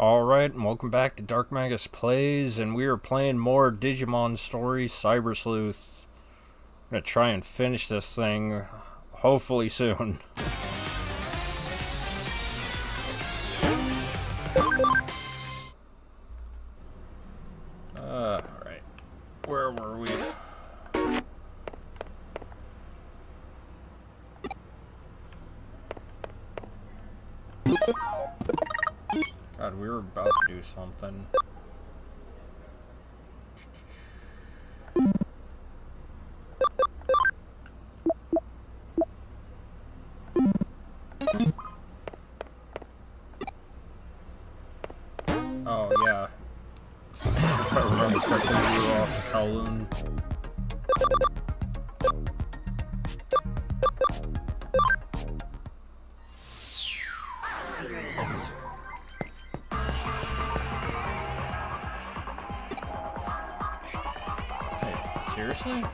Alright, and welcome back to DarkMagus Plays, and we are playing more Digimon story, Cyber Sleuth. I'm gonna try and finish this thing, hopefully soon. Alright, where were we? God, we were about to do something. Oh, yeah. If I remember correctly, we were off to Kowloon. Seriously?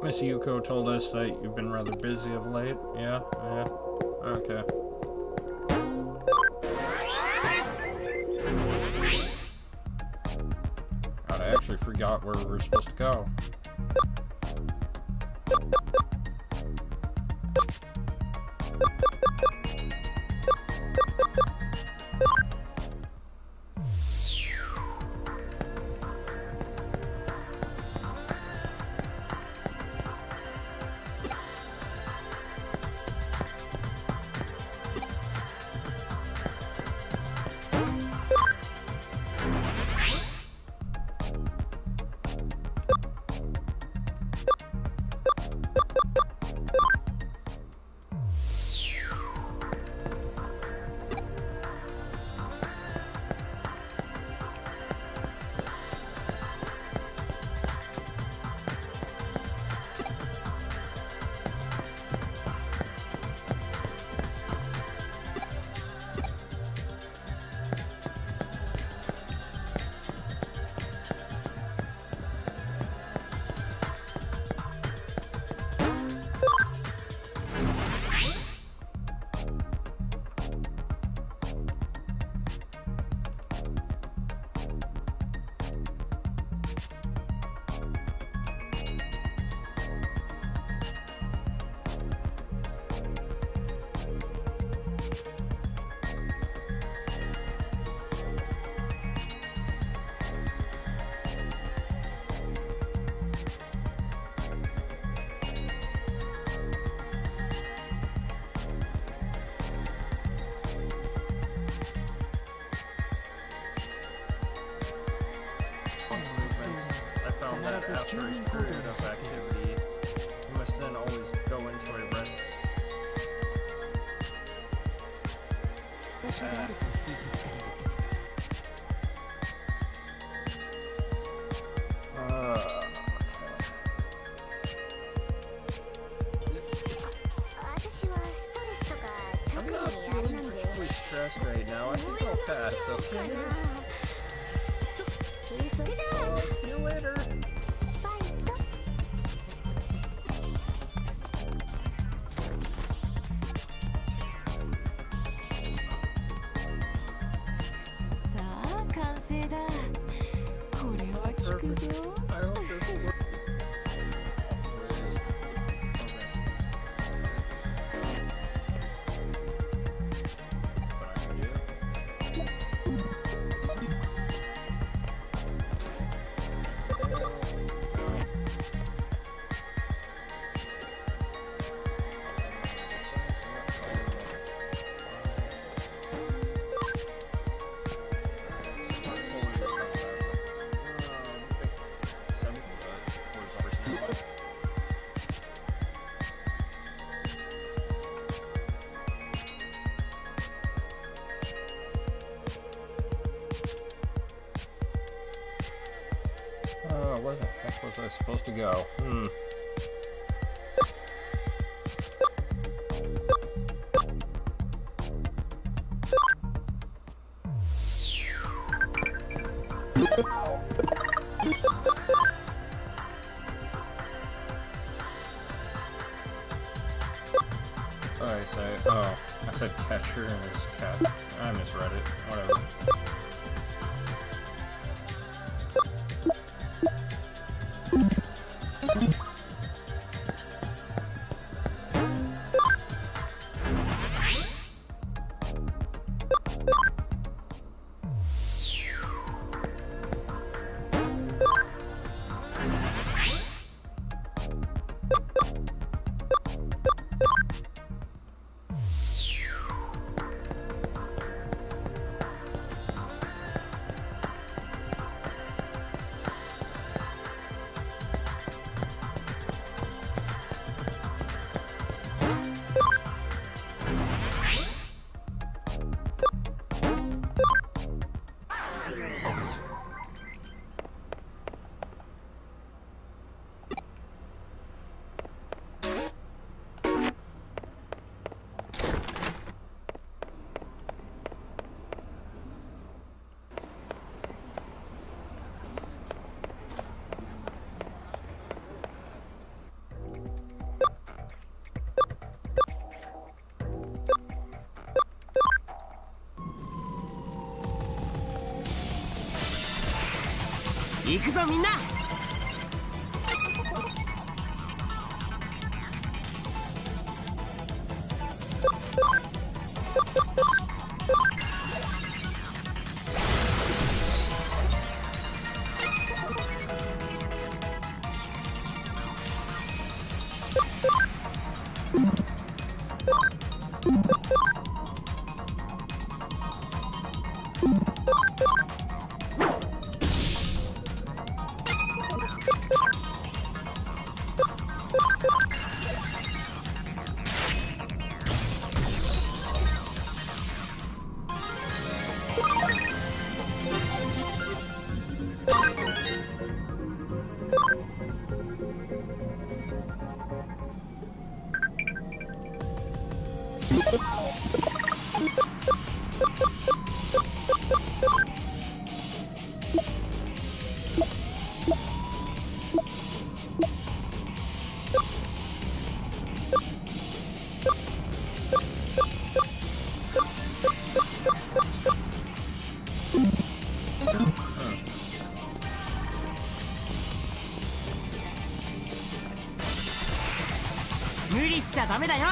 Miss Yuko told us that you've been rather busy of late. Yeah, okay. God, I actually forgot where we were supposed to go. After a period of activity, you must then always go into a rest. I'm not feeling particularly stressed right now. I think I'll pass, okay? See you later. I hope this will work. where the heck was I supposed to go? I say, oh, I said catcher and it's cat. I misread it. Whatever.行くぞみんな。無理しちゃダメだよ。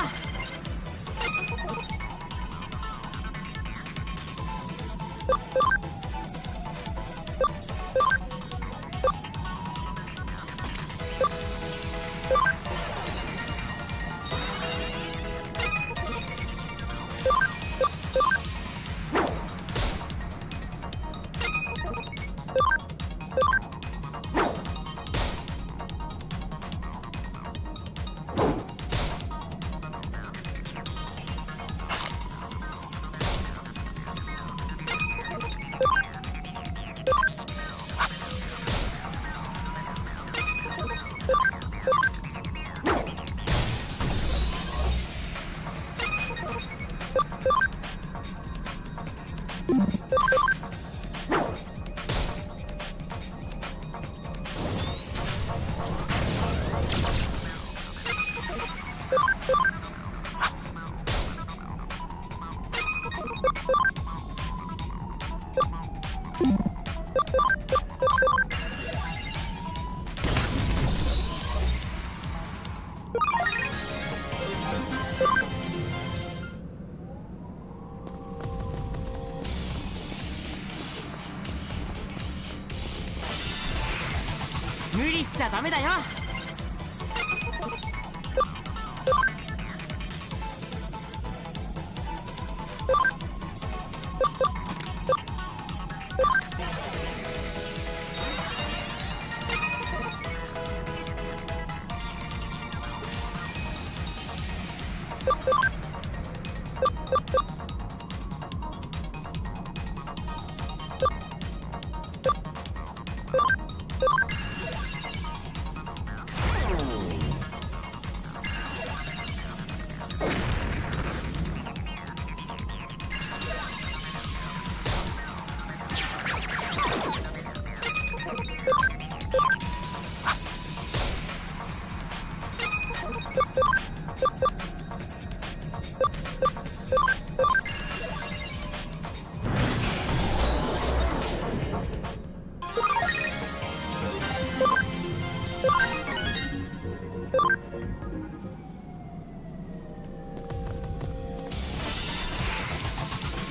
無理しちゃダメだよ。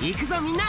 行くぞみんな。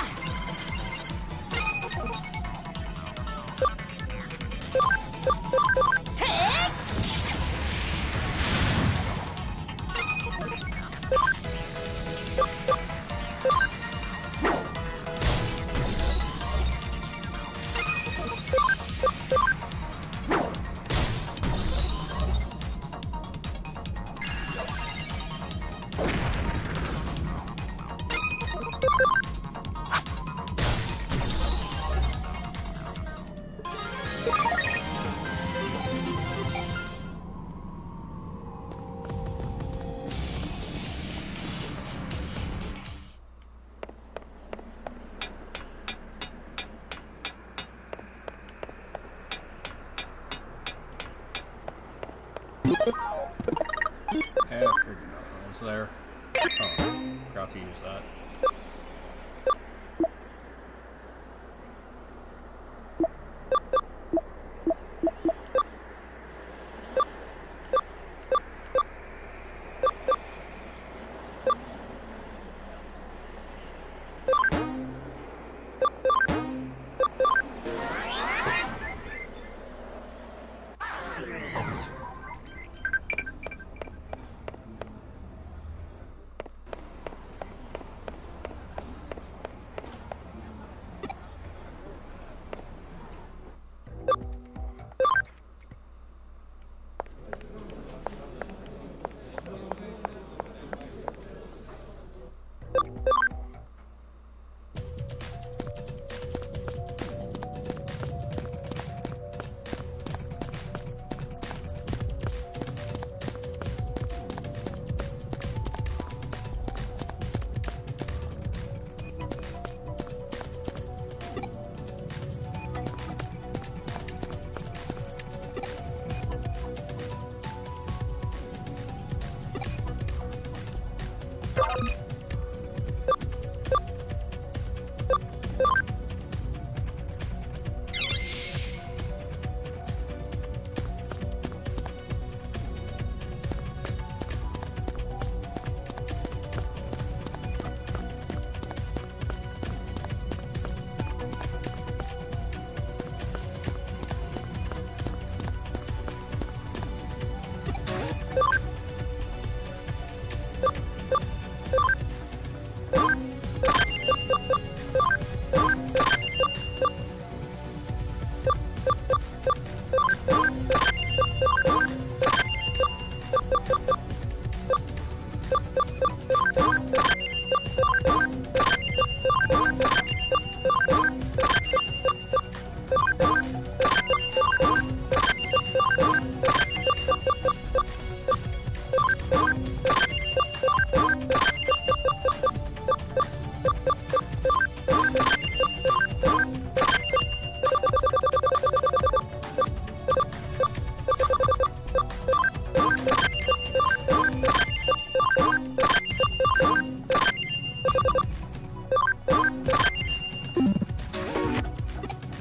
Yeah, I figured nothing was there. Oh, forgot to use that.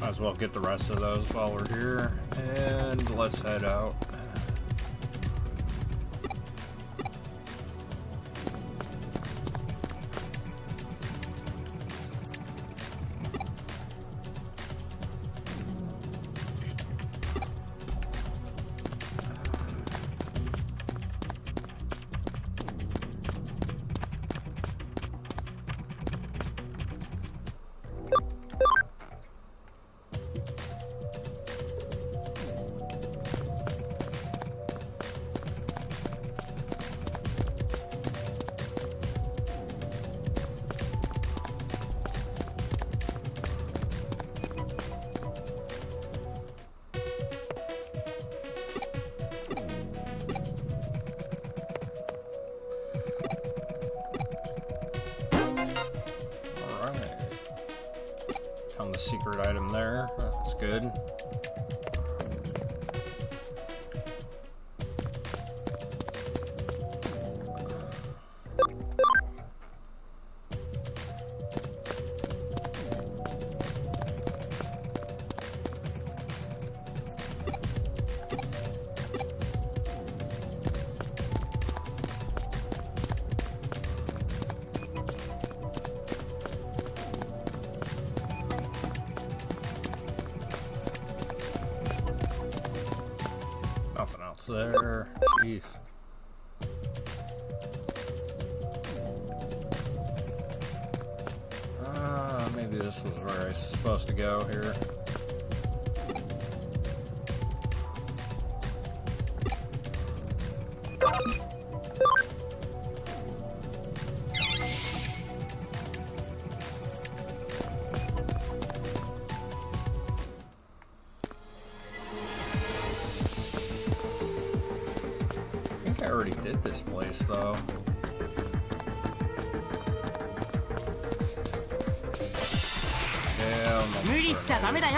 Might as well get the rest of those while we're here, and let's head out. Found the secret item there. That's good. What's there? Jeez. Maybe this was where I was supposed to go here. I think I already did this place though. Yeah, 無理しちゃダメだよ。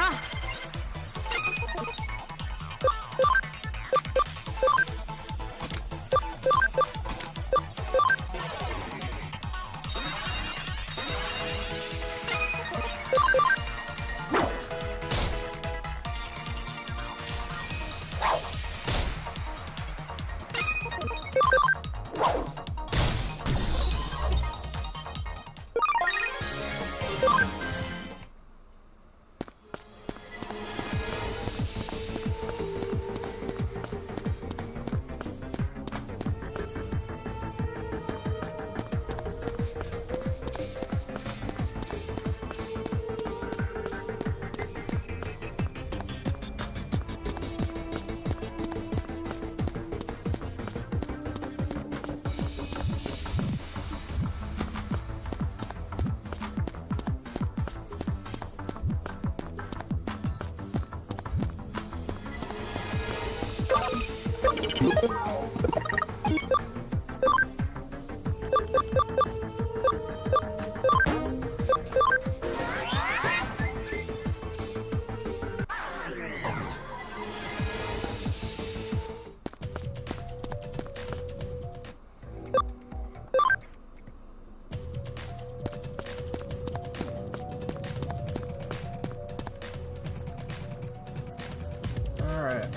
Alright.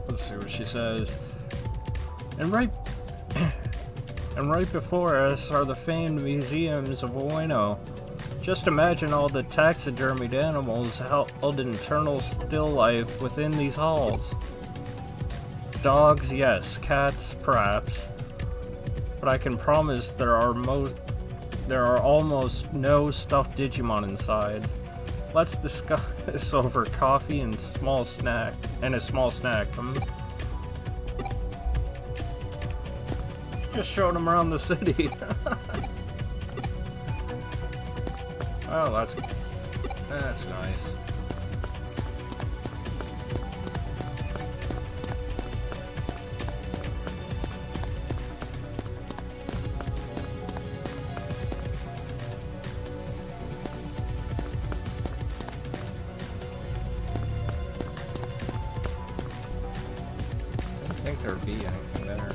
Let's see what she says. And right before us are the famed museums of Ueno. Just imagine all the taxidermied animals held in eternal still life within these halls. Dogs, yes. Cats, perhaps. But I can promise there are almost no stuffed Digimon inside. Let's discuss this over coffee and a small snack. Just showed him around the city. Oh, that's nice. I didn't think there'd be anything there.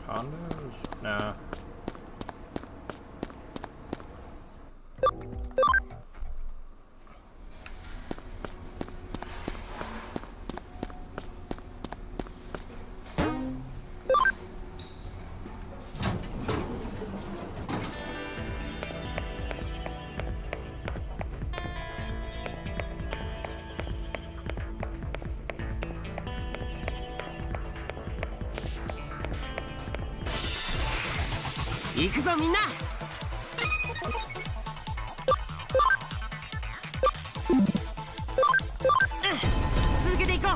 Condos? Nah.「行くぞみんな!」続けていこう。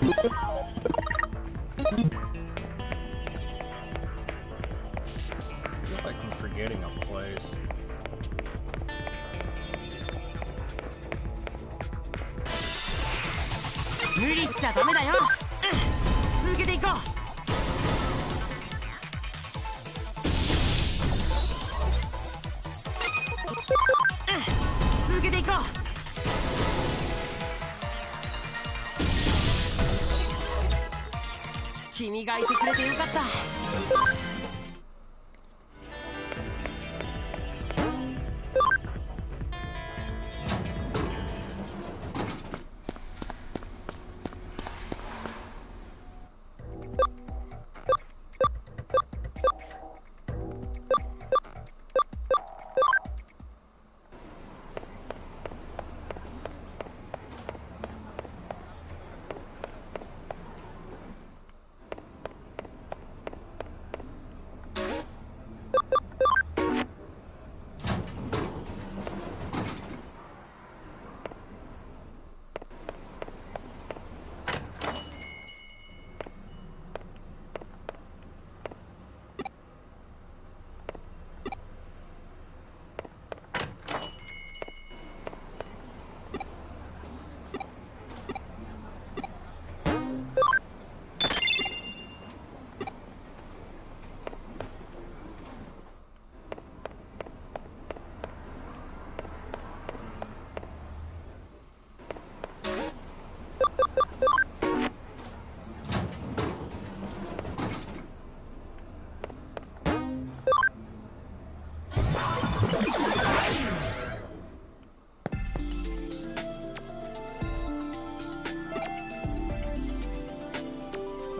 I feel like I'm forgetting a place.無理しちゃダメだよ。続けていこう。続けていこう。君がいてくれてよかった。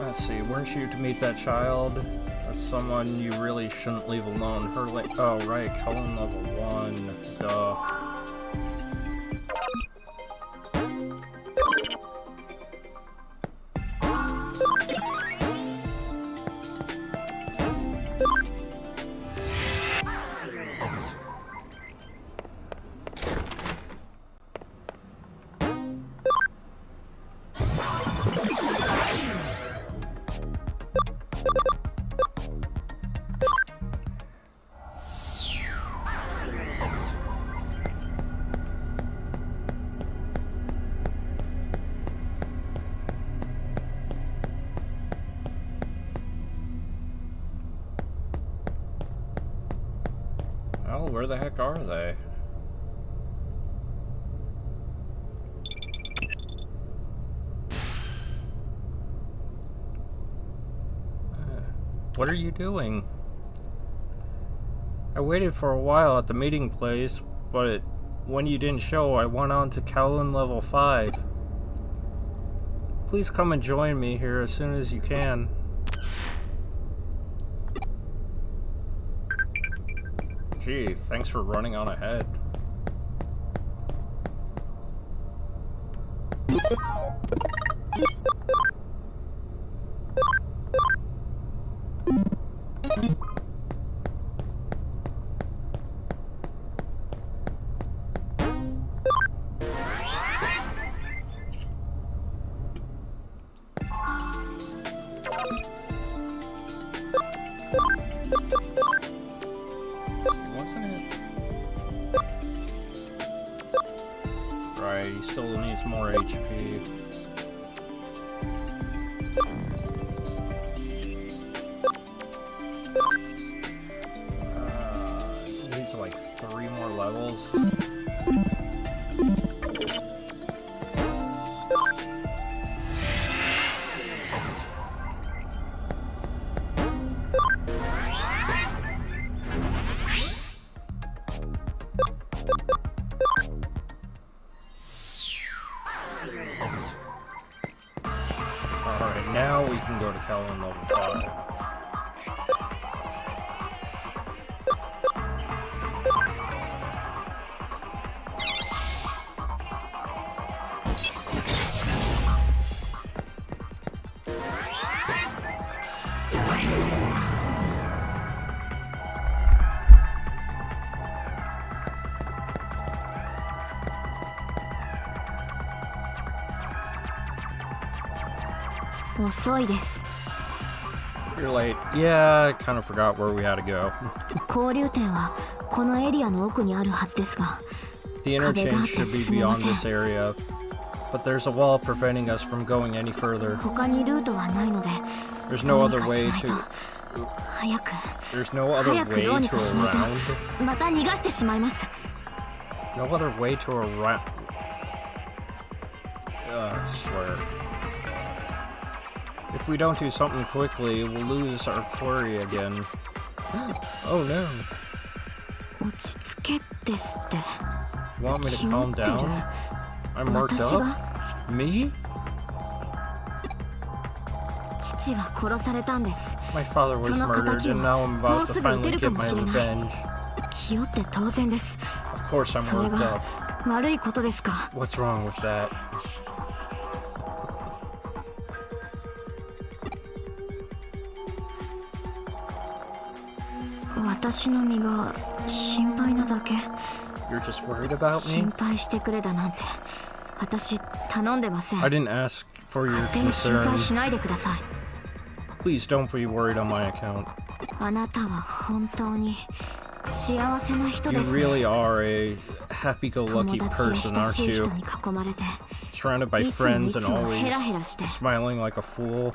Let's see, weren't you to meet that child? That's someone you really shouldn't leave alone. Oh right, Cullen level 1. Duh. Well, where the heck are they? What are you doing? I waited for a while at the meeting place, but when you didn't show, I went on to Kowloon level 5. Please come and join me here as soon as you can. Gee, thanks for running on ahead. Right, he still needs more HP. He needs like 3 more levels. Alright, now we can go to Kowloon level 5. You're late. Yeah, I kind of forgot where we had to go. The interchange should be beyond this area, but there's a wall preventing us from going any further. There's no other way to... There's no other way to around? No other way to around... I swear. If we don't do something quickly, we'll lose our quarry again. Oh no. 落ち着けですって。 You want me to calm down? I'm worked up? Me? 父は殺されたんです。 My father was murdered and now I'm about to finally get my revenge. 気負って当然です。 Of course I'm それ worked が up. 悪いことですか。 What's wrong with that? 私の身が心配なだけ。 You're just worried about me? 心配してくれだなんて私頼んでません。 I didn't ask for your 勝手に心 concern. 配しないでください。 Please don't be worried on my account. あなたは本当に幸せな人 You ですね。 really are a 友 happy-go-lucky 達や person, 親し aren't い人 you? に囲まれて Surrounded by いつも friends いつ and も always ヘラヘラして smiling like a fool.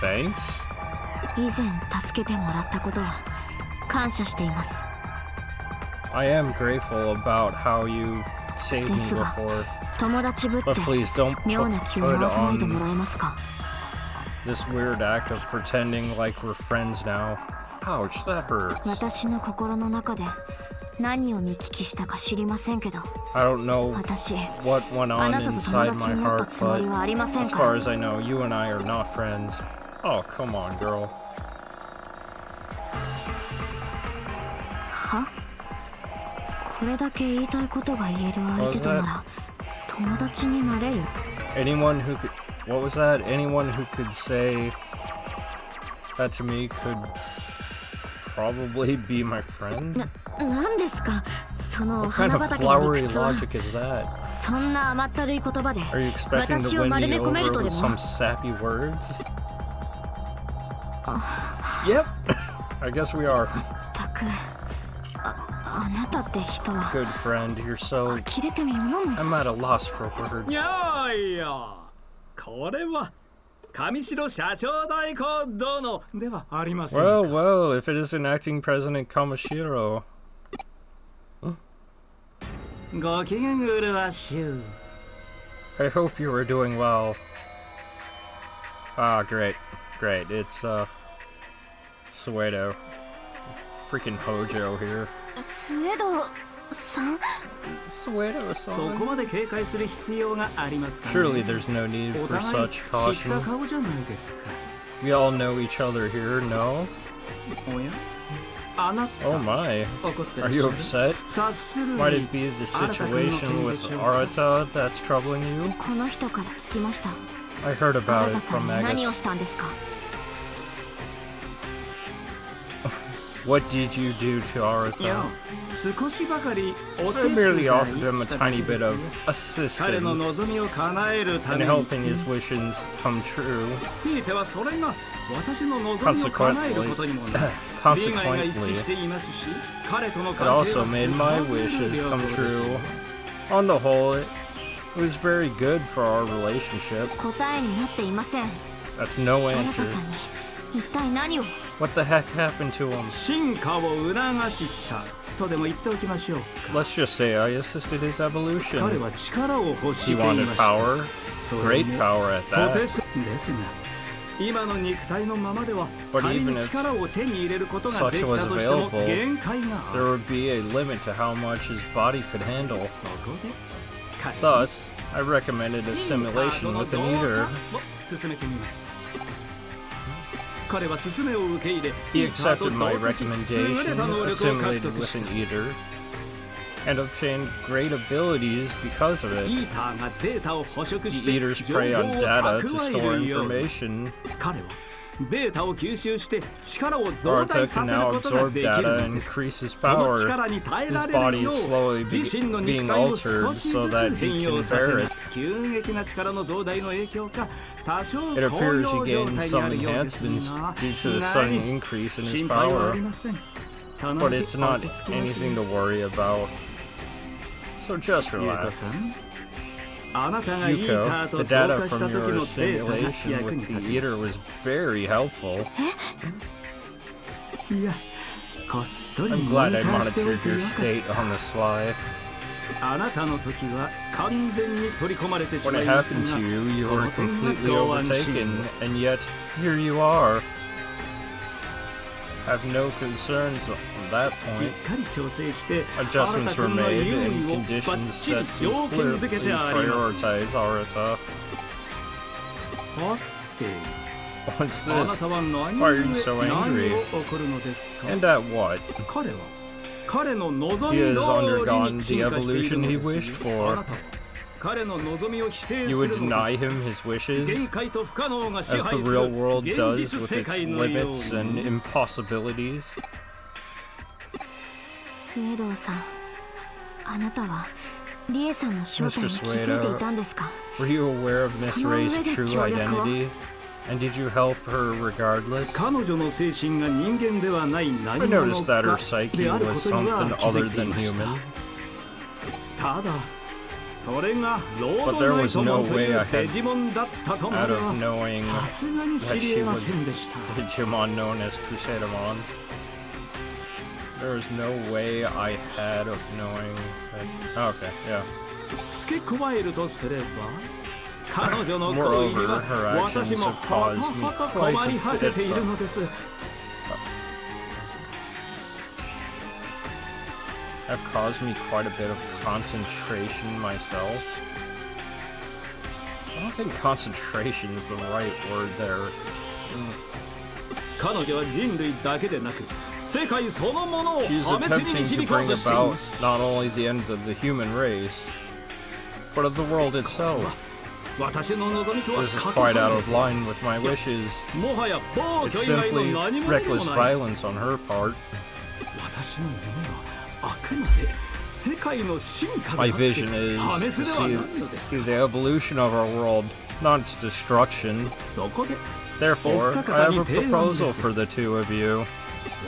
Thanks? 以前助けてもらったことは感謝しています。 I am grateful about how you saved me ですが before, 友達ぶって but please don't 妙な気を回さないでもら on えますか。 this weird act of pretending like we're friends now. Ouch, that hurts. 私の心の中で何を見聞きしたか知りませんけど、 I don't know 私 what went あ on なたと友 inside 達 my になった heart, つもり but はありません as か far ら。 as I know, you and I are not friends. Oh, come on, girl. は？これだけ言いたいことが言える相手となら友達になれる。 Anyone who could... What was that? Anyone who could say that to me could probably be my friend? なんですかその What kind 花 of 畑の flowery 理屈は。 logic is that? そんな甘ったるい言葉で Are you expecting 私 to を win 丸 me め込める over とで with も。 some sappy words? Yep. I guess we are. たくあなたって人は Good friend, you're so... 呆れてものも I'm at a loss for words. いやいやこれは上白社長代行殿ではありませんか。 Well, well, if it isn't acting President Kamashiro. ご機嫌うるわしゅう。 I hope you are doing well. Ah, great. Great. It's, Suedo. Freaking Hojo here. スエドさん Suedo そ song? こまで警戒する必要がありますかね。 Surely there's no need お for 互い such 知った caution. 顔じゃないですか。 We all know each other here, no? おやあなた Oh my. 怒ってら Are っし you ゃる。 upset? 察するに Might it be the situation with Arata that's troubling you? この人から聞きました。 I heard あ about なた it さん from に何を Magus. したんですか。 What did you do to いや Arata? 少しばかりお I 手伝い merely offered him a しただけ tiny で bit すよ of 彼の assistance 望みを叶えるた in めに helping his wishes come true. ひいてはそれが私の望みを叶えることにもなる。利害が一致していますし、彼との It 関係は also made my wishes come true. On the whole, it was very good for our relationship. 答えになっていません。 That's no あなた answer. さんに一体何を。 What the heck happened to him? 進化を促したとでも言っておきましょうか。 Let's just say I assisted his 彼 evolution. は力を欲し He ていま wanted した。 power, それ great も power at とて that. つですが、今の肉体のままでは But 仮 even に if 力を手に入れることができ such た was としても available, 限界があ There る。 would be a limit to how much his body could handle. そこで彼 Thus, I recommended a に simulation with an eater. を進めてみました。彼は勧めを受け入れ、 He イーターと accepted my 同化し優 recommendation, れた能力を獲 assimilated 得 with し an た。 eater, and obtained great abilities because of イ it. ーターがデータを捕食 The して eaters 情 prey 報 on を data to 蓄 store えるように information. 彼はデータを吸収して力を増 Arata 大 can させる now ことが absorb できる data の and です。 increase his その power. 力に耐え His られ body るよ is う slowly 自身の being 肉体を altered 少し so ず that つ he 変 can 容させ bear る it. 急激な力の増大の影響か多少高 It appears he 揚状 gained 態に some あるようです enhancements が due to the な sudden い increase in his 心配はあり power, ません。その but う it's ち not 落ち着きます anything to worry about. So just ゆうこ relax. さんあなたがイーター Yuko, と the 同 data 化した from 時 your のデータが simulation 役に with 立 the ちま eater し was very helpful. た。いや、こっそり I'm モニ glad タ I ーしておい monitored て your よかった。 state on the sly. あなたの時は完全に取り込まれてし When ま it いました happened が to you, you そ were の点は completely ご安心 overtaken, and yet here you are. Have no concerns on that しっ point. かり調整して Adjustments were made and conditions set to clearly prioritize Arata. はて What's あ this? なたは何 Why are you so 何 angry? を怒るのですか And at what? 彼は彼の望 He み has 通り undergone に the 進化している evolution の he です wished for. あなたは彼の望みを否定 You す would るの deny です him his wishes, 限界と不可能が支 as the 配す real る world 現 does 実 with 世 its 界のよう limits and に impossibilities. スエドウさん、あなたはリエさんの正体に気づいていたんですか？ Were you aware of Miss Ray's true identity? And did you help her regardless? 彼女の精神が人間ではない何 I 者 noticed that her か psyche である was ことには something 気づ other いてい than ました human. ただそれがロー But ド there ナイ was ト no モンとい way I う had デジモンだったとま out で of は knowing さすがに that 知り she 得ま was せんでした Digimon known as Crusadermon. There was no way I had of knowing that. Oh, okay, yeah. 付け加えるとすれば彼女の行為に Moreover, は her 私 actions も have ほと caused ほ me と quite 困り a 果て bit ている of のです have caused me quite a bit of concentration myself. I don't think concentration is the right word there. 彼女は人類だけでなく世界そのものを She's 破滅に attempting 導 to こう bring としてい about ます not only the end of the human race, but of the world itself. 私の望みとは This is かけ quite 離 out れ of line with my wishes. もはや暴 It's 挙以外 simply の何者でも reckless ない violence on her part. 私の夢はあくまで世界の進化であ My って vision 破 is 滅 to で see はないのです the evolution of our world, not its destruction. そこで Therefore, I have a proposal for the two of you. 我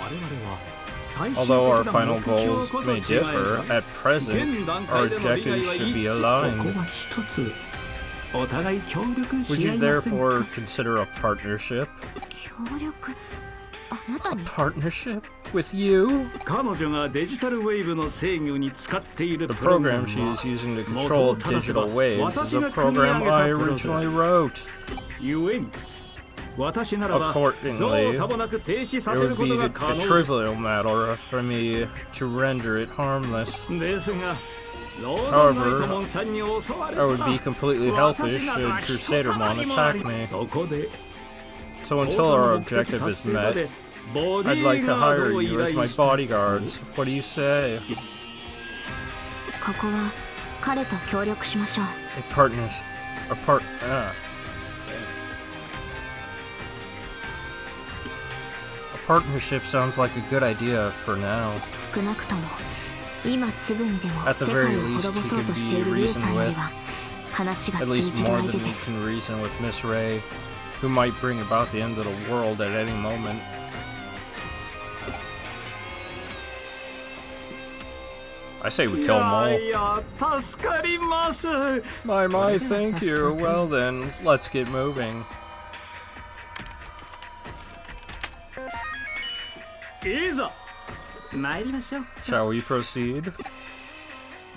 々は最終的 Although our な final 目標 goals こそ may 違え differ, ば at present, 現段 our 階での利 objectives 害は should 一 be 致こ aligned. こは一つお互い協力 Would し you 合いません therefore か consider a partnership? 協力、あなた A に partnership with you? 彼女がデジタルウェーブの制御に使っている The プログラ program ム she は is using to control digital waves is a 私が組み上 program げた I プログラム originally wrote. ゆえに私ならば Accordingly, 造作もなく停止さ It せる would こ be と a が可能です trivial matter for me to render it harmless. ですがロードナイトモンさんに襲われ I た would ら be completely helpless 私なら should ひとた Crusadermon まりもあり attack me. そこで So until our objective is met, I'd like to hire you as my bodyguards. What do you say? ここは彼と協力しましょう。 A partnership sounds like a good idea for now. 少なくとも今すぐにでも At the 世界 very を least, 滅ぼ he そう can としてい be るリエさん reasoned より with. は話が At 通 least じる more 相 than 手 we です。 can reason with Miss Ray, who might bring about the end of the world at any moment. I say we kill them い all. やいや助かります My, thank you. Well then, let's get moving. いざ参りましょう Shall we proceed?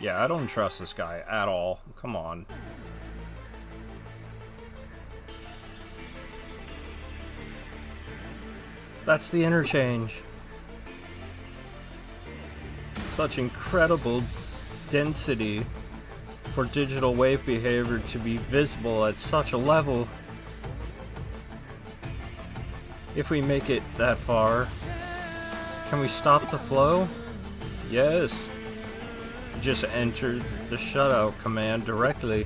Yeah, I don't trust this guy at all. Come on. That's the interchange. Such incredible density for digital wave behavior to be visible at such a level. If we make it that far, can we stop the flow? Yes. Just enter the shutout command directly.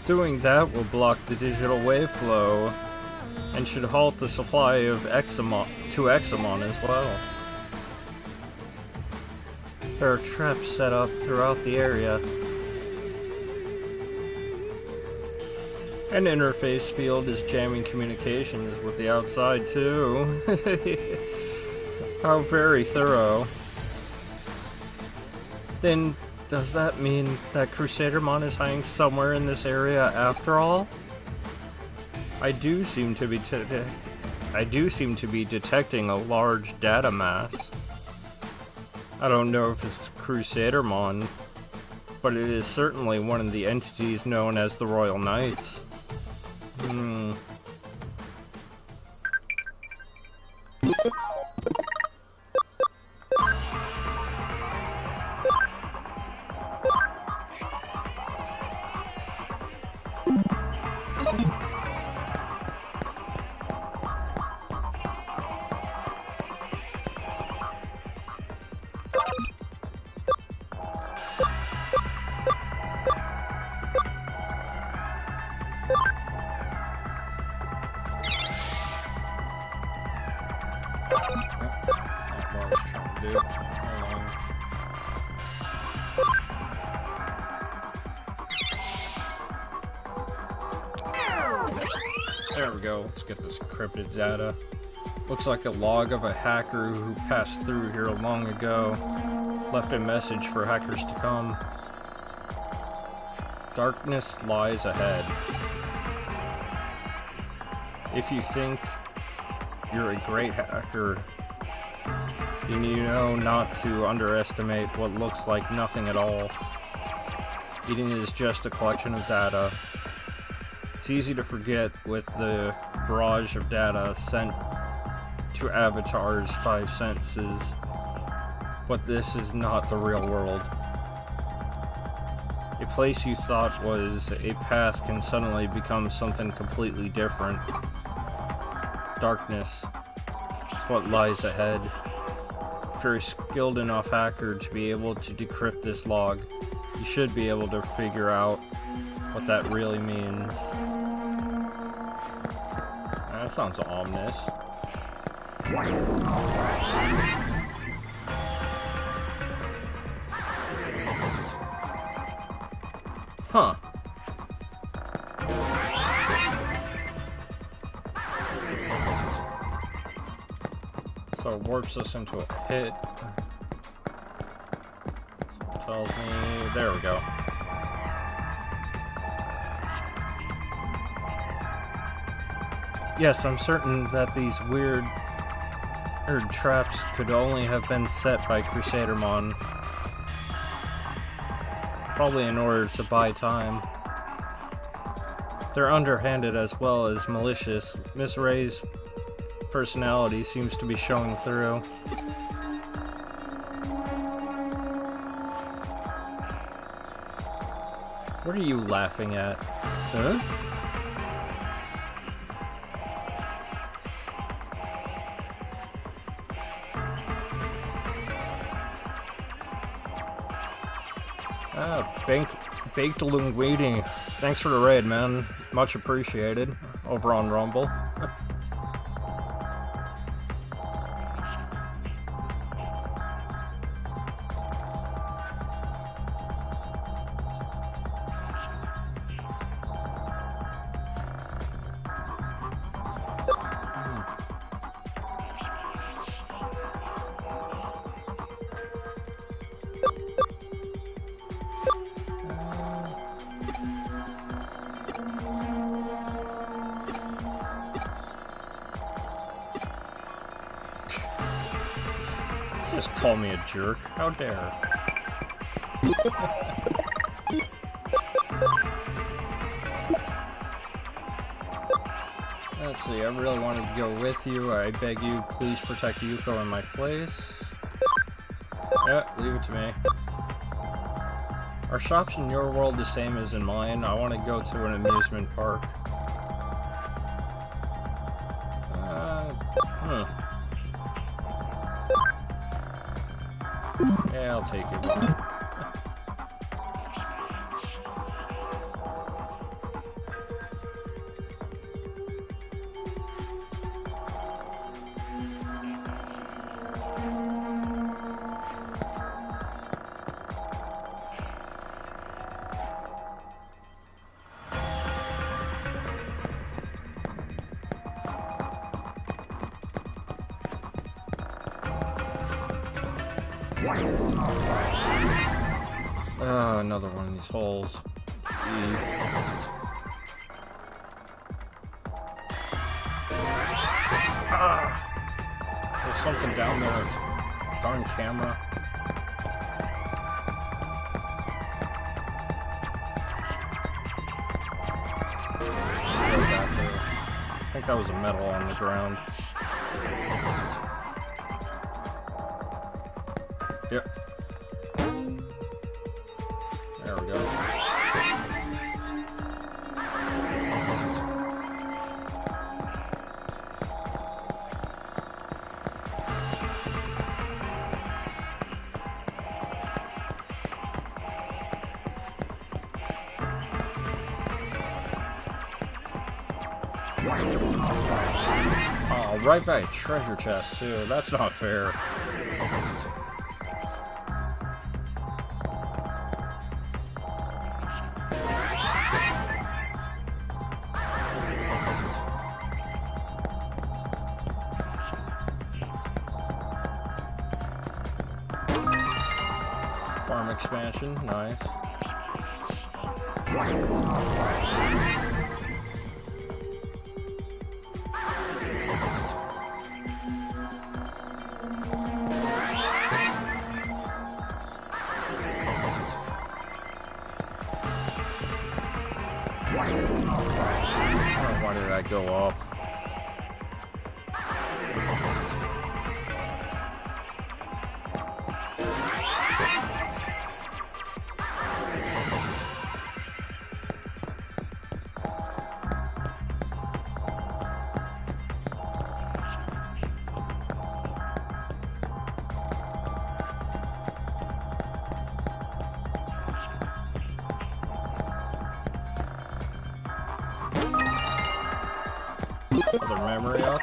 Doing that will block the digital wave flow and should halt the supply of Examon as well. There are traps set up throughout the area. An interface field is jamming communications with the outside too. How very thorough. Then, does that mean that Crusadermon is hiding somewhere in this area after all? I do seem to be detecting a large data mass. I don't know if it's Crusadermon, but it is certainly one of the entities known as the Royal Knights. There we go, let's get this encrypted data. Looks like a log of a hacker who passed through here long ago. Left a message for hackers to come. Darkness lies ahead. If you think you're a great hacker, you need to know not to underestimate what looks like nothing at all. It is just a collection of data. It's easy to forget with the barrage of data sent to Avatar's 5 senses, but this is not the real world. A place you thought was a path can suddenly become something completely different. Darkness is what lies ahead. If you're a skilled enough hacker to be able to decrypt this log, you should be able to figure out what that really means. That sounds ominous. Huh. So it warps us into a pit. So it tells me... There we go. Yes, I'm certain that these weird traps could only have been set by Crusadermon. Probably in order to buy time. They're underhanded as well as malicious. Miss Ray's personality seems to be showing through. What are you laughing at? Huh? Baked Linguini. Thanks for the raid, man. Much appreciated. Over on Rumble. Just call me a jerk. How dare. Let's see, I really wanted to go with you. I beg you, please protect Yuko in my place. Yeah, leave it to me. Are shops in your world the same as in mine? I want to go to an amusement park. Yeah, I'll take it. Another one of these holes. There's something down there. Darn camera. think that was a medal on the ground. Yep. There we go. Oh, right by a treasure chest, too. That's not fair. Farm expansion, nice. Why did I go up? Other memory up.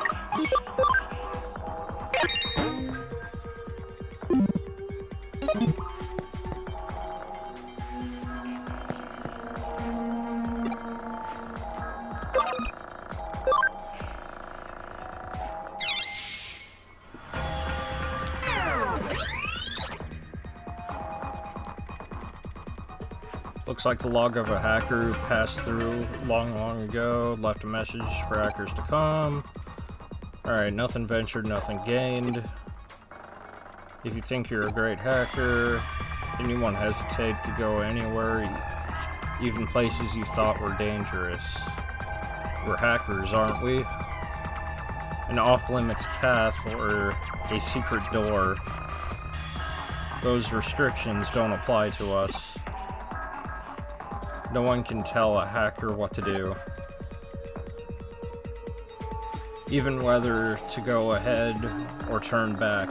Looks like the log of a hacker who passed through long ago, left a message for hackers to come. Alright, nothing ventured, nothing gained. If you think you're a great hacker, and you won't hesitate to go anywhere, even places you thought were dangerous. We're hackers, aren't we? An off-limits path or a secret door. Those restrictions don't apply to us. No one can tell a hacker what to do. Even whether to go ahead or turn back.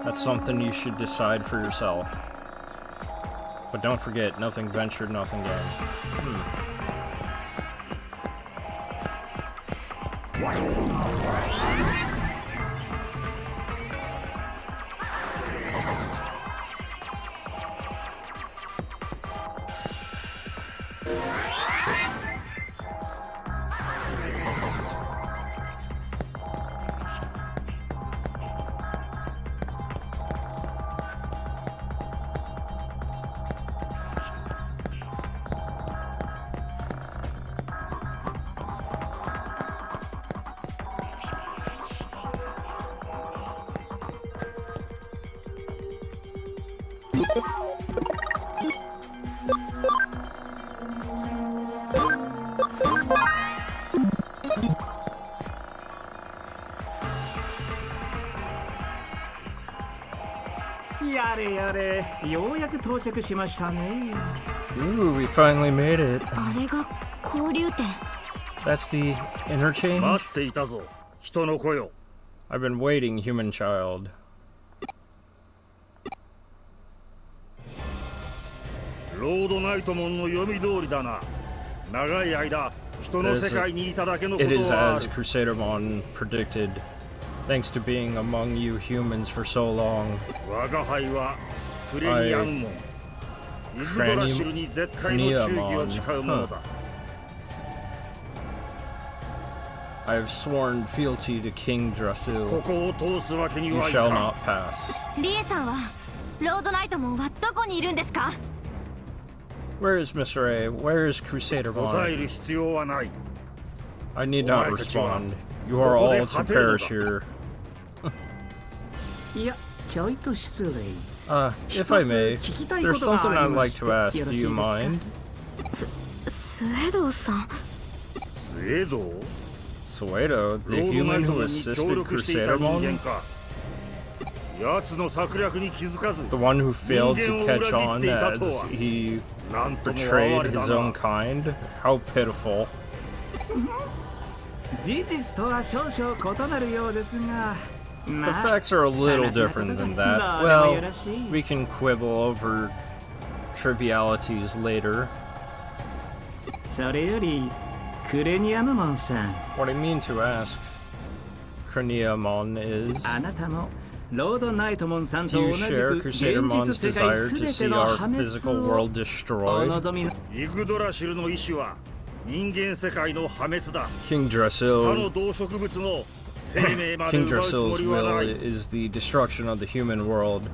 That's something you should decide for yourself. But don't forget, nothing ventured, nothing gained. Ooh, we finally made it. That's the interchange? I've been waiting, human child. It is as Crusadermon predicted. Thanks to being among you humans for so long. Craniamon. Huh. I have sworn fealty to King Drasil. You shall not pass. Where is Mr. A? Where is Crusadermon? I need not respond. You are all to perish here. If I may, there's something I'd like to ask. Do you mind? Suedo, the human who assisted Crusadermon? The one who failed to catch on as he betrayed his own kind? How pitiful. The facts are a little different than that. Well, we can quibble over trivialities later. What I mean to ask, Kreniamon, is, do you share Crusadermon's desire to see our physical world destroyed? King Drasil's will is the destruction of the human world.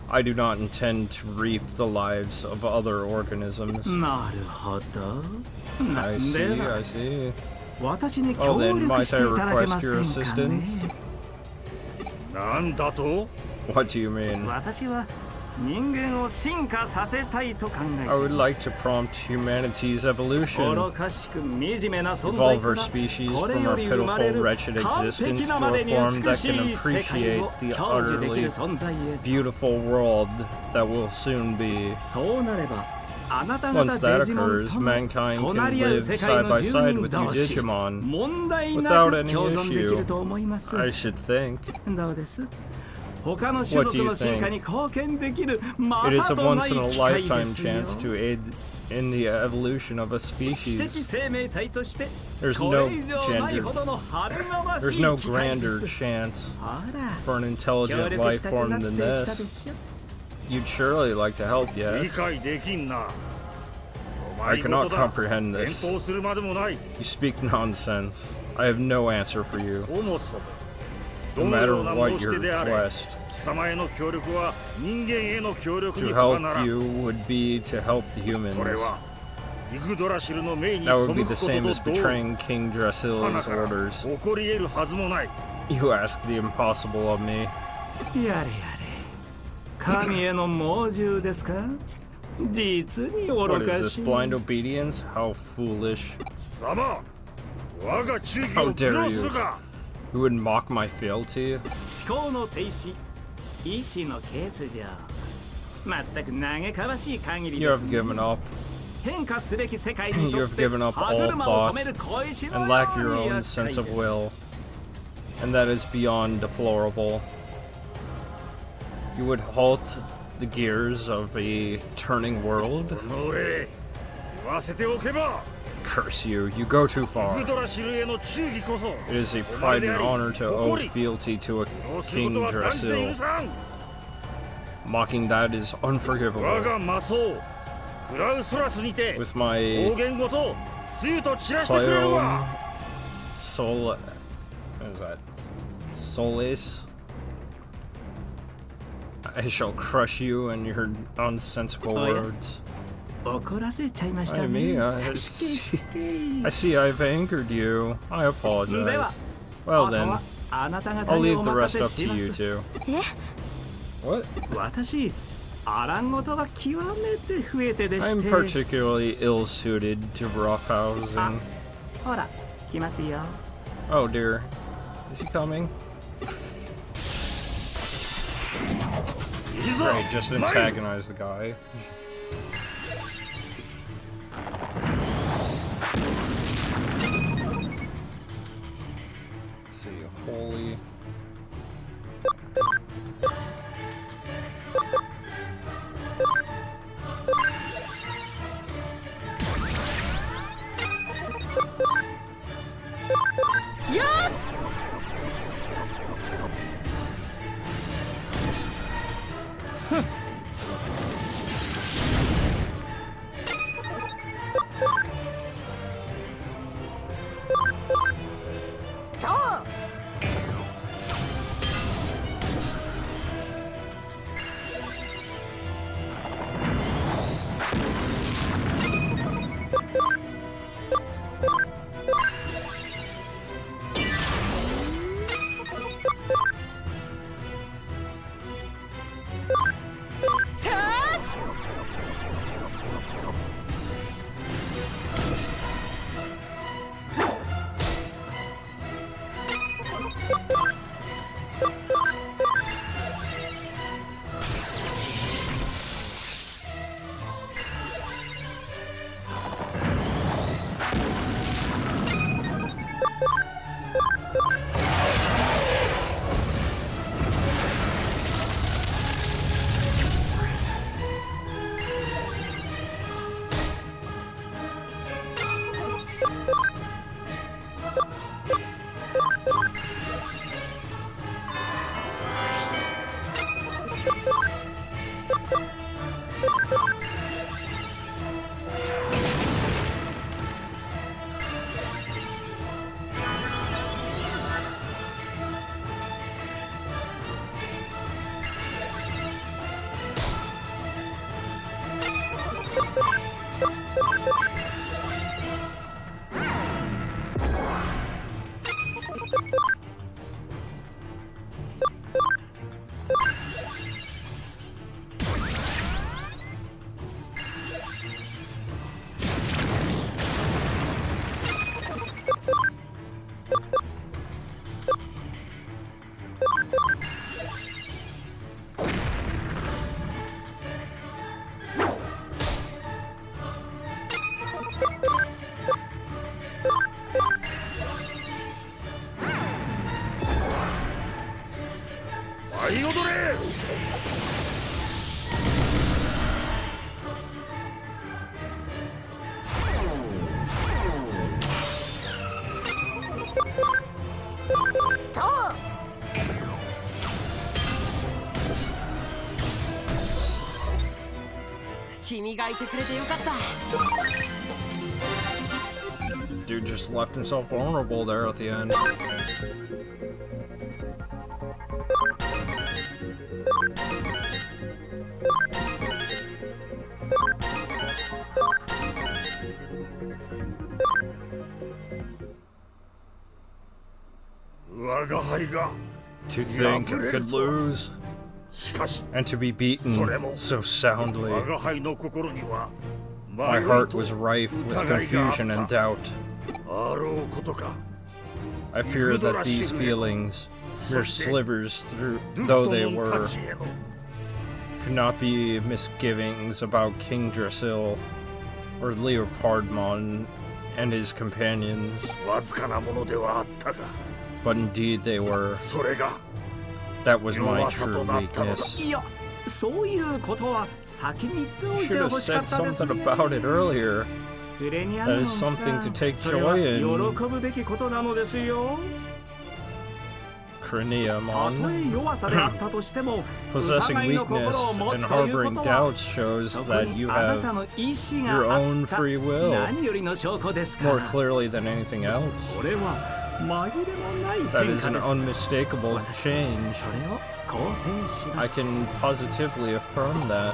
I do not intend to reap the lives of other organisms. I see. Oh, then might I request your assistance? What do you mean? I would like to prompt humanity's evolution. Evolve our species from our pitiful, wretched existence to a form that can appreciate the utterly beautiful world that will soon be. Once that occurs, mankind can live side by side with you Digimon without any issue, I should think. What do you think? It is a once-in-a-lifetime chance to aid in the evolution of a species. There's no grander chance for an intelligent life form than this. You'd surely like to help, yes? I cannot comprehend this. You speak nonsense. I have no answer for you. No matter what your request, to help you would be to help the humans. That would be the same as betraying King Drasil's orders. You ask the impossible of me. What is this, blind obedience? How foolish. How dare you? Who would mock my fealty? You have given up. You have given up all thought and lack your own sense of will. And that is beyond deplorable. You would halt the gears of a turning world? Curse you, you go too far. It is a pride and honor to owe fealty to a King Drasil. Mocking that is unforgivable. With my Cleom Sol... what is that? Solace? I shall crush you and your nonsensical words. I see I've angered you. I apologize. Well then, I'll leave the rest up to you two. What? I'm particularly ill-suited to roughhousing. Oh dear. Is he coming? Great, just antagonize the guy. Let's see, holy. Yeah! Dude just left himself vulnerable there at the end. To think I could lose, and to be beaten so soundly. My heart was rife with confusion and doubt. I fear that these feelings, mere slivers though they were, could not be misgivings about King Drasil or Leopardmon and his companions. But indeed they were. That was my true weakness. You should have said something about it earlier. That is something to take joy in. Craniamon. Possessing weakness and harboring doubts shows that you have your own free will, more clearly than anything else. That is an unmistakable change. I can positively affirm that.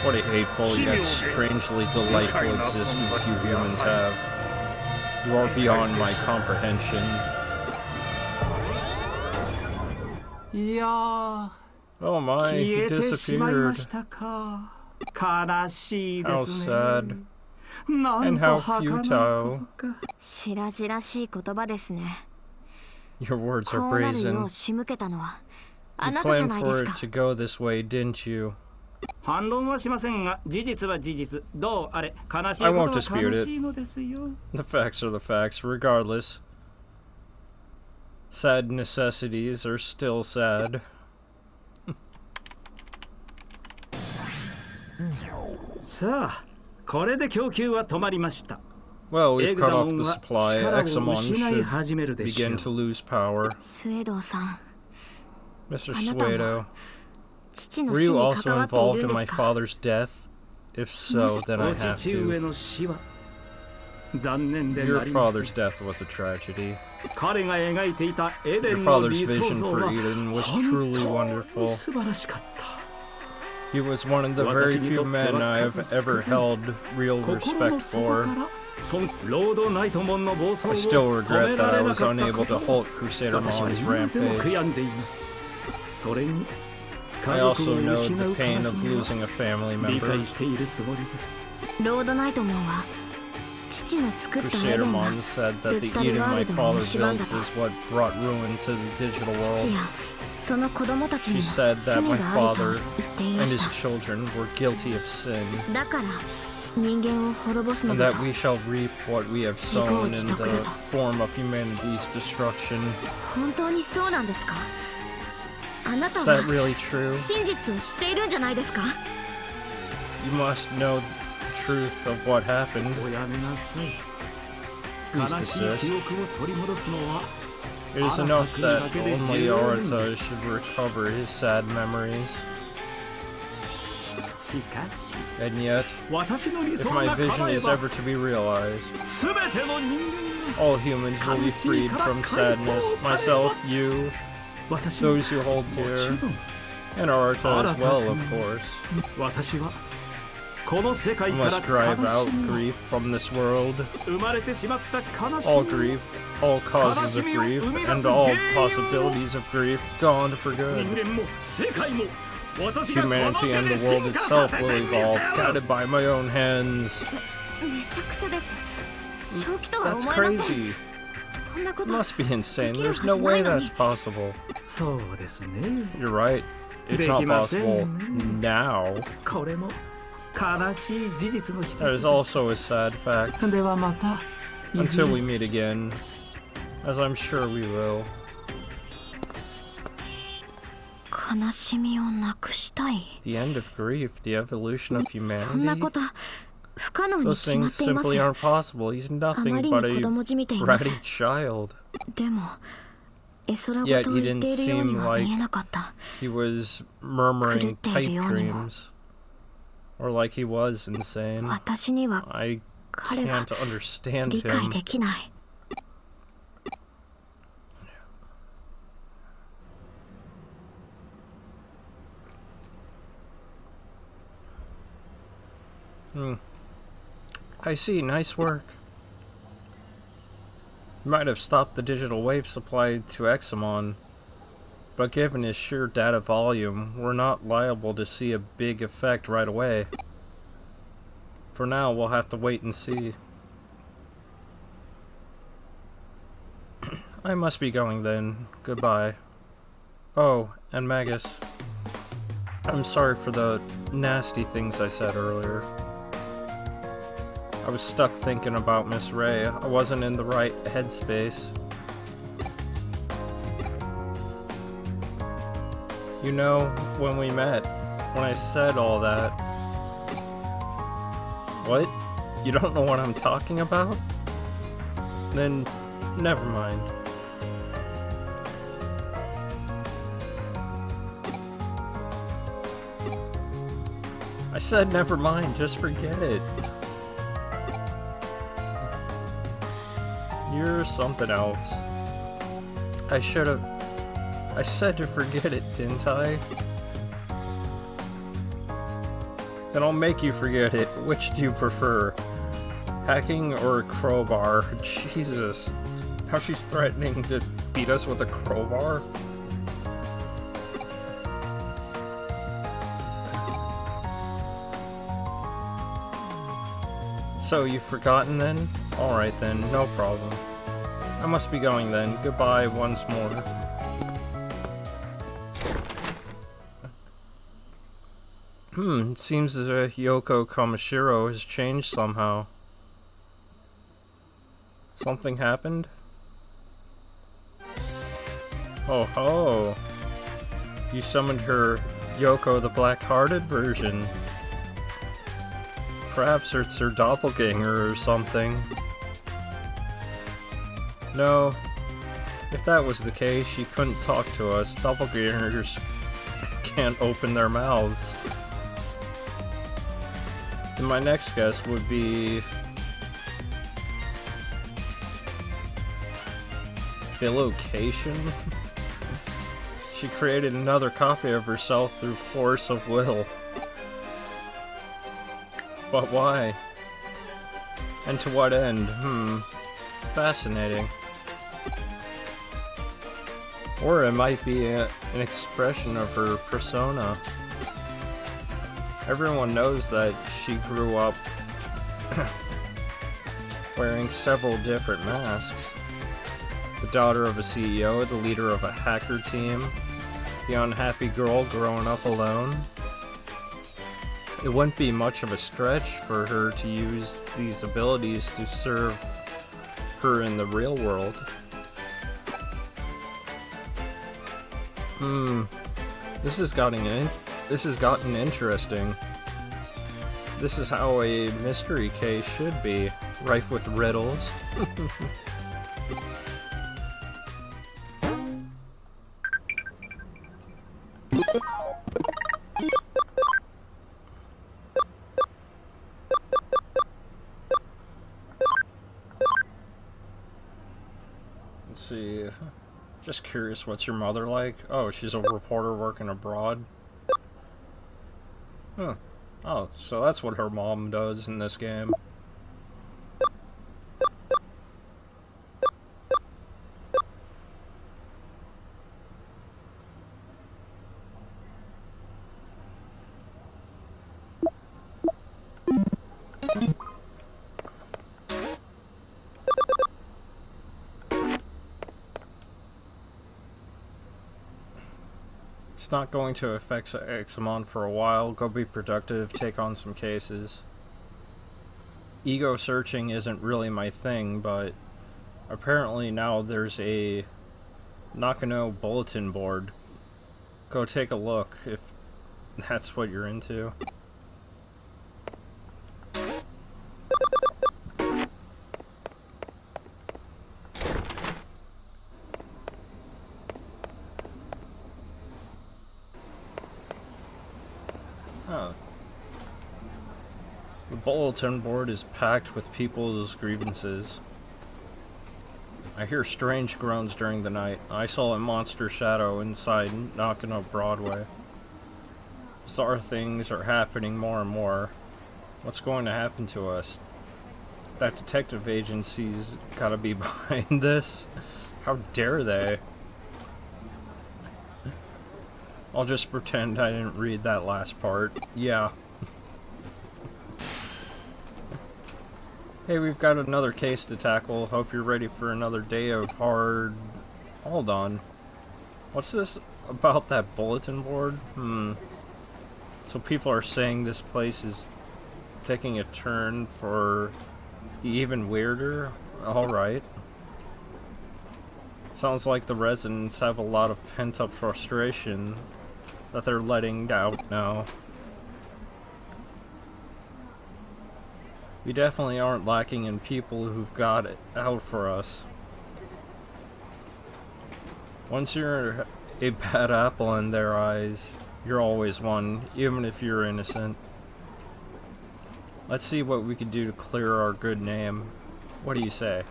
What a hateful yet strangely delightful existence you humans have. You are beyond my comprehension. Oh my, he disappeared. How sad. And how futile. Your words are brazen. You planned for it to go this way, didn't you? I won't dispute it. The facts are the facts, regardless. Sad necessities are still sad. Well, we've cut off the supply. Examon should begin to lose power. Mr. Suedo, were you also involved in my father's death? If so, then I have to. Your father's death was a tragedy. Your father's vision for Eden was truly wonderful. He was one of the very few men I have ever held real respect for. I still regret that I was unable to halt Crusader Mon's rampage. I also know the pain of losing a family member. Crusader Mon said that the Eden my father built is what brought ruin to the digital world. She said that my father and his children were guilty of sin, and that we shall reap what we have sown in the form of humanity's destruction. Is that really true? You must know the truth of what happened. Please desist. It is enough that only Arata should recover his sad memories. And yet, if my vision is ever to be realized, all humans will be freed from sadness. Myself, you, those who hold dear, and Arata as well, of course. We must drive out grief from this world. All grief, all causes of grief, and all possibilities of grief gone for good. Humanity and the world itself will evolve, guided by my own hands. That's crazy. It must be insane. There's no way that's possible. You're right. It's not possible now. That is also a sad fact. Until we meet again, As I'm sure we will. 悲しみをなくしたい。 The end of grief, the evolution of そんな humanity? こと不可能に Those 決ま things っています。 simply aren't possible. He's あま nothing り but に a 子供じみています。 bratty child. でも絵空 Yet 事を he 言ってい didn't るように seem は like 見えなかった。 he was murmuring 狂っている pipe ようにも。 dreams. Or like he was insane. 私には I 彼は can't understand 理解 him. できない。 I see, nice work. You might have stopped the digital wave supply to Examon, but given his sheer data volume, we're not liable to see a big effect right away. For now, we'll have to wait and see. I must be going then. Goodbye. Oh, and Magus. I'm sorry for the nasty things I said earlier. I was stuck thinking about Miss Ray. I wasn't in the right headspace. You know, when we met, when I said all that... What? You don't know what I'm talking about? Then, never mind. I said never mind, just forget it. You're something else. I said to forget it, didn't I? Then I'll make you forget it. Which do you prefer? Hacking or a crowbar? Jesus. Now she's threatening to beat us with a crowbar? So, you've forgotten then? Alright then, no problem. I must be going then. Goodbye once more. It seems as if Yoko Kamishiro has changed somehow. Something happened? Oh ho! You summoned her Yoko the Black-Hearted version. Perhaps it's her doppelganger or something. No, if that was the case, she couldn't talk to us. Doppelgangers can't open their mouths. And my next guess would be... Bilocation? She created another copy of herself through force of will. But why? And to what end? Fascinating. Or it might be an expression of her persona. Everyone knows that she grew up wearing several different masks. The daughter of a CEO, the leader of a hacker team, the unhappy girl growing up alone. It wouldn't be much of a stretch for her to use these abilities to serve her in the real world. This has gotten interesting. This is how a mystery case should be, rife with riddles. Let's see. Just curious, what's your mother like? Oh, she's a reporter working abroad. Huh. Oh, so that's what her mom does in this game. It's not going to affect Examon for a while. Go be productive, take on some cases. Ego searching isn't really my thing, but Apparently now there's a NAMCO bulletin board. Go take a look if that's what you're into. Oh. The bulletin board is packed with people's grievances. I hear strange groans during the night. I saw a monster shadow inside knocking on Broadway. Bizarre things are happening more and more. What's going to happen to us? That detective agency's gotta be behind this. How dare they? I'll just pretend I didn't read that last part. Yeah. Hey, we've got another case to tackle. Hope you're ready for another day of hard... Hold on. What's this about that bulletin board? So people are saying this place is taking a turn for the even weirder? Alright. Sounds like the residents have a lot of pent-up frustration that they're letting out now. We definitely aren't lacking in people who've got it out for us. Once you're a bad apple in their eyes, you're always one, even if you're innocent. Let's see what we can do to clear our good name. What do you say?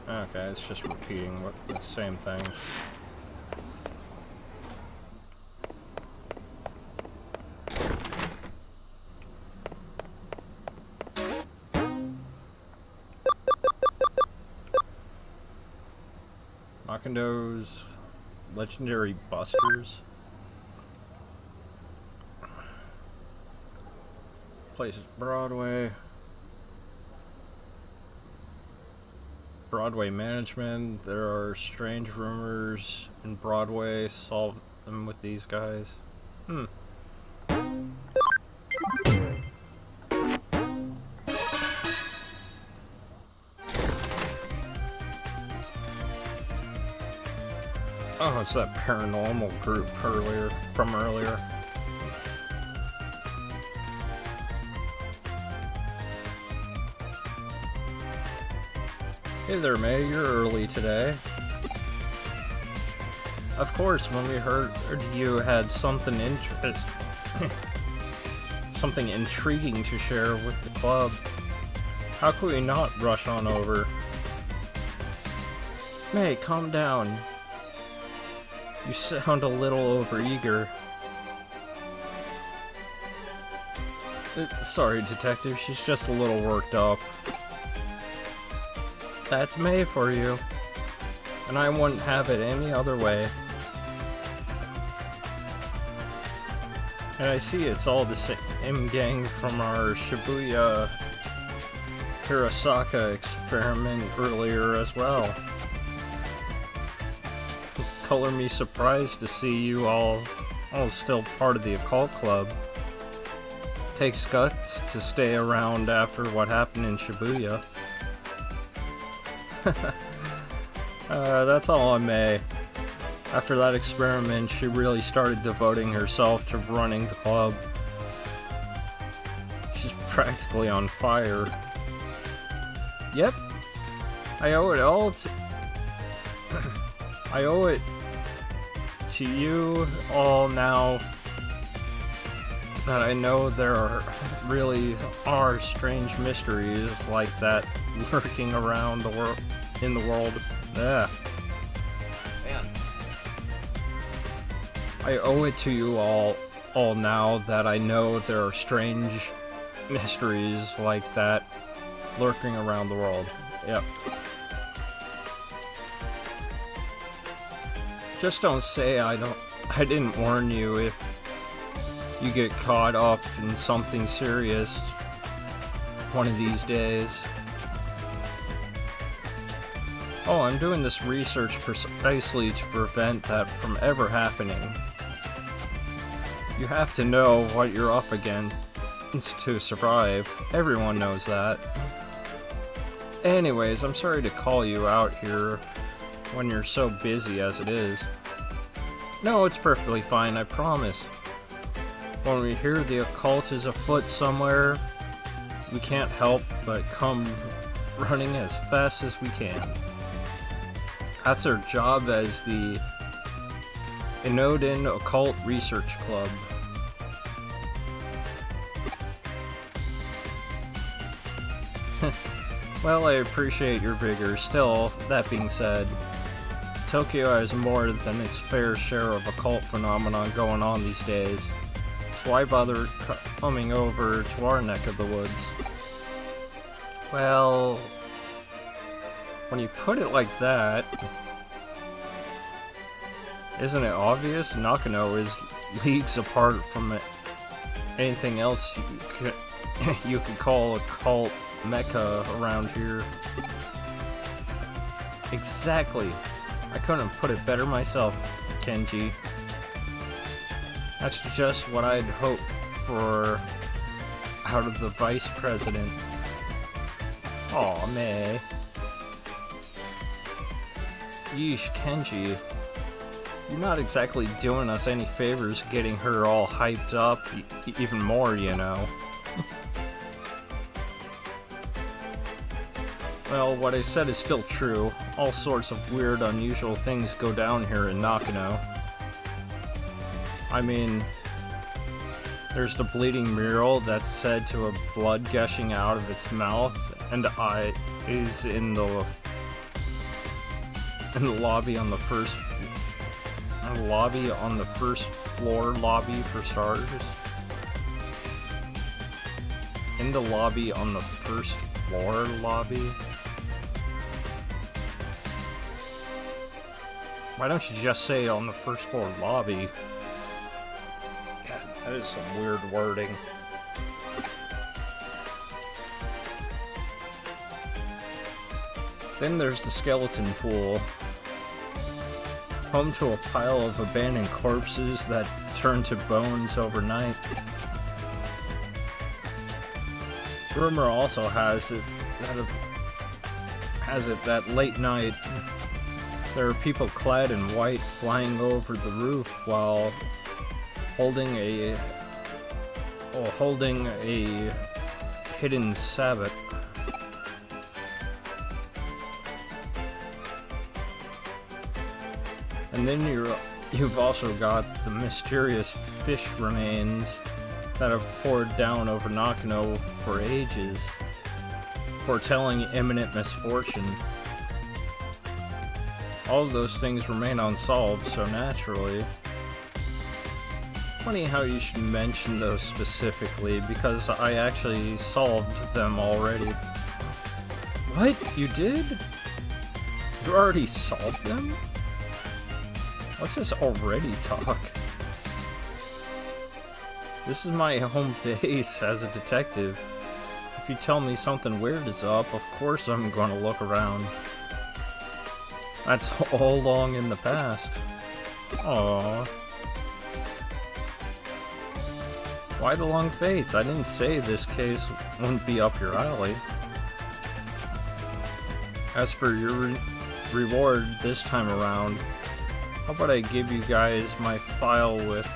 Okay, it's just repeating the same thing. Makondo's legendary busters. Place is Broadway. Broadway management. There are strange rumors in Broadway. Solve them with these guys. Oh, it's that paranormal group from earlier. Hey there, May, you're early today. Of course, when we heard you had something something intriguing to share with the club, how could we not rush on over? May, calm down. You sound a little overeager. Sorry, detective, she's just a little worked up. That's May for you. And I wouldn't have it any other way. And I see it's all the same gang from our Shibuya Hirosaka experiment earlier as well. Color me surprised to see you all still part of the occult club. Takes guts to stay around after what happened in Shibuya. That's all on May. After that experiment, she really started devoting herself to running the club. She's practically on fire. Yep. I owe it all to... I owe it to you all now that I know there really are strange mysteries like that lurking around the world, in the world. Yeah. Man. I owe it to you all now that I know there are strange mysteries like that lurking around the world. Yep. Just don't say I didn't warn you if you get caught up in something serious one of these days. Oh, I'm doing this research precisely to prevent that from ever happening. You have to know what you're up against to survive. Everyone knows that. Anyways, I'm sorry to call you out here when you're so busy as it is. No, it's perfectly fine, I promise. When we hear the occult is afoot somewhere, we can't help but come running as fast as we can. That's our job as the h.a.n.d Occult Research Club. Well, I appreciate your vigor. Still, that being said, Tokyo has more than its fair share of occult phenomenon going on these days. So why bother coming over to our neck of the woods? Well, when you put it like that, isn't it obvious? Nakano is leagues apart from anything else you could call a cult mecca around here. Exactly. I couldn't put it better myself, Kenji. That's just what I'd hoped for out of the vice president. Aw, man. Yeesh, Kenji. You're not exactly doing us any favors getting her all hyped up, even more, you know. Well, what I said is still true. All sorts of weird, unusual things go down here in Nakano. I mean, there's the bleeding mural that's said to have blood gushing out of its mouth and eye is in the lobby on the first floor lobby for starters. In the lobby on the first floor lobby. Why don't you just say on the first floor lobby? Yeah, that is some weird wording. Then there's the skeleton pool. Home to a pile of abandoned corpses that turn to bones overnight. Rumor also has it that late night there are people clad in white flying over the roof while holding a hidden sabbat. And then you've also got the mysterious fish remains that have poured down over Nakano for ages, foretelling imminent misfortune. All of those things remain unsolved, so naturally. Funny how you should mention those specifically, because I actually solved them already. What? You did? You already solved them? What's this already talk? This is my home base as a detective. If you tell me something weird is up, of course I'm going to look around. That's all long in the past. Aww. Why the long face? I didn't say this case wouldn't be up your alley. As for your reward this time around, how about I give you guys my file with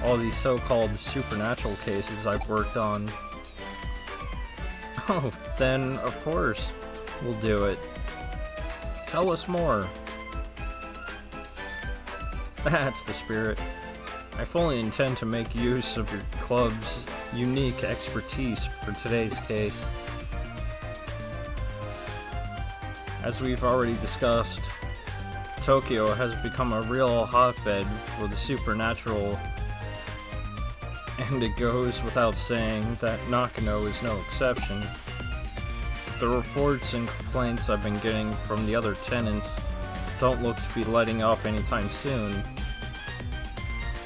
all these so-called supernatural cases I've worked on? Oh, then of course, we'll do it. Tell us more. That's the spirit. I fully intend to make use of your club's unique expertise for today's case. As we've already discussed, Tokyo has become a real hotbed for the supernatural, and it goes without saying that Nakano is no exception. The reports and complaints I've been getting from the other tenants don't look to be letting up anytime soon,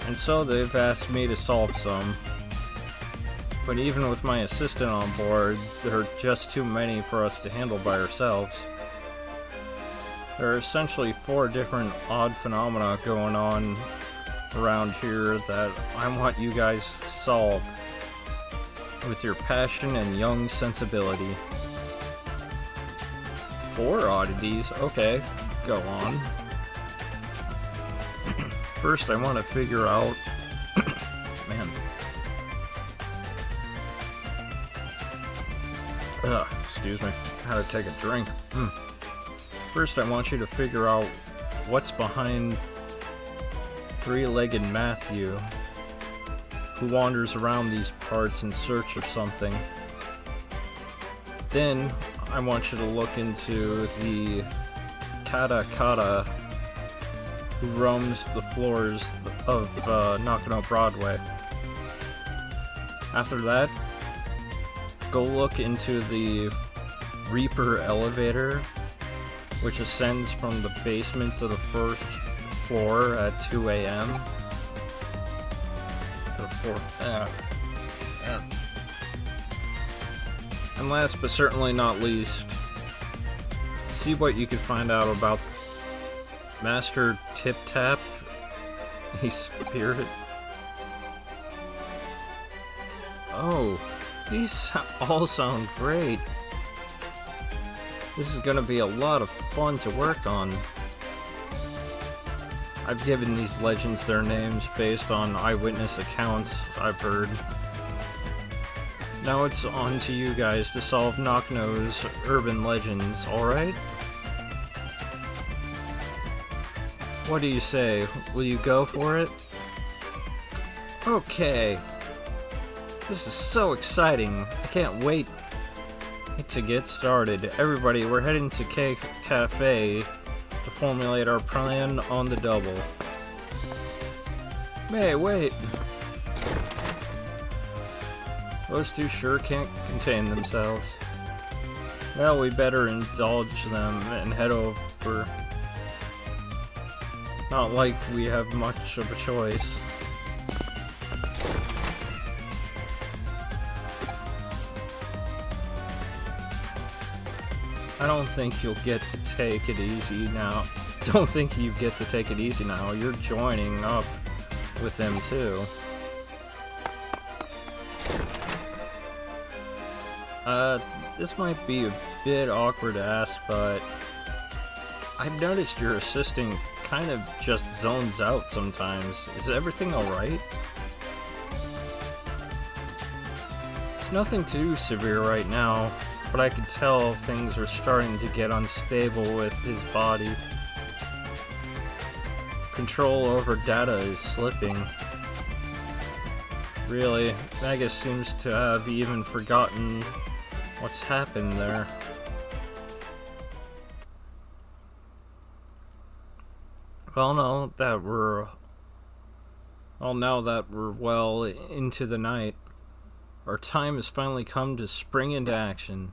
and so they've asked me to solve some. But even with my assistant on board, there are just too many for us to handle by ourselves. There are essentially 4 different odd phenomena going on around here that I want you guys to solve with your passion and young sensibility. 4 oddities? Okay, go on. First, I want to figure out... Man. Ugh, excuse me. Had to take a drink. First, I want you to figure out what's behind three-legged Matthew, who wanders around these parts in search of something. Then, I want you to look into the Kata, who roams the floors of Nakano Broadway. After that, go look into the Reaper elevator, which ascends from the basement to the first floor at 2 a.m. To the fourth. And last but certainly not least, see what you can find out about Master Tip Tap, a spirit. Oh, these all sound great. This is gonna be a lot of fun to work on. I've given these legends their names based on eyewitness accounts I've heard. Now it's on to you guys to solve Nakano's urban legends, alright? What do you say? Will you go for it? Okay. This is so exciting. I can't wait to get started. Everybody, we're heading to Cafe to formulate our plan on the double. Hey, wait. Those two sure can't contain themselves. Well, we better indulge them and head over. Not like we have much of a choice. I don't think you'll get to take it easy now. Don't think you get to take it easy now. You're joining up with them too. This might be a bit awkward to ask, but I've noticed your assistant kind of just zones out sometimes. Is everything alright? It's nothing too severe right now, but I could tell things are starting to get unstable with his body. Control over data is slipping. Really, Magus seems to have even forgotten what's happened there. Well, now that we're well into the night, our time has finally come to spring into action.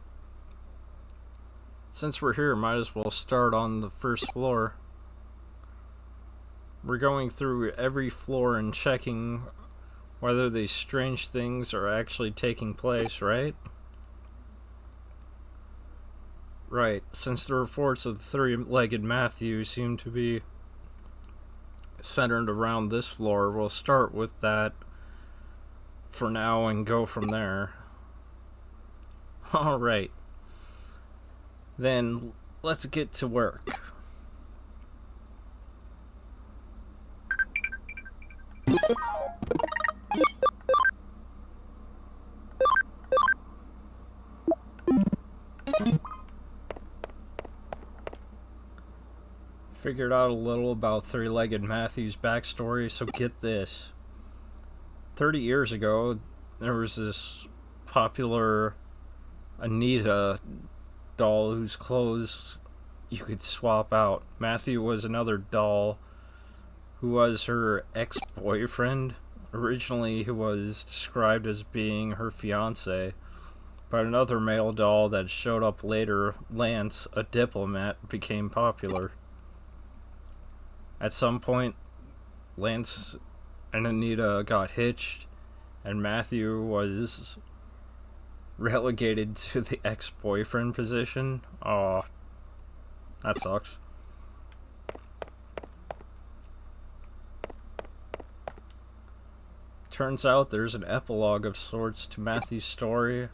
Since we're here, might as well start on the first floor. We're going through every floor and checking whether these strange things are actually taking place, right? Right, since the reports of the three-legged Matthew seem to be centered around this floor, we'll start with that for now and go from there. Alright. Then, let's get to work. Figured out a little about three-legged Matthew's backstory, so get this. 30 years ago, there was this popular Anita doll whose clothes you could swap out. Matthew was another doll who was her ex-boyfriend. Originally, he was described as being her fiancé, but another male doll that showed up later, Lance, a diplomat, became popular. At some point, Lance and Anita got hitched, and Matthew was relegated to the ex-boyfriend position. Aw, that sucks. Turns out there's an epilogue of sorts to Matthew's story.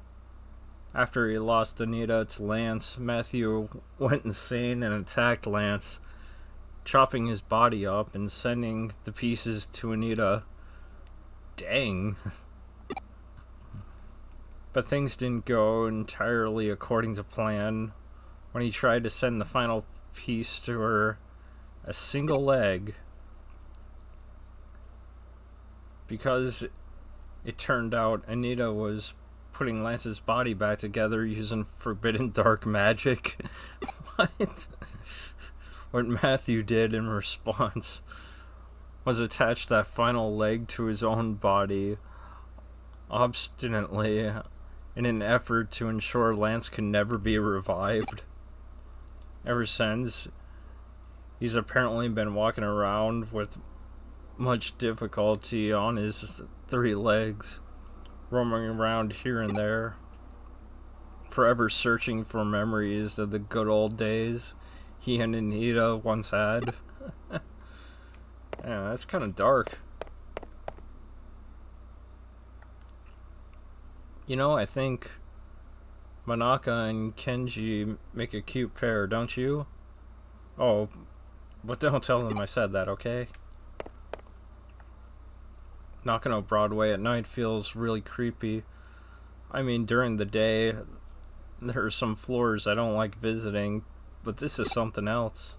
After he lost Anita to Lance, Matthew went insane and attacked Lance, chopping his body up and sending the pieces to Anita. Dang. But things didn't go entirely according to plan when he tried to send the final piece to her, a single leg. Because it turned out Anita was putting Lance's body back together using forbidden dark magic. What? What Matthew did in response was attach that final leg to his own body obstinately in an effort to ensure Lance could never be revived. Ever since, he's apparently been walking around with much difficulty on his 3 legs, roaming around here and there, forever searching for memories of the good old days he and Anita once had. Yeah, that's kind of dark. You know, I think Manaka and Kenji make a cute pair, don't you? Oh, but don't tell them I said that, okay? Knocking on Broadway at night feels really creepy. I mean, during the day, there are some floors I don't like visiting, but this is something else.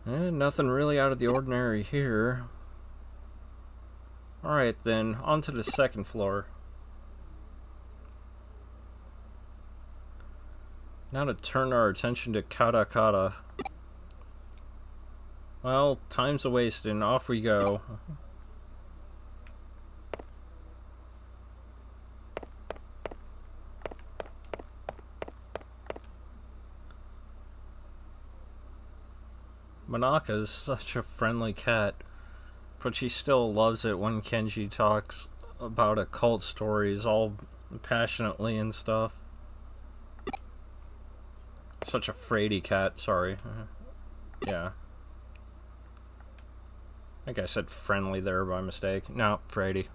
Nothing really out of the ordinary here. Alright then, on to the second floor. Now to turn our attention to Kata Kata. Well, time's a-wasted and off we go. Manaka is such a friendly cat, but she still loves it when Kenji talks about occult stories all passionately and stuff. Such a fraidy cat, sorry. Yeah. I think I said friendly there by mistake. No, fraidy.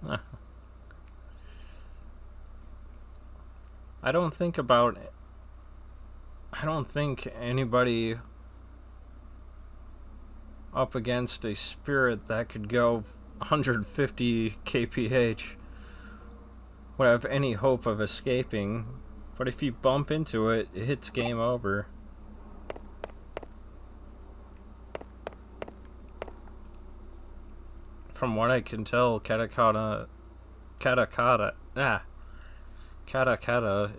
I don't think anybody up against a spirit that could go 150 kph would have any hope of escaping, but if you bump into it, it's game over. From what I can tell, Kata Kata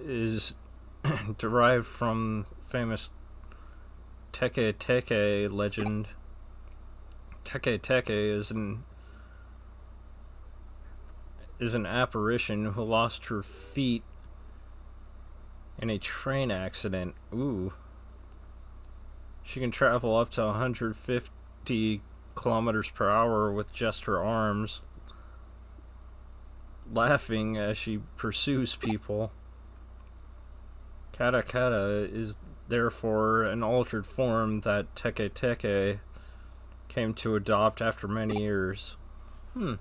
is derived from famous Teke Teke legend. Teke Teke is an apparition who lost her feet in a train accident. Ooh. She can travel up to 150 kilometers per hour with just her arms, laughing as she pursues people. Kata Kata is therefore an altered form that Teke Teke came to adopt after many years. The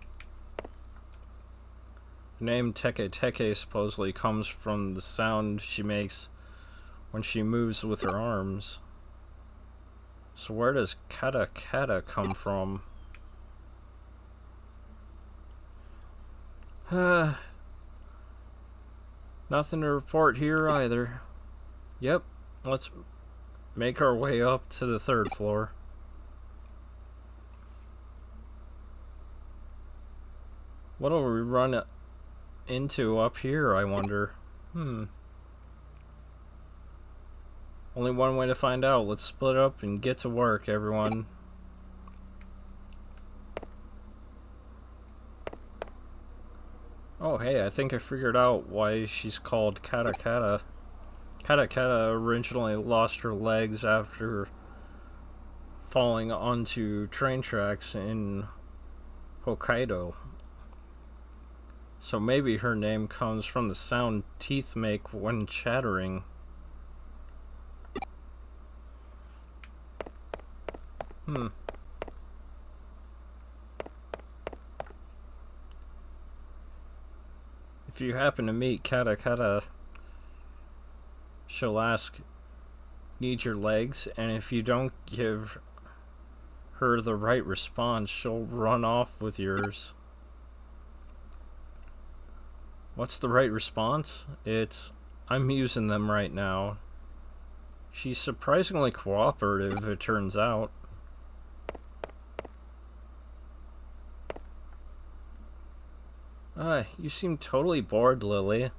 name Teke Teke supposedly comes from the sound she makes when she moves with her arms. So where does Kata Kata come from? Nothing to report here either. Yep, let's make our way up to the 3rd floor. What'll we run into up here, I wonder? Only one way to find out. Let's split up and get to work, everyone. Oh, hey, I think I figured out why she's called Kata Kata. Kata Kata originally lost her legs after falling onto train tracks in Hokkaido. So maybe her name comes from the sound teeth make when chattering. If you happen to meet Kata, she'll ask, "Need your legs?" And if you don't give her the right response, she'll run off with yours. What's the right response? It's, "I'm using them right now." She's surprisingly cooperative, it turns out. You seem totally bored, Lily.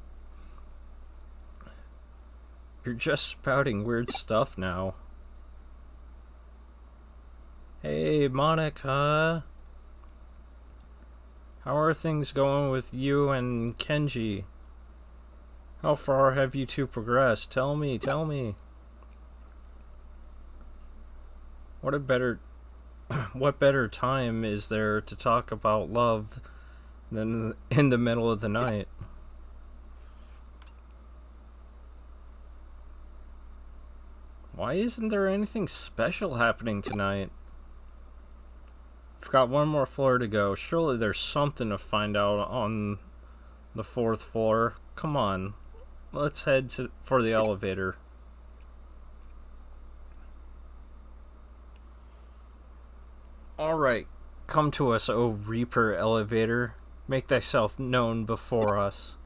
You're just spouting weird stuff now. Hey, Monica. How are things going with you and Kenji? How far have you two progressed? Tell me. What better time is there to talk about love than in the middle of the night? Why isn't there anything special happening tonight? I've got one more floor to go. Surely there's something to find out on the 4th floor. Come on. Let's head for the elevator. Alright. Come to us, O Reaper elevator. Make thyself known before us.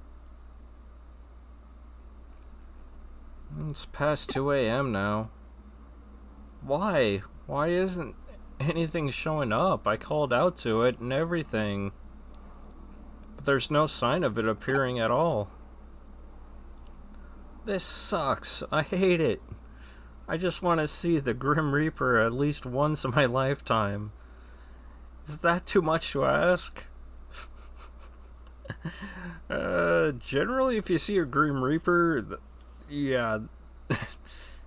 It's past 2 a.m. now. Why? Why isn't anything showing up? I called out to it and everything. But there's no sign of it appearing at all. This sucks. I hate it. I just want to see the Grim Reaper at least once in my lifetime. Is that too much to ask? Generally, if you see a Grim Reaper, yeah,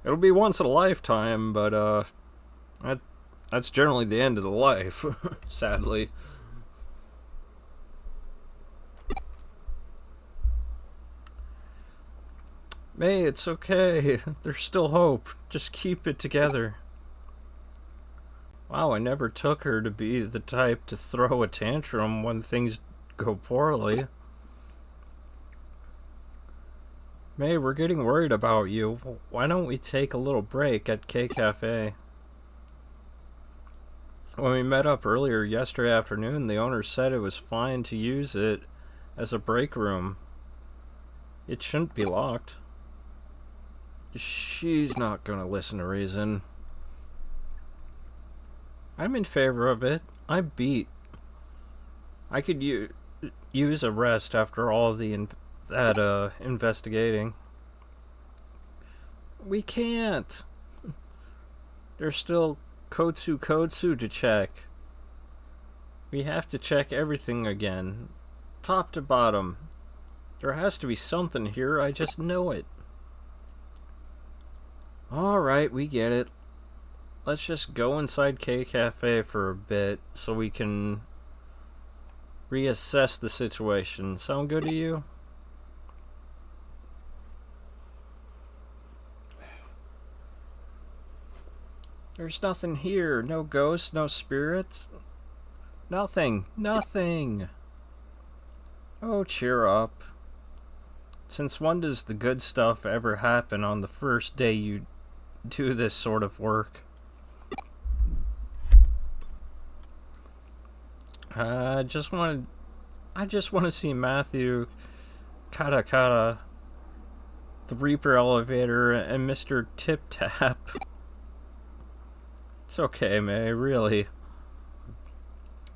it'll be once in a lifetime, but that's generally the end of the life, sadly. May, it's okay. There's still hope. Just keep it together. Wow, I never took her to be the type to throw a tantrum when things go poorly. May, we're getting worried about you. Why don't we take a little break at K Cafe? When we met up earlier yesterday afternoon, the owner said it was fine to use it as a break room. It shouldn't be locked. She's not gonna listen to reason. I'm in favor of it. I'm beat. I could use a rest after all the investigating. We can't. There's still Kotsu to check. We have to check everything again, top to bottom. There has to be something here, I just know it. Alright, we get it. Let's just go inside K Cafe for a bit so we can reassess the situation. Sound good to you? There's nothing here. No ghosts, no spirits. Nothing. Oh, cheer up. Since when does the good stuff ever happen on the first day you do this sort of work? I just want to see Matthew, Kata, the Reaper elevator, and Mr. Tip Tap. It's okay, May, really.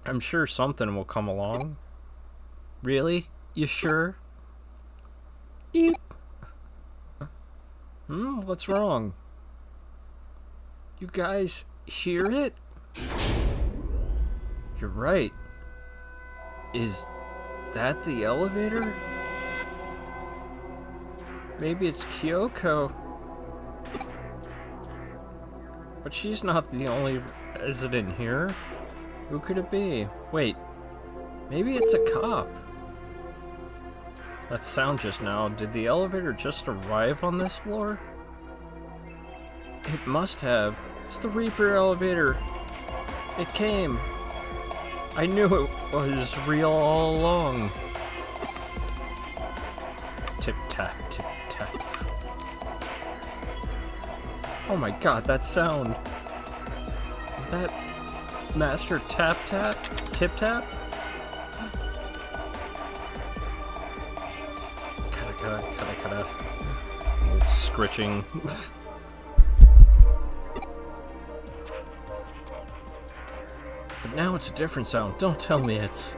I'm sure something will come along. Really? You sure? Eep. What's wrong? You guys hear it? You're right. Is that the elevator? Maybe it's Kyoko. But she's not the only resident here. Who could it be? Wait, maybe it's a cop. That sound just now, did the elevator just arrive on this floor? It must have. It's the Reaper elevator. It came. I knew it was real all along. Tip-tap, tip-tap. Oh my god, that sound. Is that Master Tap-Tap? Tip-tap? Kata. Scritching. But now it's a different sound. Don't tell me it's...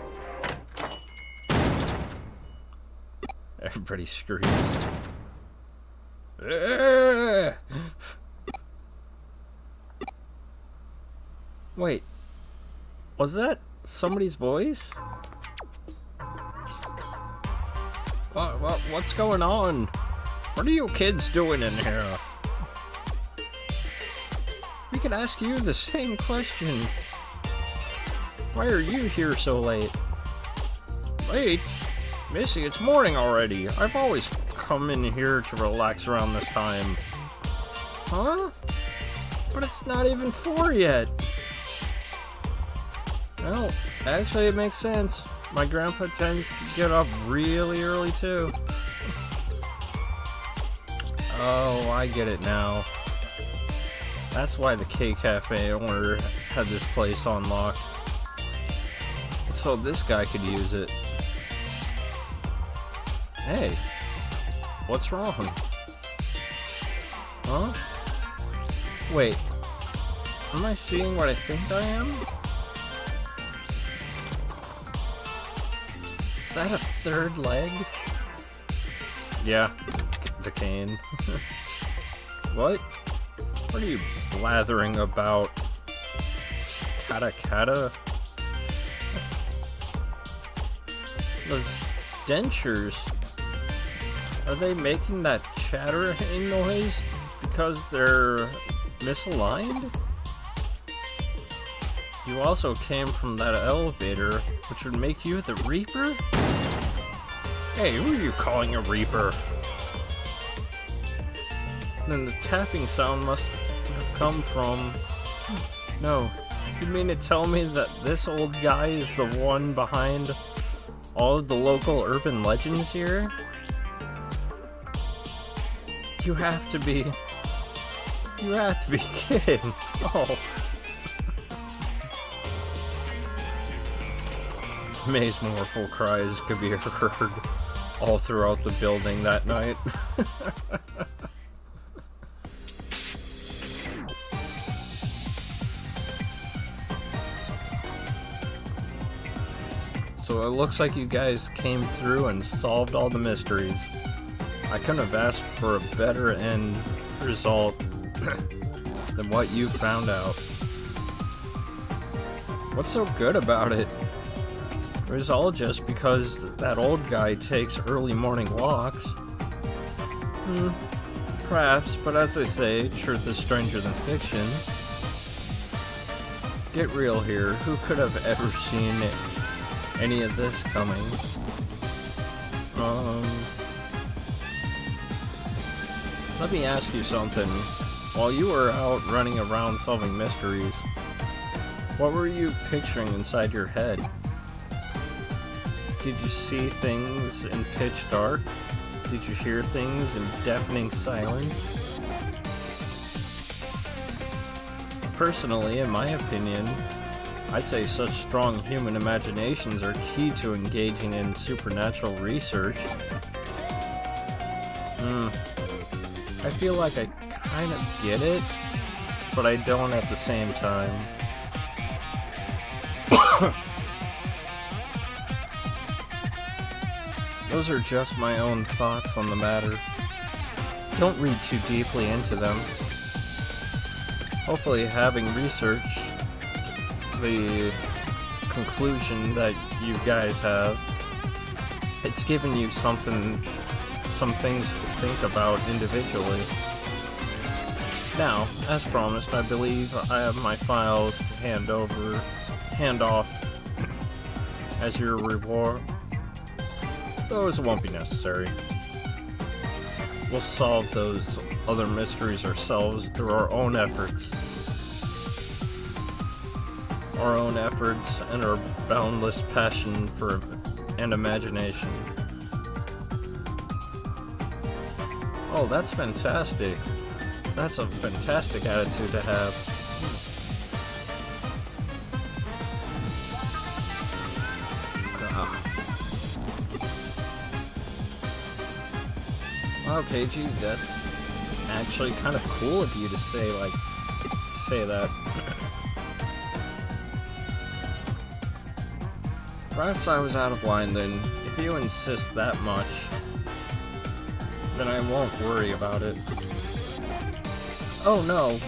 Everybody screams. Wait. Was that somebody's voice? What's going on? What are you kids doing in here? We can ask you the same question. Why are you here so late? Late? Missy, it's morning already. I've always come in here to relax around this time. Huh? But it's not even 4 yet. Well, actually it makes sense. My grandpa tends to get up really early too. Oh, I get it now. That's why the K Cafe owner had this place unlocked. So this guy could use it. Hey, what's wrong? Huh? Wait, am I seeing what I think I am? Is that a third leg? Yeah, the cane. What? What are you blathering about? Kata? Those dentures. Are they making that chattering noise because they're misaligned? You also came from that elevator, which would make you the Reaper? Hey, who are you calling a Reaper? Then the tapping sound must have come from... No, you mean to tell me that this old guy is the one behind all of the local urban legends here? You have to be kidding. Oh. May's mournful cries could be heard all throughout the building that night. So it looks like you guys came through and solved all the mysteries. I couldn't have asked for a better end result than what you found out. What's so good about it? It was all just because that old guy takes early morning walks. Perhaps, but as they say, truth is stranger than fiction. Get real here, who could have ever seen any of this coming? Let me ask you something. While you were out running around solving mysteries, what were you picturing inside your head? Did you see things in pitch dark? Did you hear things in deafening silence? Personally, in my opinion, I'd say such strong human imaginations are key to engaging in supernatural research. I feel like I kind of get it, but I don't at the same time. Those are just my own thoughts on the matter. Don't read too deeply into them. Hopefully, having researched the conclusion that you guys have, it's given you some things to think about individually. Now, as promised, I believe I have my files to hand off as your reward. Those won't be necessary. We'll solve those other mysteries ourselves through our own efforts. our own efforts and our boundless passion and imagination. Oh, that's fantastic. That's a fantastic attitude to have. Okay, gee, that's actually kind of cool of you to say that. Perhaps I was out of line then. If you insist that much, then I won't worry about it. Oh no,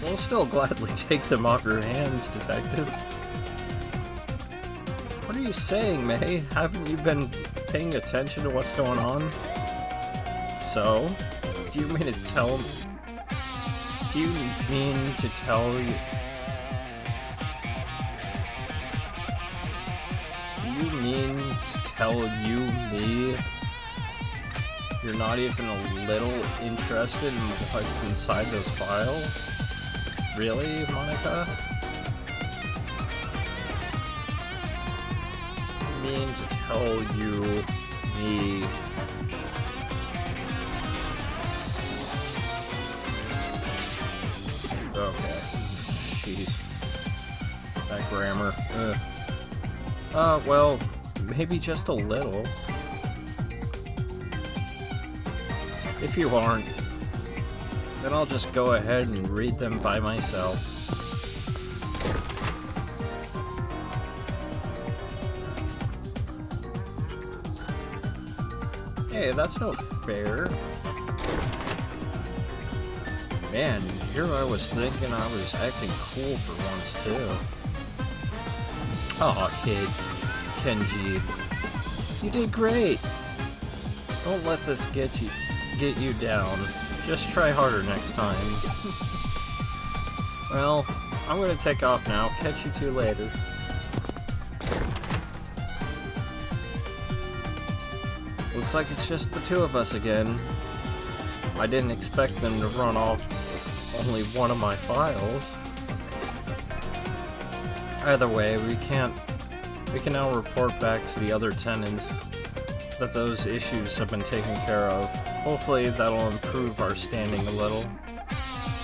we'll still gladly take them off your hands, Detective. What are you saying, May? Haven't you been paying attention to what's going on? So, do you mean to tell you? Do you mean to tell me you're not even a little interested in what's inside those files? Really, Monica? I mean to tell me. Okay. Jeez. That grammar. Well, maybe just a little. If you aren't, then I'll just go ahead and read them by myself. Hey, that's not fair. Man, here I was thinking I was acting cool for once, too. Aw, kid. Kenji. You did great! Don't let this get you down. Just try harder next time. Well, I'm gonna take off now. Catch you two later. Looks like it's just the two of us again. I didn't expect them to run off with only one of my files. Either way, we can now report back to the other tenants that those issues have been taken care of. Hopefully that'll improve our standing a little.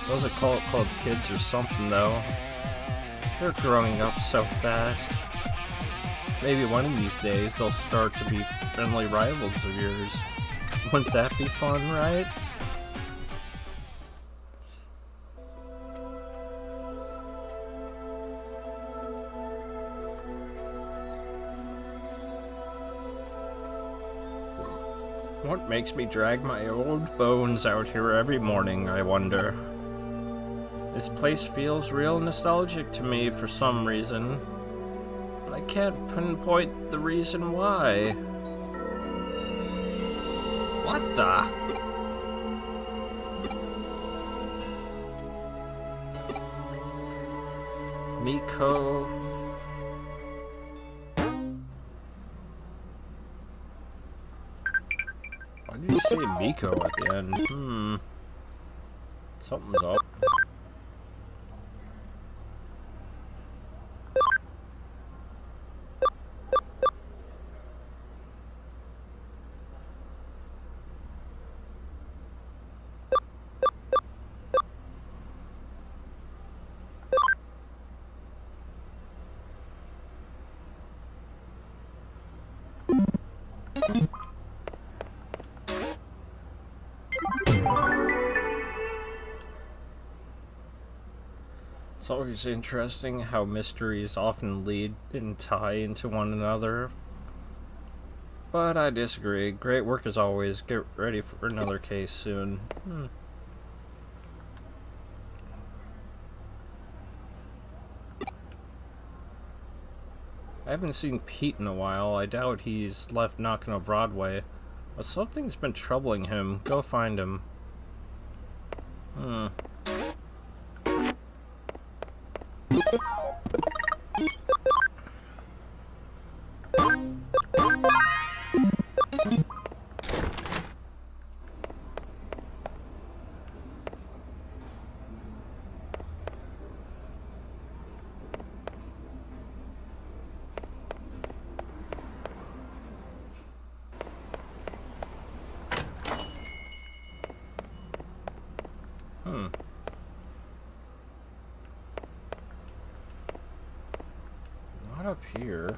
Those Occult Club kids or something though. They're growing up so fast. Maybe one of these days they'll start to be friendly rivals of yours. Wouldn't that be fun, right? What makes me drag my old bones out here every morning, I wonder? This place feels real nostalgic to me for some reason. I can't pinpoint the reason why. What the? Miko. Why did you say Miko at the end? Something's up. It's always interesting how mysteries often lead and tie into one another. But I disagree. Great work as always. Get ready for another case soon. I haven't seen Pete in a while. I doubt he's left Nakano Broadway. But something's been troubling him. Go find him. up here.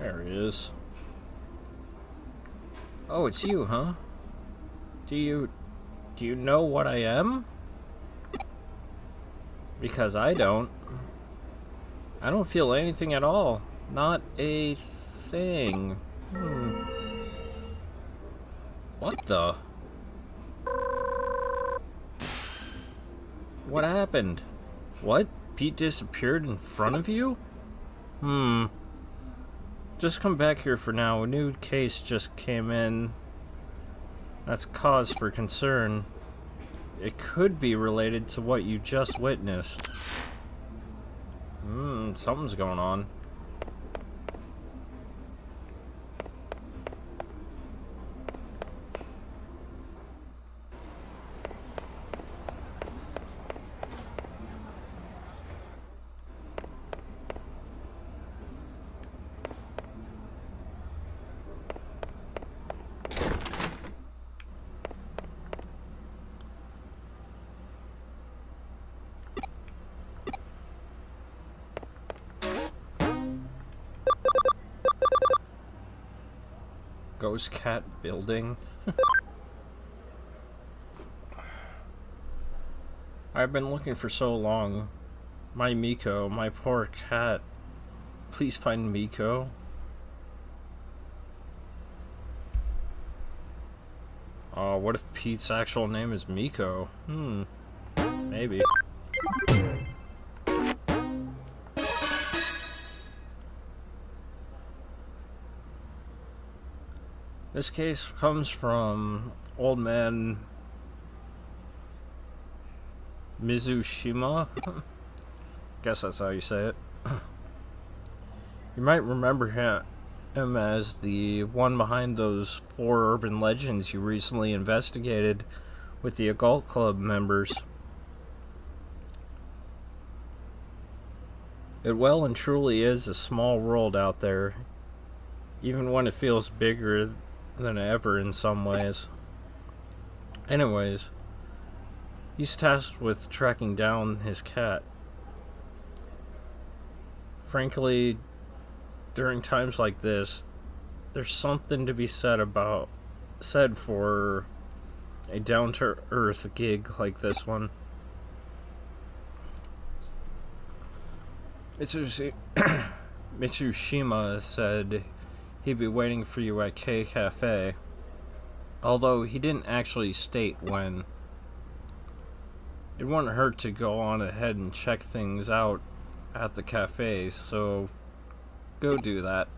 There he is. Oh, it's you, huh? Do you know what I am? Because I don't. I don't feel anything at all. Not a thing. What the? What happened? What? Pete disappeared in front of you? Just come back here for now. A new case just came in. That's cause for concern. It could be related to what you just witnessed. Something's going on. Ghost cat building. I've been looking for so long. My Miko, my poor cat. Please find Miko. What if Pete's actual name is Miko? Maybe. This case comes from old man Mizushima. Guess that's how you say it. You might remember him as the one behind those 4 urban legends you recently investigated with the Occult Club members. It well and truly is a small world out there, even when it feels bigger than ever in some ways. Anyways, he's tasked with tracking down his cat. Frankly, during times like this, there's something to be said for a down-to-earth gig like this one. Mitsushima said he'd be waiting for you at K Cafe, although he didn't actually state when. It wouldn't hurt to go on ahead and check things out at the cafe, so go do that.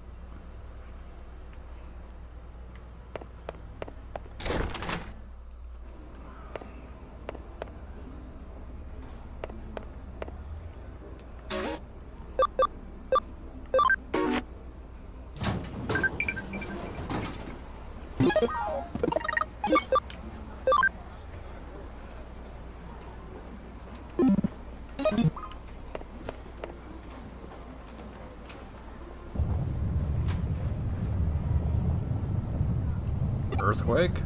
Earthquake?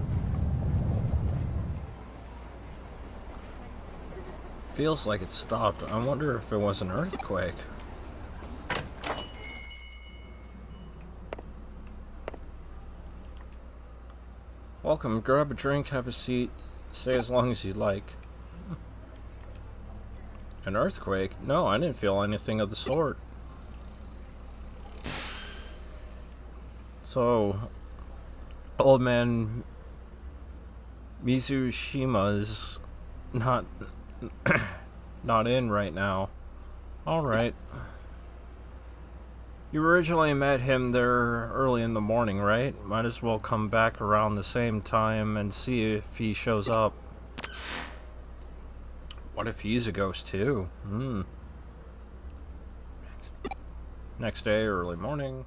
Feels like it stopped. I wonder if it was an earthquake. Welcome, grab a drink, have a seat, stay as long as you like. An earthquake? No, I didn't feel anything of the sort. So, old man Mizushima not in right now. Alright. You originally met him there early in the morning, right? Might as well come back around the same time and see if he shows up. What if he's a ghost too? Next day, early morning.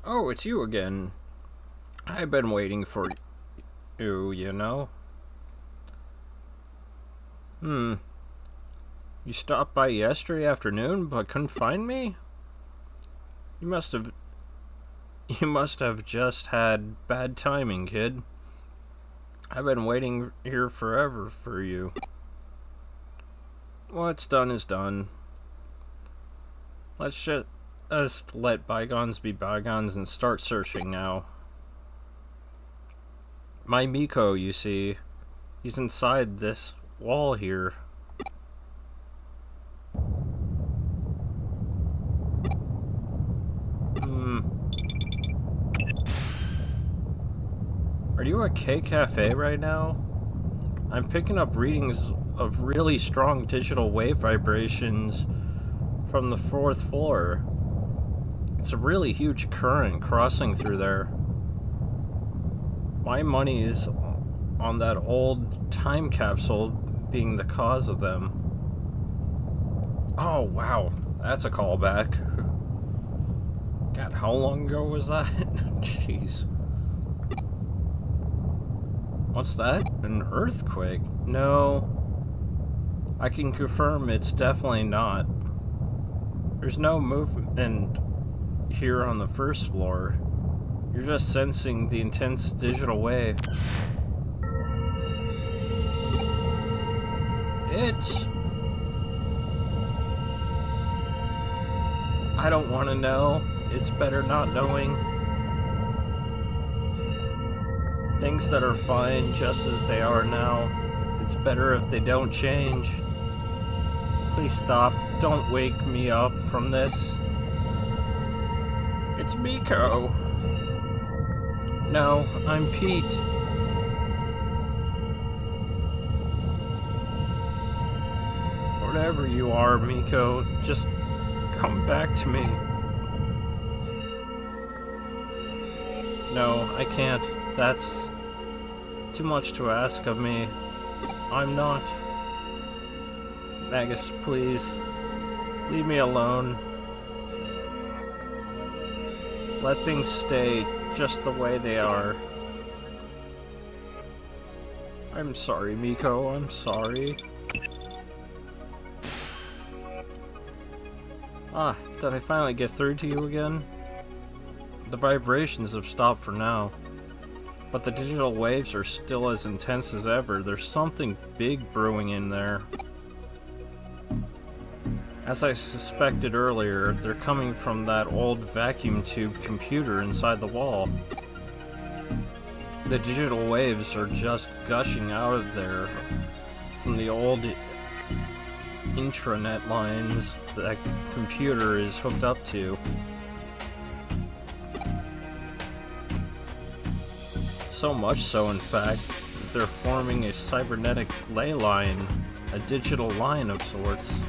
Oh, it's you again. I've been waiting for you, you know. You stopped by yesterday afternoon but couldn't find me? You must have just had bad timing, kid. I've been waiting here forever for you. What's done is done. Let's just let bygones be bygones and start searching now. My Miko, you see, he's inside this wall here. Are you at K Cafe right now? I'm picking up readings of really strong digital wave vibrations from the 4th floor. It's a really huge current crossing through there. My money is on that old time capsule being the cause of them. Oh, wow. That's a callback. God, how long ago was that? Jeez. What's that? An earthquake? No. I can confirm it's definitely not. There's no movement here on the 1st floor. You're just sensing the intense digital wave. I don't want to know. It's better not knowing. Things that are fine just as they are now. It's better if they don't change. Please stop. Don't wake me up from this. It's Miko. No, I'm Pete. Whatever you are, Miko, just come back to me. No, I can't. That's too much to ask of me. I'm not. Magus, please, leave me alone. Let things stay just the way they are. I'm sorry, Miko, I'm sorry. Ah, did I finally get through to you again? The vibrations have stopped for now, but the digital waves are still as intense as ever. There's something big brewing in there. As I suspected earlier, they're coming from that old vacuum tube computer inside the wall. The digital waves are just gushing out of there from the old intranet lines that computer is hooked up to. So much so, in fact, that they're forming a cybernetic ley line, a digital line of sorts.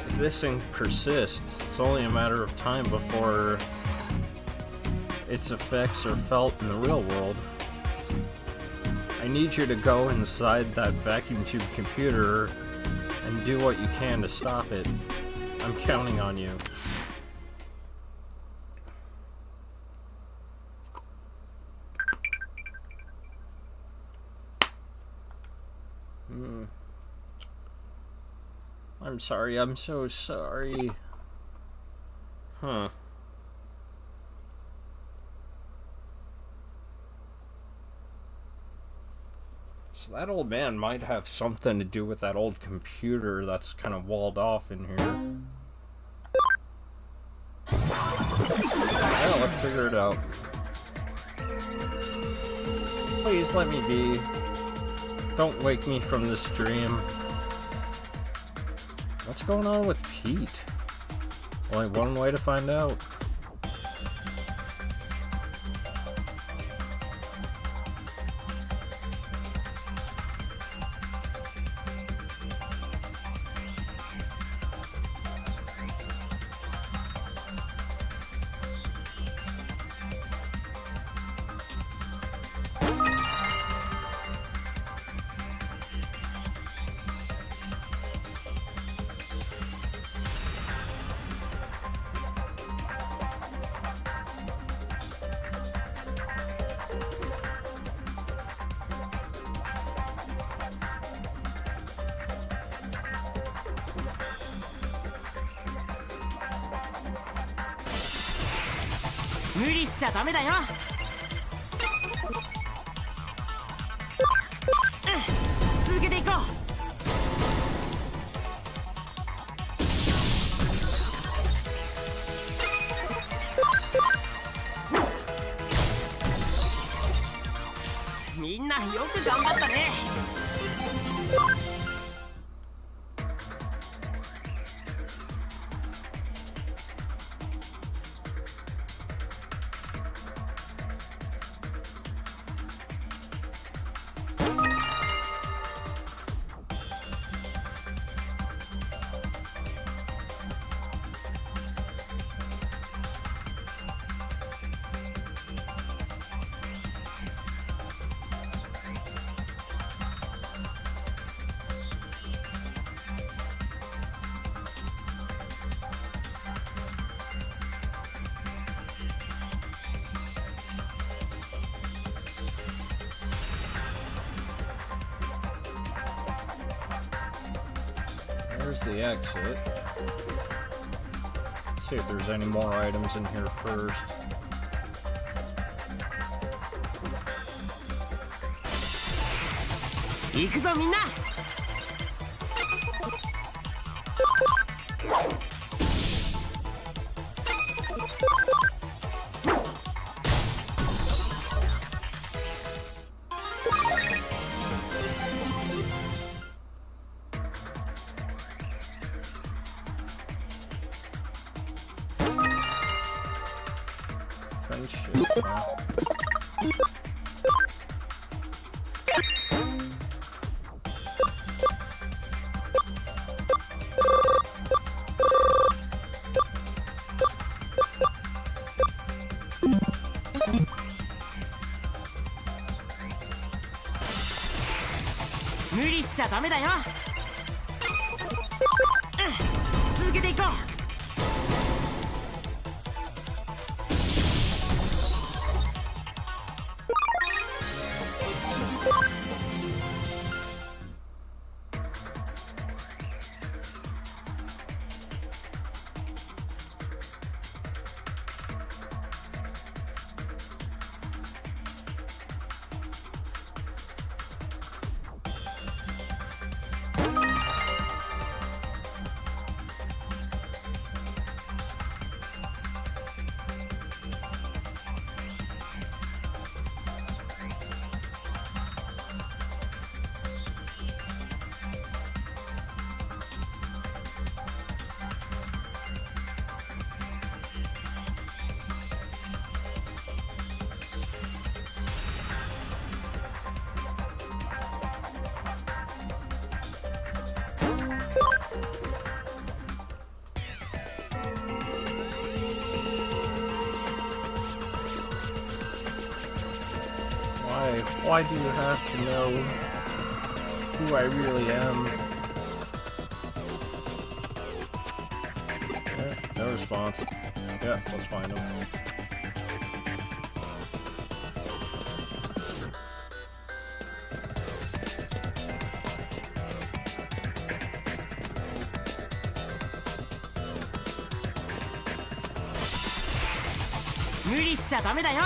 If this thing persists, it's only a matter of time before its effects are felt in the real world. I need you to go inside that vacuum tube computer and do what you can to stop it. I'm counting on you. I'm sorry, I'm so sorry. Huh. So that old man might have something to do with that old computer that's kind of walled off in here. Well, let's figure it out. Please let me be. Don't wake me from this dream. What's going on with Pete? Only one way to find out. 無理しちゃダメだよ。続けていこう。みんなよく頑張ったね。There's the exit. See if there's any more items in here first.行くぞみんな。無理しちゃダメだよ。続けていこう。Why do you have to know who I really am? Yeah, no response. Yeah, let's find him.無理しちゃダメだよ。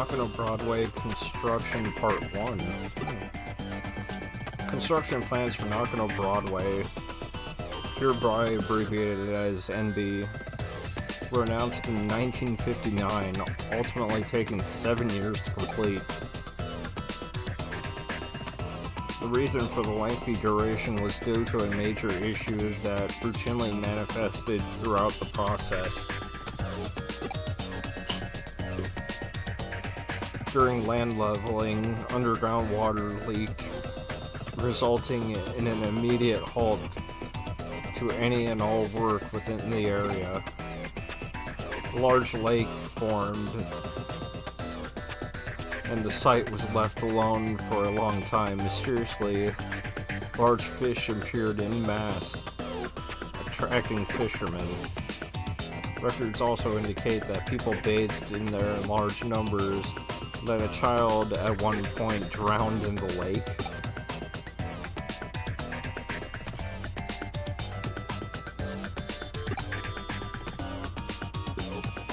Nakano Broadway Construction Part 1. Construction plans for Nakano Broadway, hereby abbreviated as NB, were announced in 1959, ultimately taking 7 years to complete. The reason for the lengthy duration was due to a major issue that routinely manifested throughout the process. During land leveling, underground water leaked, resulting in an immediate halt to any and all work within the area. A large lake formed, and the site was left alone for a long time. Mysteriously, large fish appeared en masse, attracting fishermen. Records also indicate that people bathed in there in large numbers, that a child at one point drowned in the lake.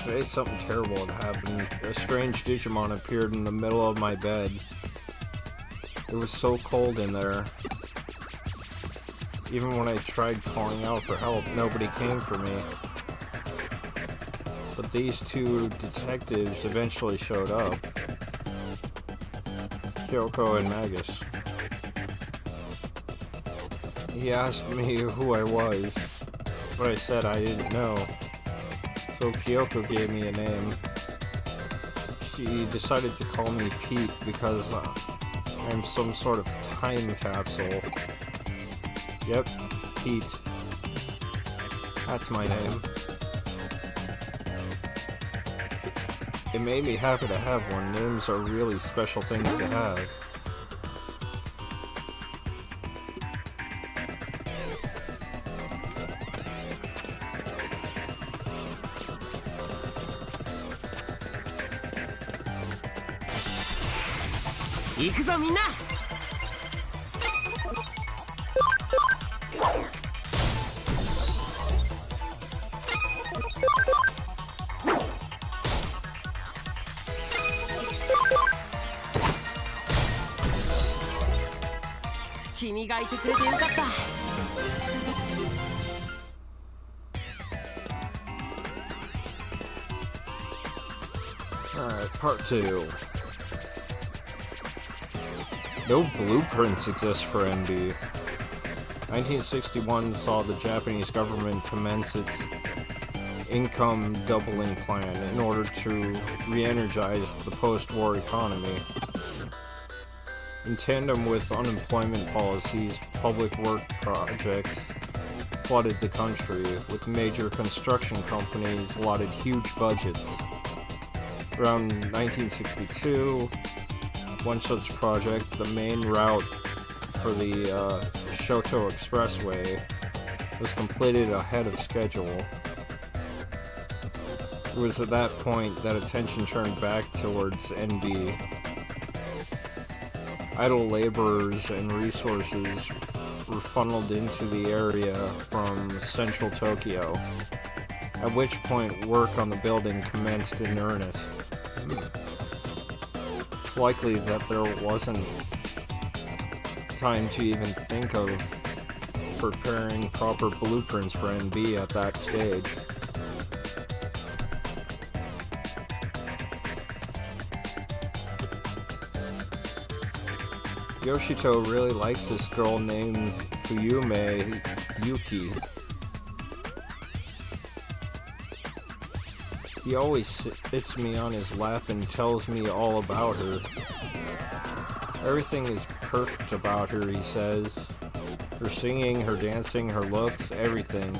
Today something terrible had happened. A strange Digimon appeared in the middle of my bed. It was so cold in there. Even when I tried calling out for help, nobody came for me. But these two detectives eventually showed up. Kyoko and Magus. He asked me who I was, but I said I didn't know. So Kyoko gave me a name. She decided to call me Pete because I'm some sort of time capsule. Yep, Pete. That's my name. It made me happy to have one. Names are really special things to have. Alright, part 2. No blueprints exist for H.a.n.d. 1961 saw the Japanese government commence its income doubling plan in order to re-energize the post-war economy. In tandem with unemployment policies, public work projects flooded the country, with major construction companies allotted huge budgets. Around 1962, one such project, the main route for the Shoto Expressway, was completed ahead of schedule. It was at that point that attention turned back towards H.a.n.d. Idle laborers and resources were funneled into the area from central Tokyo, at which point work on the building commenced in earnest. It's likely that there wasn't time to even think of preparing proper blueprints for H.a.n.d. at that stage. Yoshito really likes this girl named Fuyume Yuki. He always sits me on his lap and tells me all about her. Everything is perfect about her, he says. Her singing, her dancing, her looks, everything.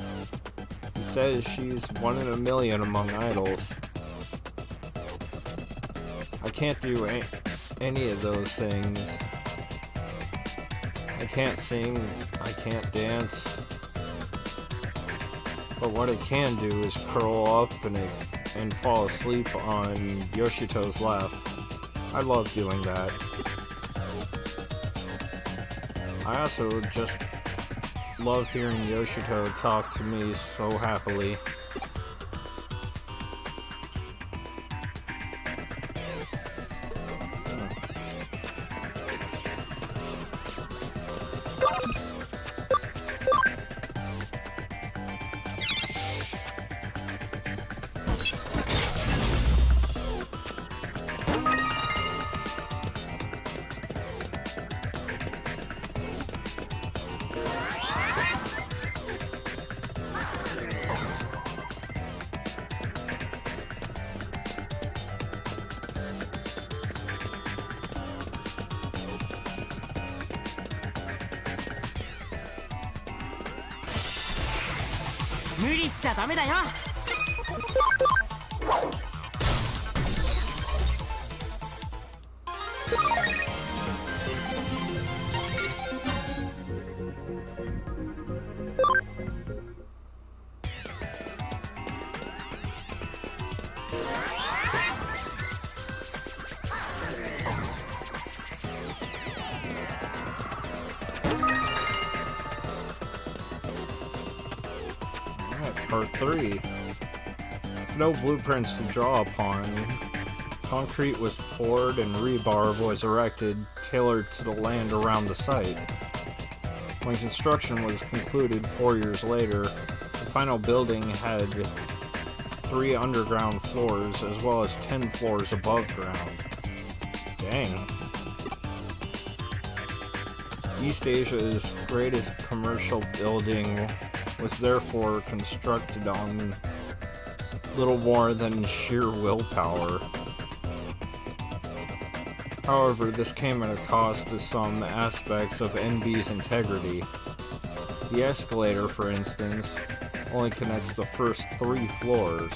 He says she's 1 in a million among idols. I can't do any of those things. I can't sing, I can't dance. But what I can do is curl up and fall asleep on Yoshito's lap. I love doing that. I also just love hearing Yoshito talk to me so happily. 無理しちゃダメだよ。Part 3. No blueprints to draw upon. Concrete was poured and rebar was erected, tailored to the land around the site. When construction was concluded 4 years later, the final building had 3 underground floors as well as 10 floors above ground. Dang. East Asia's greatest commercial building was therefore constructed on little more than sheer willpower. However, this came at a cost to some aspects of NB's integrity. The escalator, for instance, only connects the first 3 floors.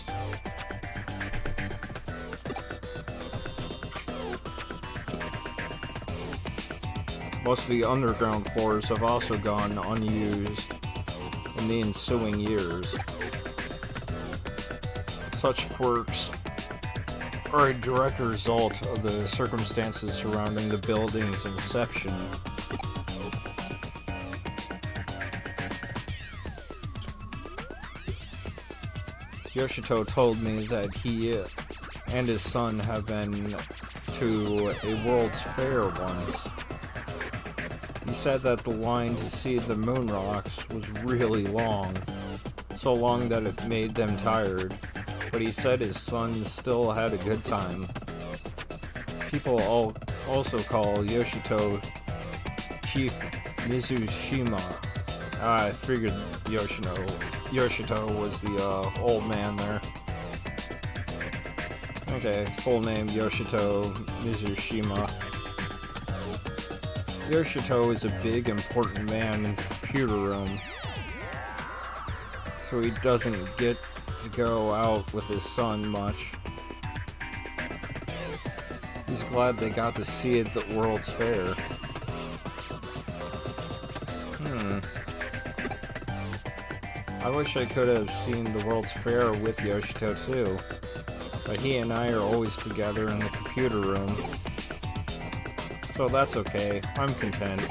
Most of the underground floors have also gone unused in the ensuing years. Such quirks are a direct result of the circumstances surrounding the building's inception. Yoshito told me that he and his son have been to a World's Fair once. He said that the line to see the moon rocks was really long, so long that it made them tired, but he said his son still had a good time. People also call Yoshito Chief Mizushima. I figured Yoshito was the old man there. Okay, full name Yoshito Mizushima. Yoshito is a big, important man in the computer room, so he doesn't get to go out with his son much. He's glad they got to see it at the World's Fair. I wish I could have seen the World's Fair with Yoshito too, but he and I are always together in the computer room. So that's okay, I'm content.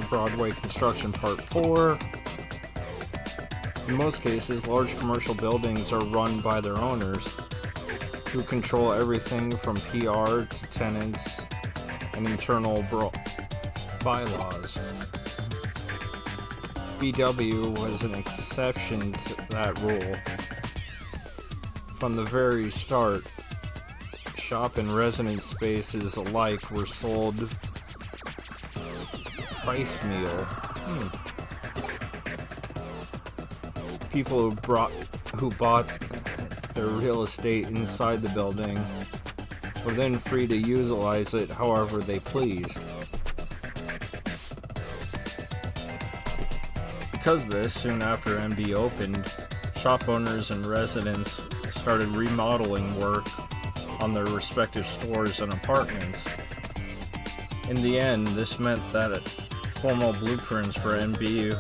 Broadway construction part 4. In most cases, large commercial buildings are run by their owners, who control everything from PR to tenants and internal bylaws. BW was an exception to that rule. From the very start, shop and residence spaces alike were sold price meal. People who bought their real estate inside the building were then free to utilize it however they pleased. Because of this, soon after NB opened, shop owners and residents started remodeling work on their respective stores and apartments. In the end, this meant that formal blueprints for NB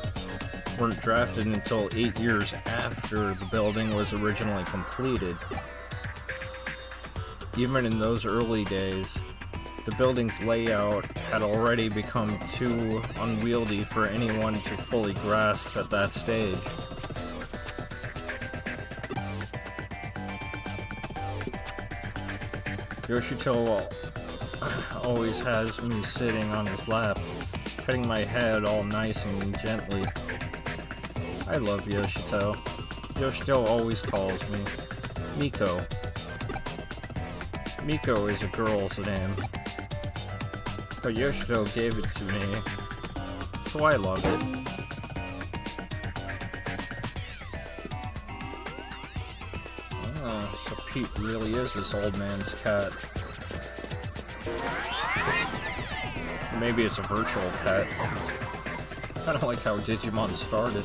weren't drafted until 8 years after the building was originally completed. Even in those early days, the building's layout had already become too unwieldy for anyone to fully grasp at that stage. Yoshito always has me sitting on his lap, petting my head all nice and gently. I love Yoshito. Yoshito always calls me Miko. Miko is a girl's name, but Yoshito gave it to me, so I love it. Oh, so Pete really is this old man's cat. Maybe it's a virtual pet. I don't like how Digimon started.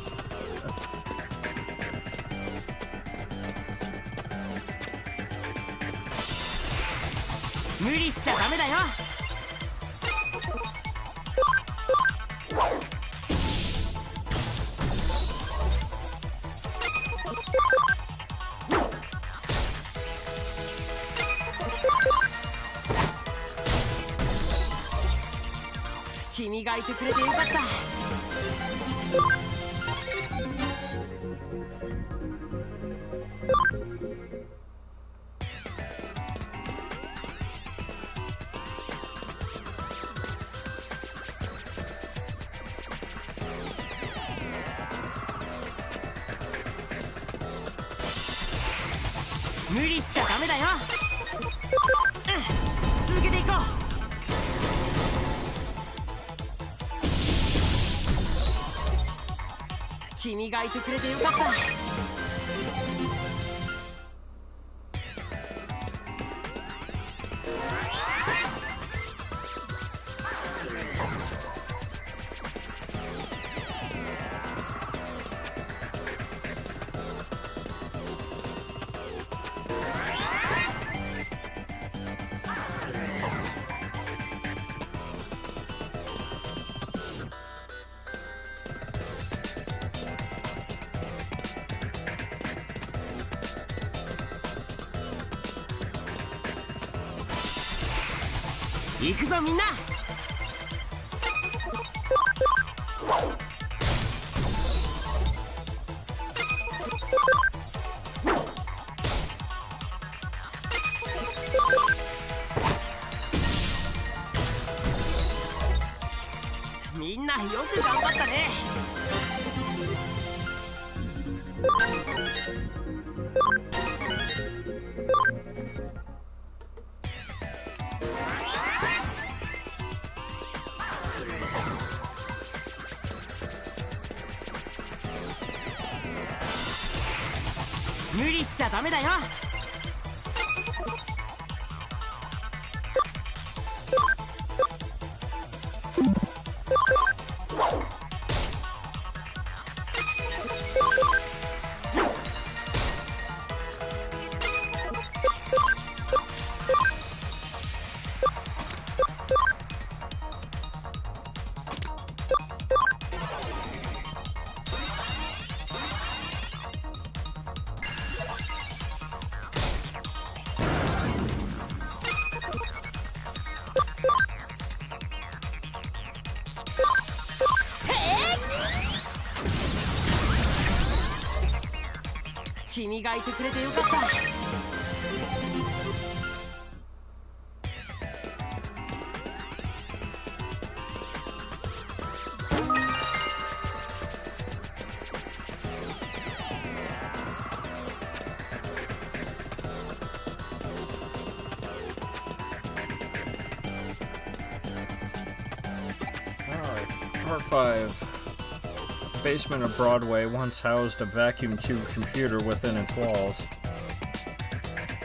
Part 5. Basement of Broadway once housed a vacuum tube computer within its walls.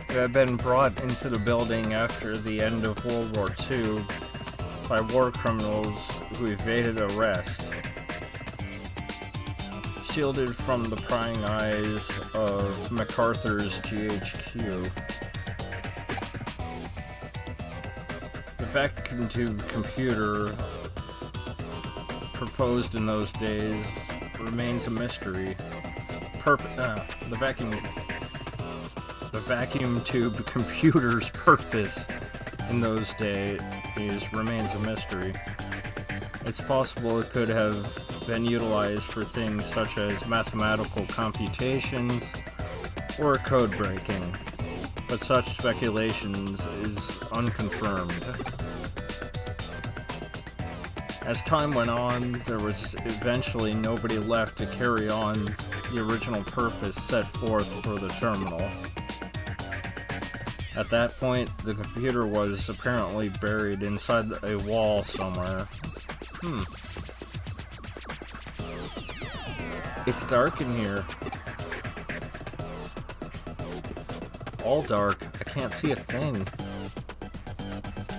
It had been brought into the building after the end of World War II by war criminals who evaded arrest, shielded from the prying eyes of MacArthur's GHQ. The vacuum tube computer proposed in those days remains a mystery. The vacuum tube computer's purpose in those days remains a mystery. It's possible it could have been utilized for things such as mathematical computations or code breaking, but such speculations is unconfirmed. As time went on, there was eventually nobody left to carry on the original purpose set forth for the terminal. At that point, the computer was apparently buried inside a wall somewhere. It's dark in here. All dark. I can't see a thing.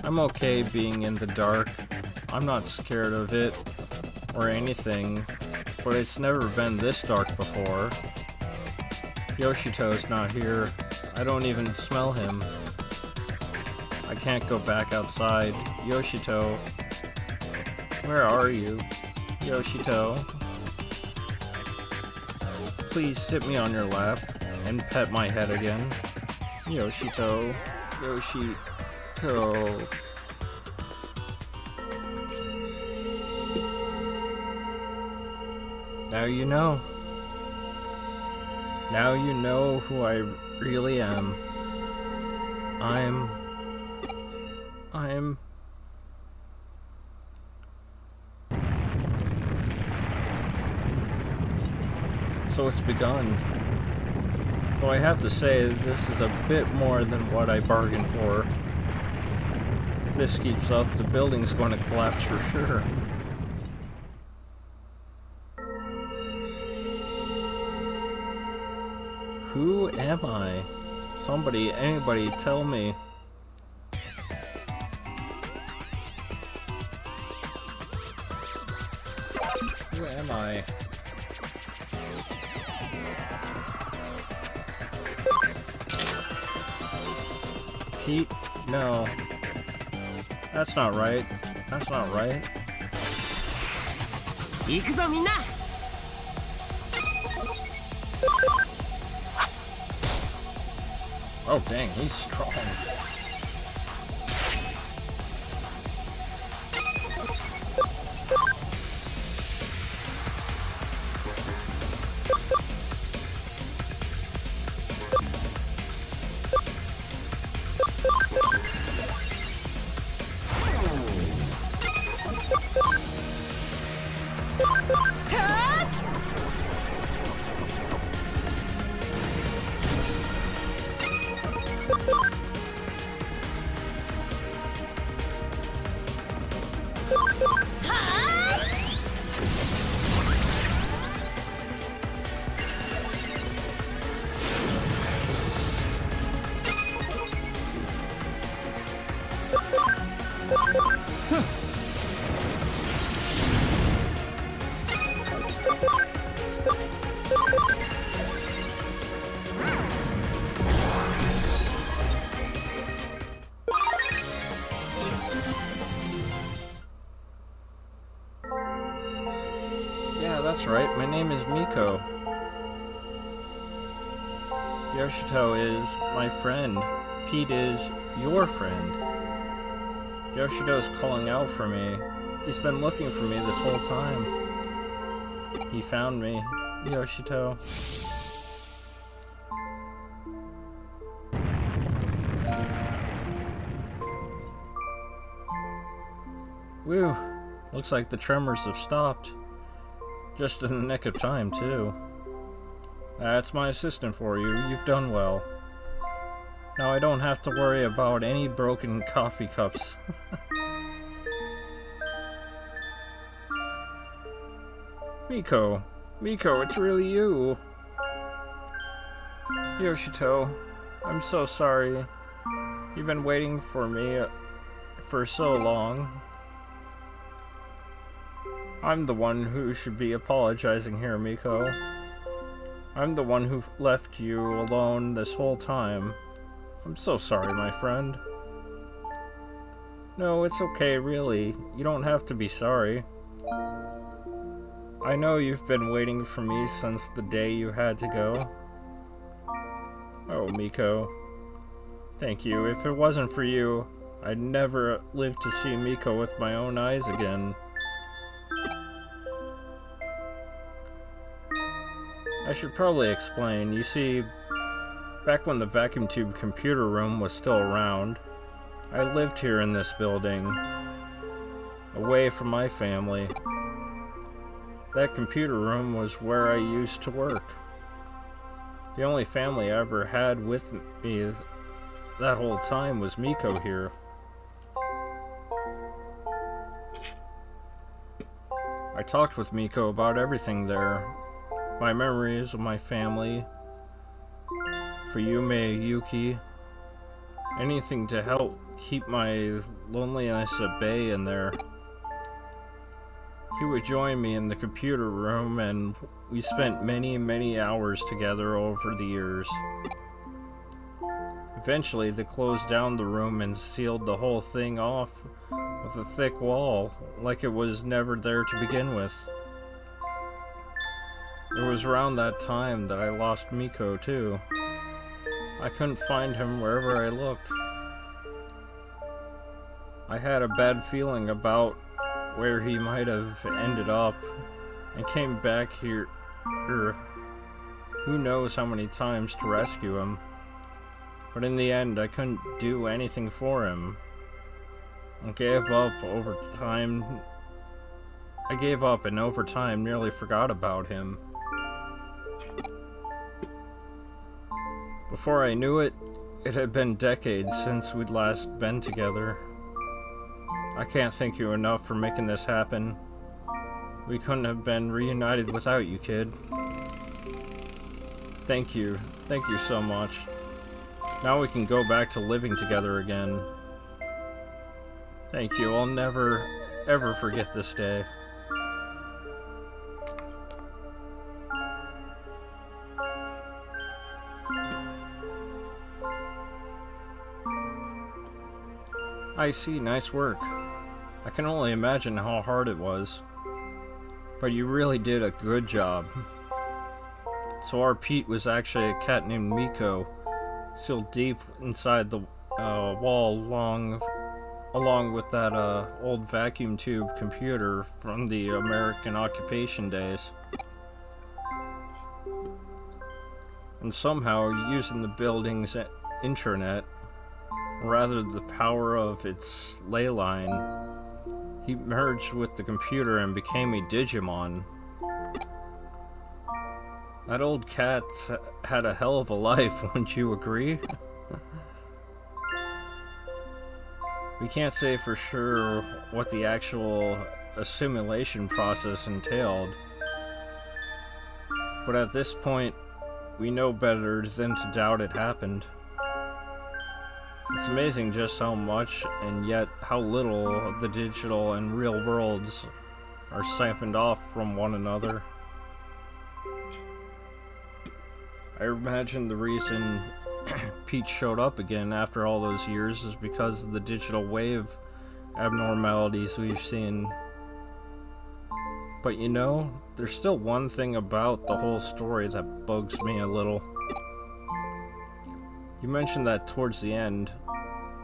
I'm okay being in the dark. I'm not scared of it or anything, but it's never been this dark before. Yoshito's not here. I don't even smell him. I can't go back outside. Yoshito, where are you? Yoshito, please sit me on your lap and pet my head again. Yoshito, Yoshito. Now you know. Now you know who I really am. I'm... So it's begun. Though I have to say, this is a bit more than what I bargained for. If this keeps up, the building's going to collapse for sure. Who am I? Somebody, anybody, tell me. Who am I? Pete? No. That's not right. That's not right. 行くぞみんな Oh dang, he's strong. That's right, my name is Miko. Yoshito is my friend. Pete is your friend. Yoshito's calling out for me. He's been looking for me this whole time. He found me. Yoshito. Whew. Looks like the tremors have stopped. Just in the nick of time, too. That's my assistant for you. You've done well. Now I don't have to worry about any broken coffee cups. Miko. Miko, it's really you. Yoshito, I'm so sorry. You've been waiting for me for so long. I'm the one who should be apologizing here, Miko. I'm the one who left you alone this whole time. I'm so sorry, my friend. No, it's okay, really. You don't have to be sorry. I know you've been waiting for me since the day you had to go. Oh, Miko. Thank you. If it wasn't for you, I'd never live to see Miko with my own eyes again. I should probably explain. You see, back when the vacuum tube computer room was still around, I lived here in this building, away from my family. That computer room was where I used to work. The only family I ever had with me that whole time was Miko here. I talked with Miko about everything there. My memories of my family, for Yume Yuki, anything to help keep my loneliness at bay in there. He would join me in the computer room, and we spent many, many hours together over the years. Eventually, they closed down the room and sealed the whole thing off with a thick wall, like it was never there to begin with. It was around that time that I lost Miko, too. I couldn't find him wherever I looked. I had a bad feeling about where he might have ended up, and came back here, who knows how many times to rescue him. But in the end, I couldn't do anything for him. I gave up and over time nearly forgot about him. Before I knew it, it had been decades since we'd last been together. I can't thank you enough for making this happen. We couldn't have been reunited without you, kid. Thank you. Thank you so much. Now we can go back to living together again. Thank you. I'll never, ever forget this day. I see, nice work. I can only imagine how hard it was. But you really did a good job. So our Pete was actually a cat named Miko, sealed deep inside the wall along with that old vacuum tube computer from the American occupation days. And somehow, using the building's intranet, rather the power of its ley line, he merged with the computer and became a Digimon. That old cat had a hell of a life, wouldn't you agree? We can't say for sure what the actual assimilation process entailed, but at this point, we know better than to doubt it happened. It's amazing just how much and yet how little of the digital and real worlds are siphoned off from one another. I imagine the reason Pete showed up again after all those years is because of the digital wave abnormalities we've seen. But you know, there's still one thing about the whole story that bugs me a little. You mentioned that towards the end,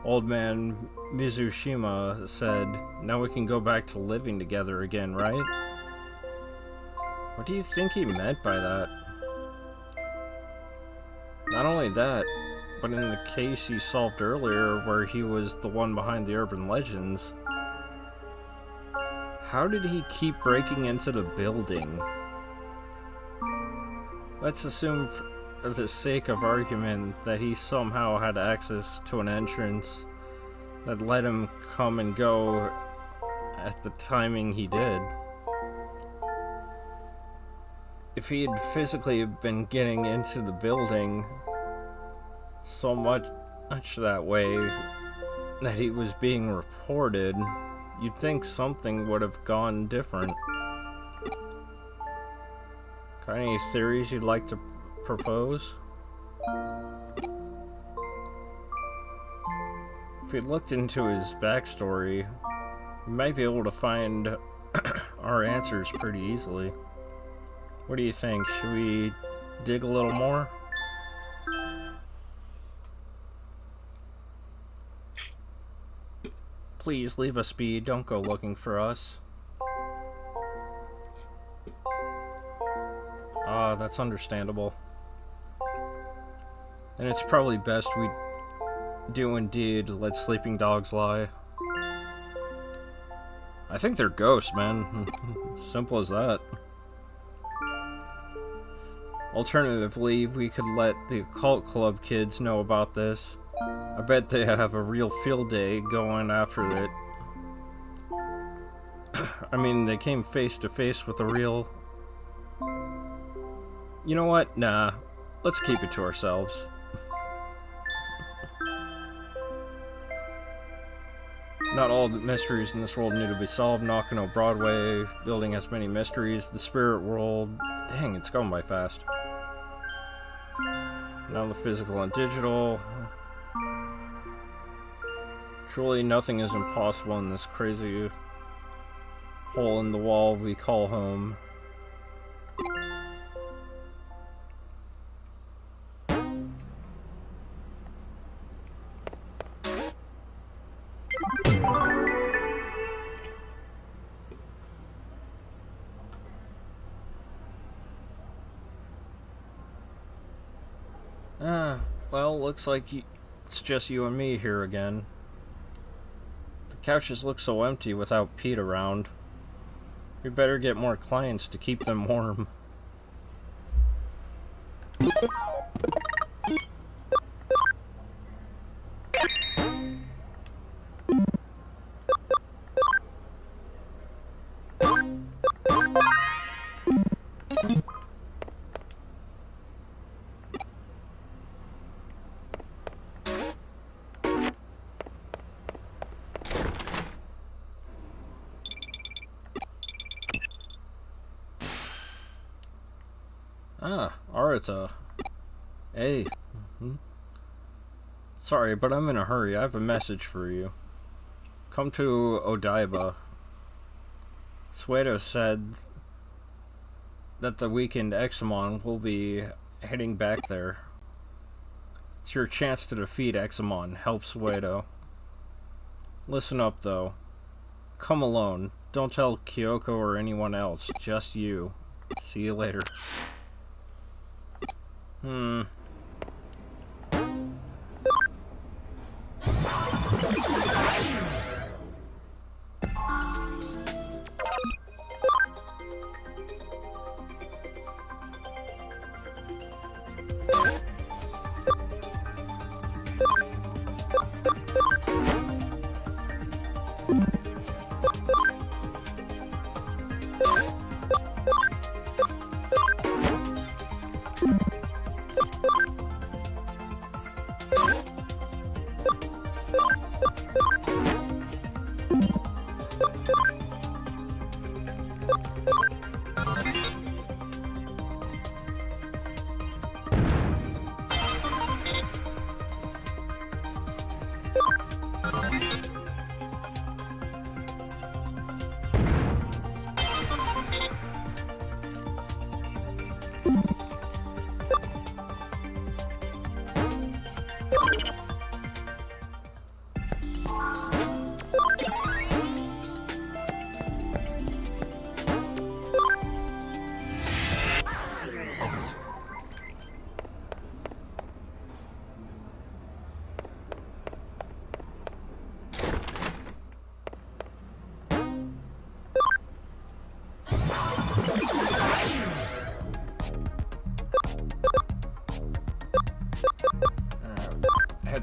Old Man Mizushima said, now we can go back to living together again, right? What do you think he meant by that? Not only that, but in the case you solved earlier where he was the one behind the urban legends, how did he keep breaking into the building? Let's assume for the sake of argument that he somehow had access to an entrance that let him come and go at the timing he did. If he had physically been getting into the building so much that way that he was being reported, you'd think something would have gone different. Got any theories you'd like to propose? If we looked into his backstory, we might be able to find our answers pretty easily. What do you think? Should we dig a little more? Please leave us be. Don't go looking for us. Ah, that's understandable. And it's probably best we do indeed let sleeping dogs lie. I think they're ghosts, man. Simple as that. Alternatively, we could let the occult club kids know about this. I bet they have a real field day going after it. I mean, they came face to face with the real... You know what? Nah. Let's keep it to ourselves. Not all the mysteries in this world need to be solved. Knocking on Broadway, building has many mysteries. The spirit world... Dang, it's going by fast. Now the physical and digital... Truly nothing is impossible in this crazy hole in the wall we call home. Well, looks like it's just you and me here again. The couches look so empty without Pete around. We better get more clients to keep them warm. Ah, Arita. Hey. Sorry, but I'm in a hurry. I have a message for you. Come to Odaiba. Suedo said that the weekend Examon will be heading back there. It's your chance to defeat Examon. Help Suedo. Listen up, though. Come alone. Don't tell Kyoko or anyone else. Just you. See you later.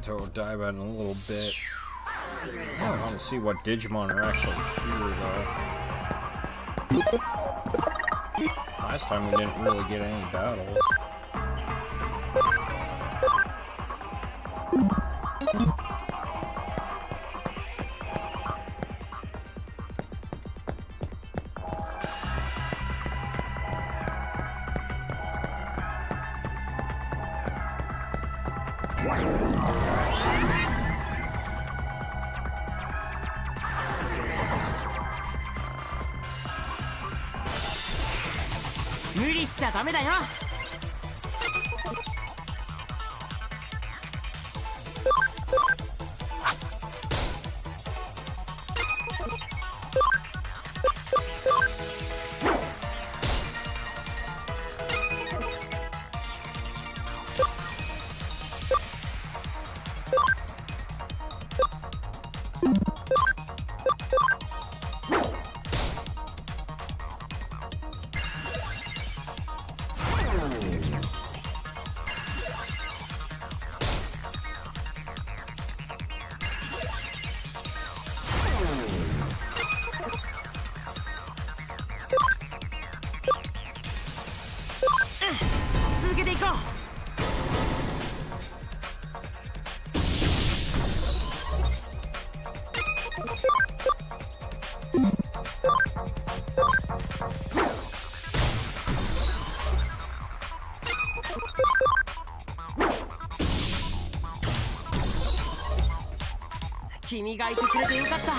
To Odaiba in a little bit. I want to see what Digimon are actually here, though. Last time we didn't really get any battles. 無理しちゃダメだよ。続けていこう。君がいてくれてよかった。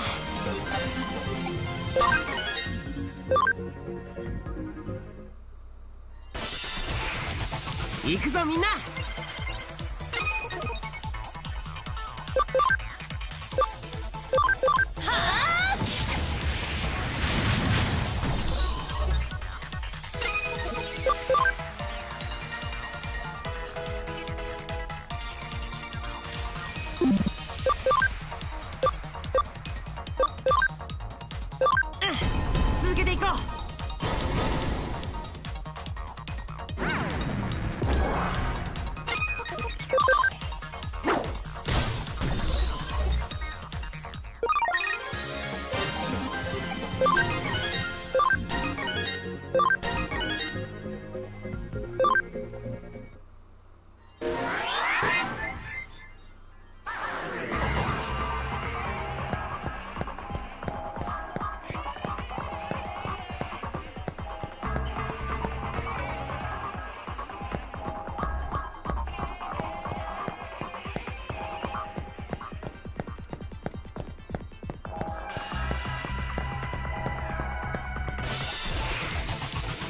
行くぞみんな。続けていこう。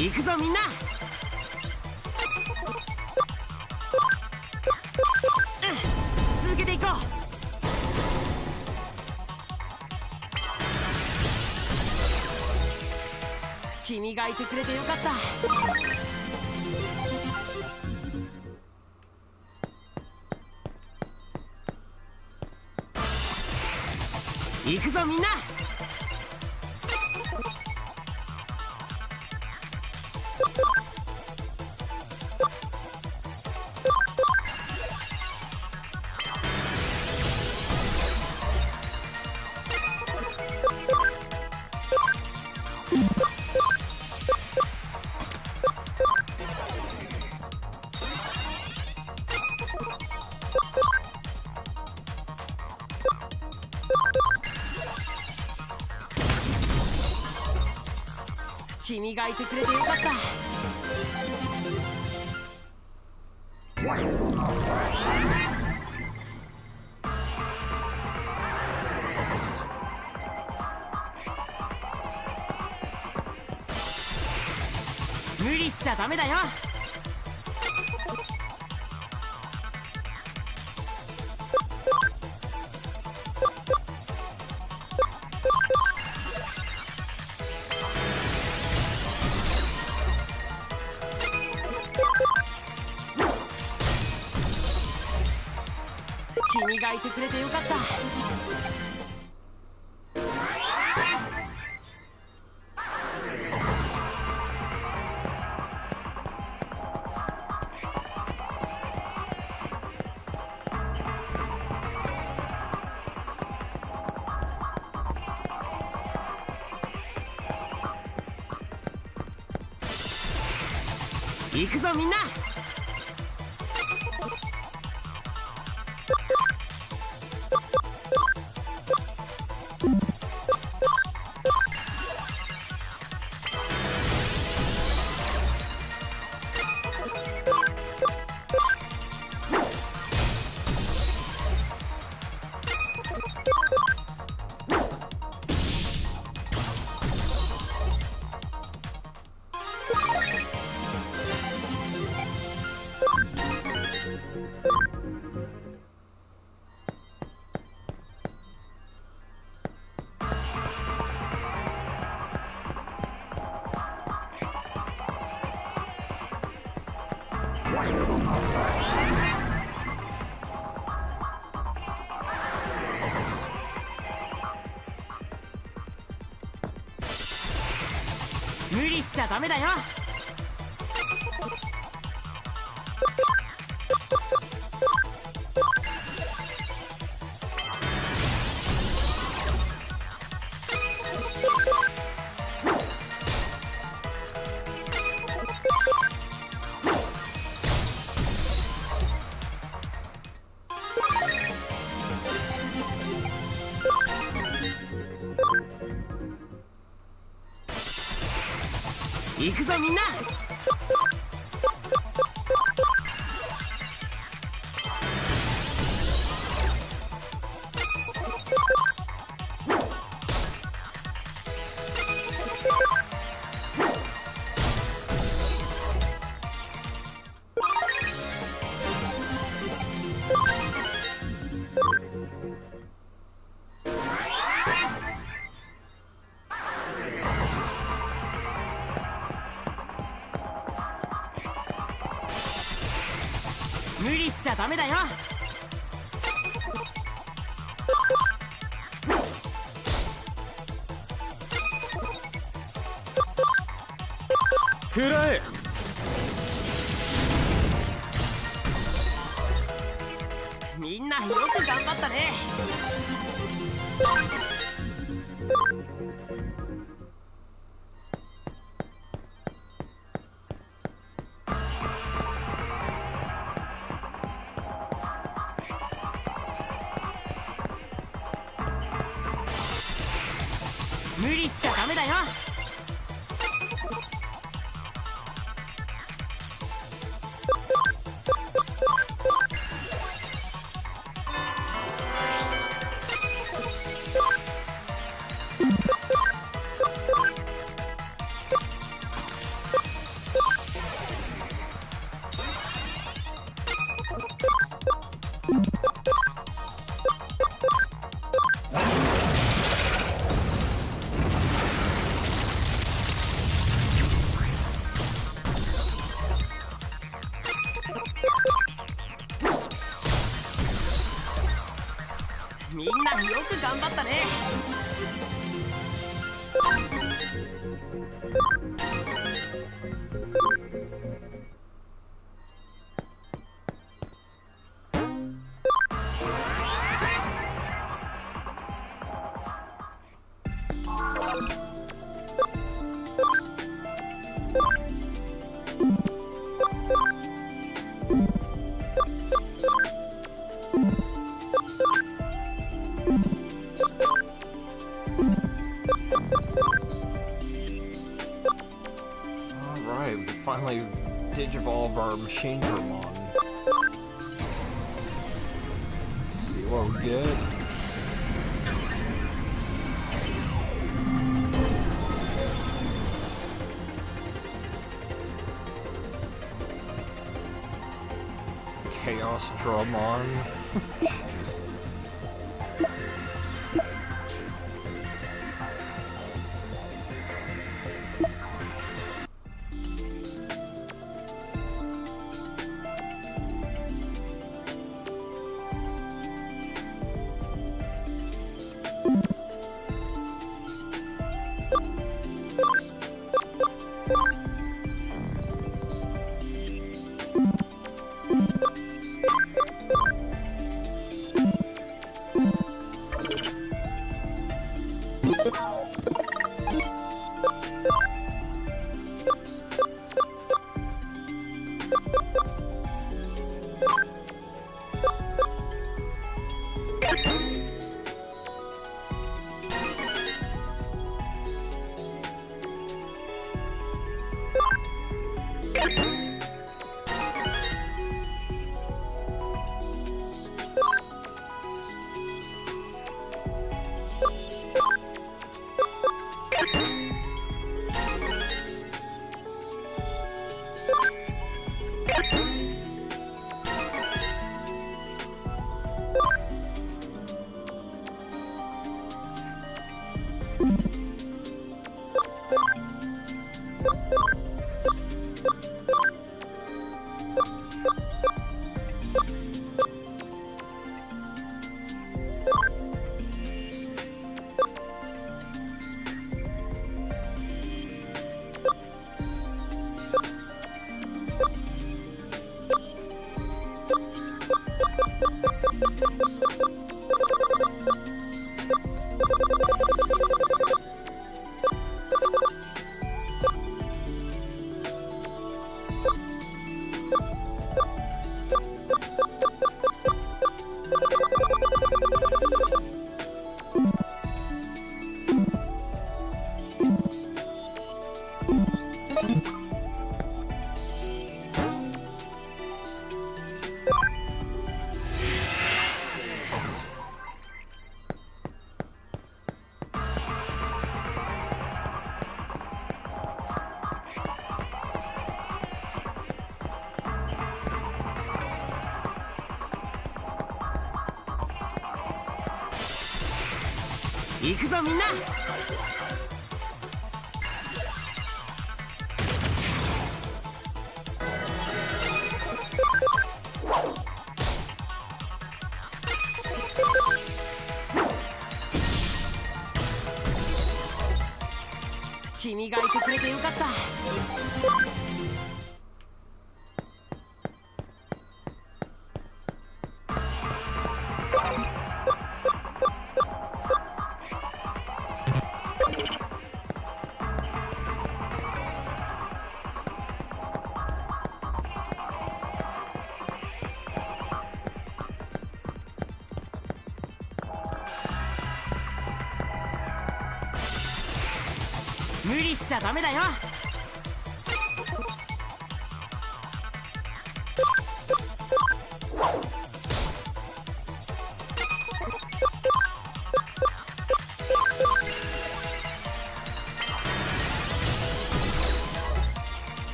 行くぞみんな。続けていこう。君がいてくれてよかった。行くぞみんな。君がいてくれてよかった。無理しちゃダメだよ。君がいてくれてよかった。行くぞみんな。無理しちゃダメだよ。行くぞみんな。無理しちゃダメだよ。食らえ。みんなよく頑張ったね。無理しちゃダメだよ。みんなよく頑張ったね。Alright, we finally digivolve our machine Digimon. See what we get. Chaos Dramon. 行くぞみんな。君がいてくれてよかった。無理しちゃダメだよ。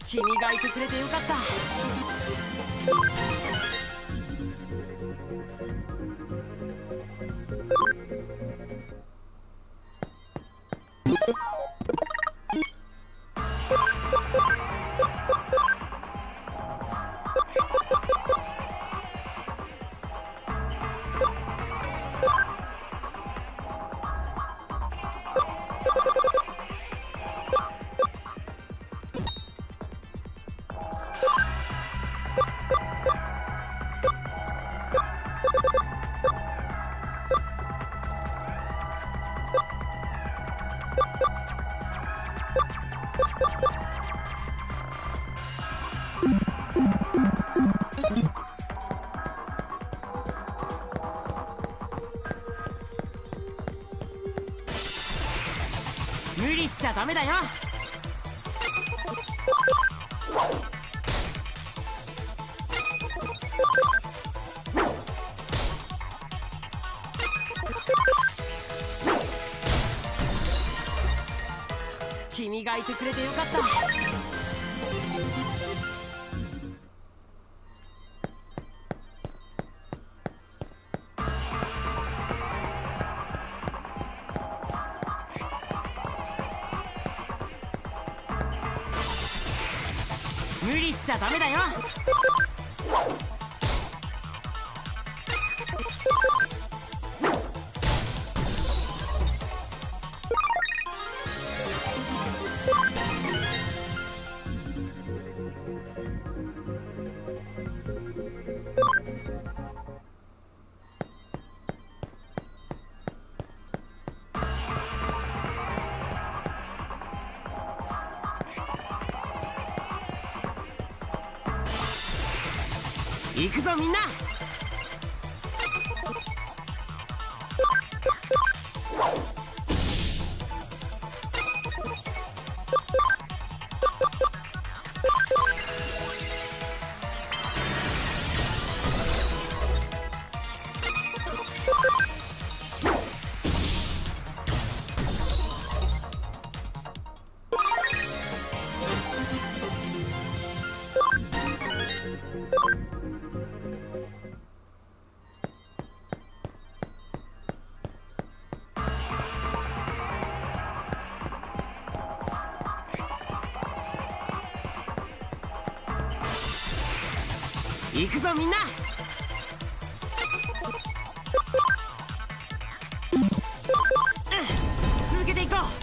君がいてくれてよかった。無理しちゃダメだよ。君がいてくれてよかった。無理しちゃダメだよ。行くぞみんな。行くぞみんな。続けていこう。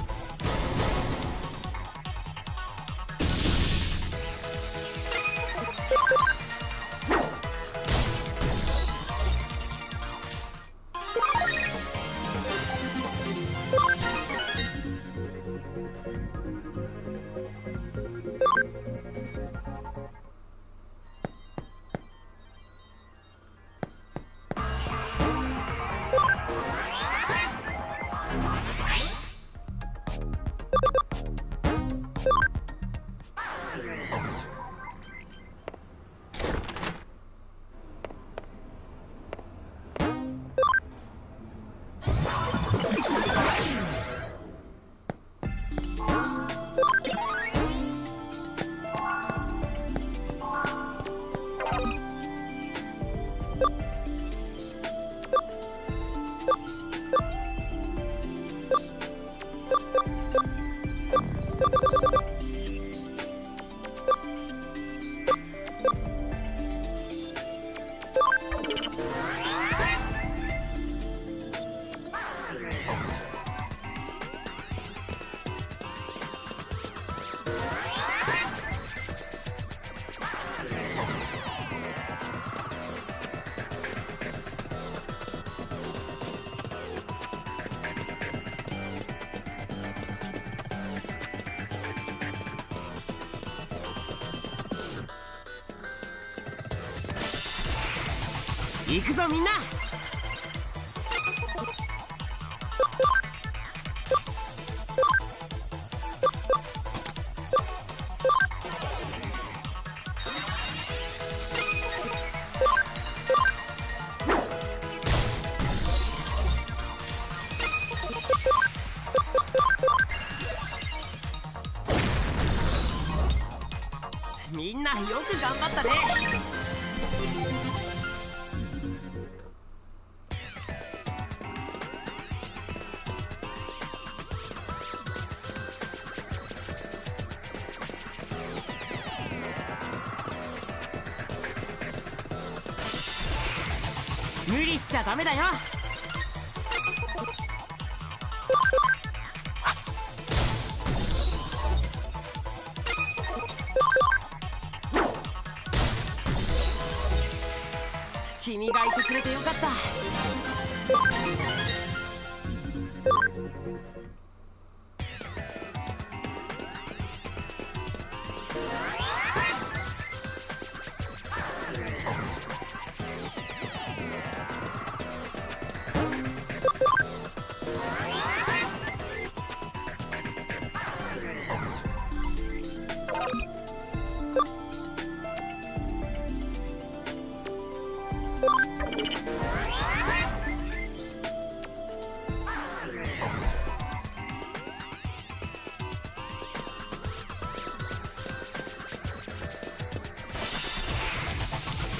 行くぞみんな。みんなよく頑張ったね。無理しちゃダメだよ。君がいてくれてよかった。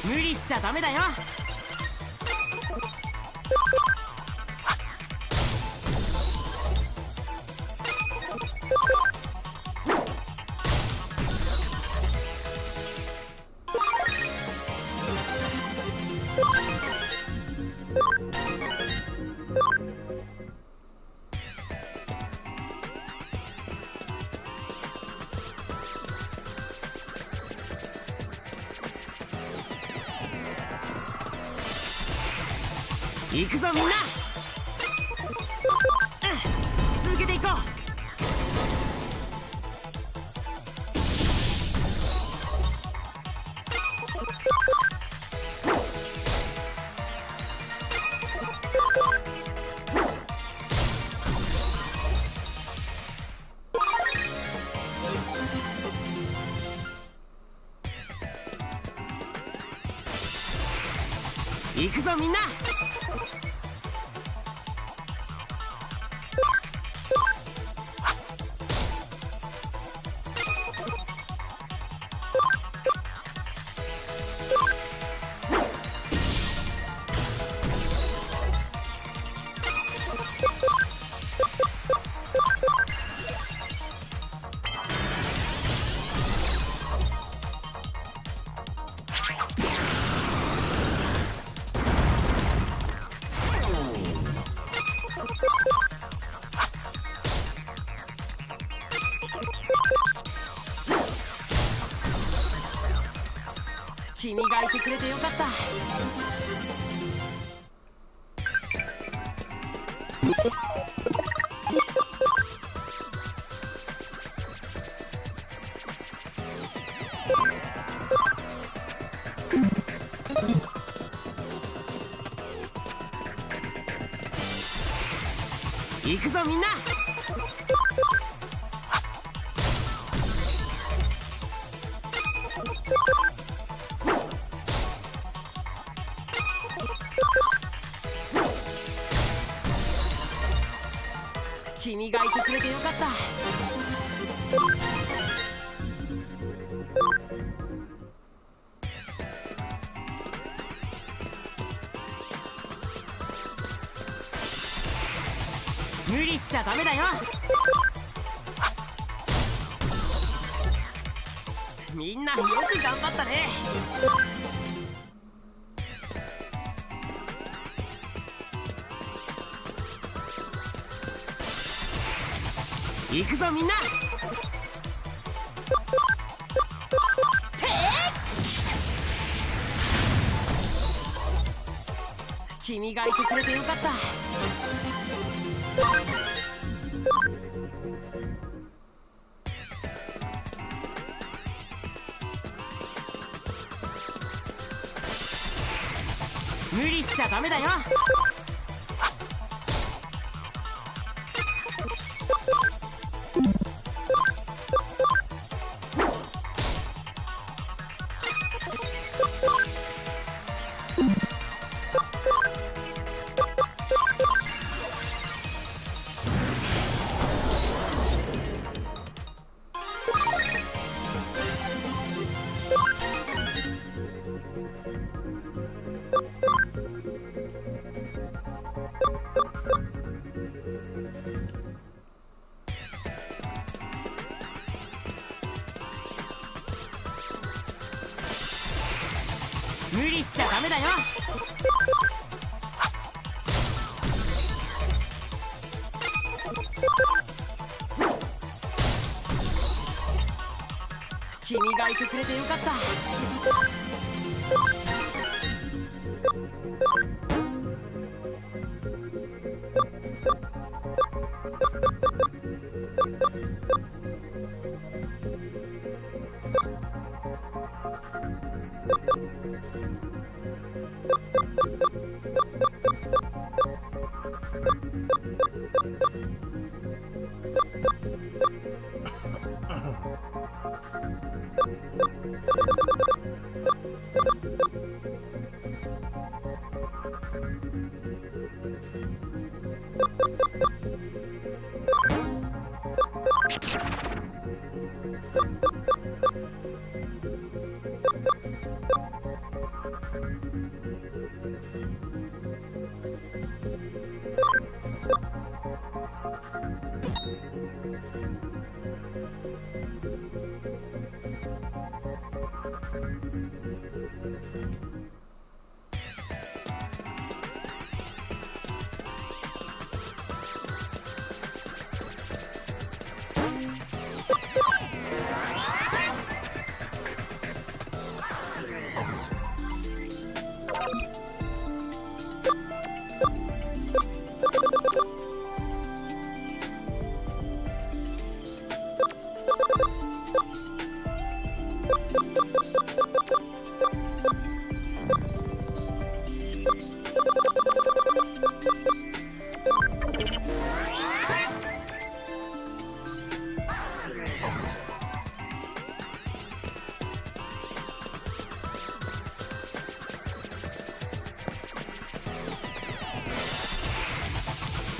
無理しちゃダメだよ。行くぞみんな。続けていこう。行くぞみんな。君がいてくれてよかった。行くぞみんな。君がいてくれてよかった。無理しちゃダメだよ。みんなよく頑張ったね。行くぞみんな。君がいてくれてよかった。無理しちゃダメだよ。無理しちゃダメだよ。君がいてくれてよかった。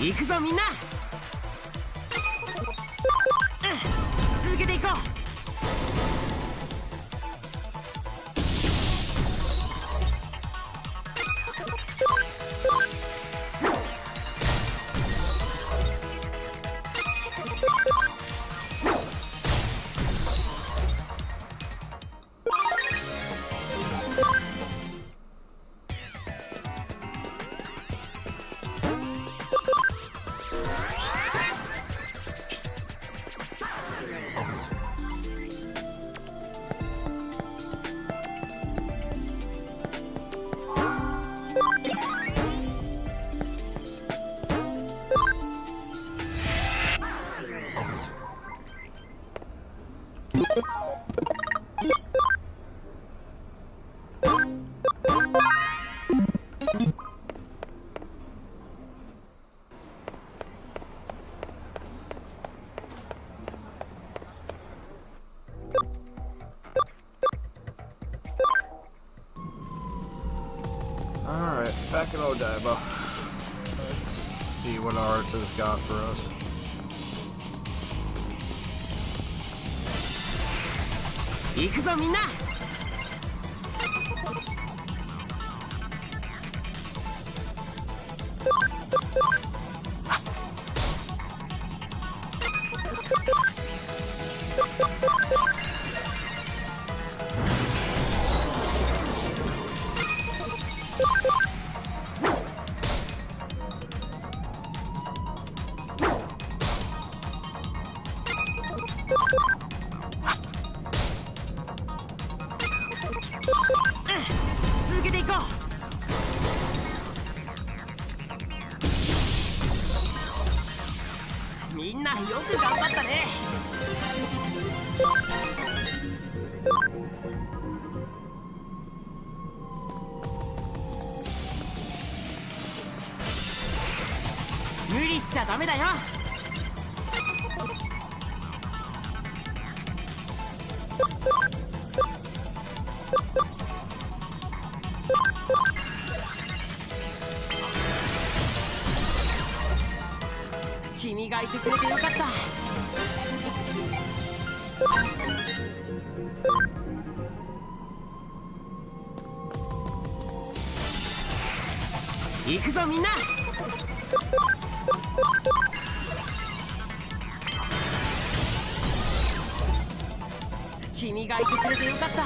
行くぞみんな。続けていこう。Alright, back in Odaiba. Let's see what Arts has got for us. 理しちゃダメだよ。君がいてくれてよかった。行くぞみんな。君がいてくれてよかった。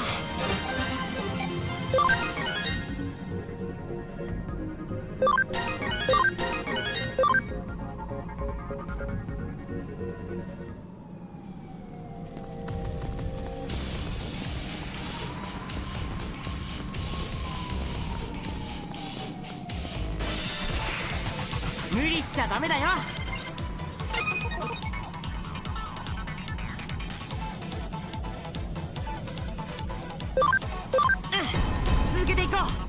無理しちゃダメだよ。続けていこう。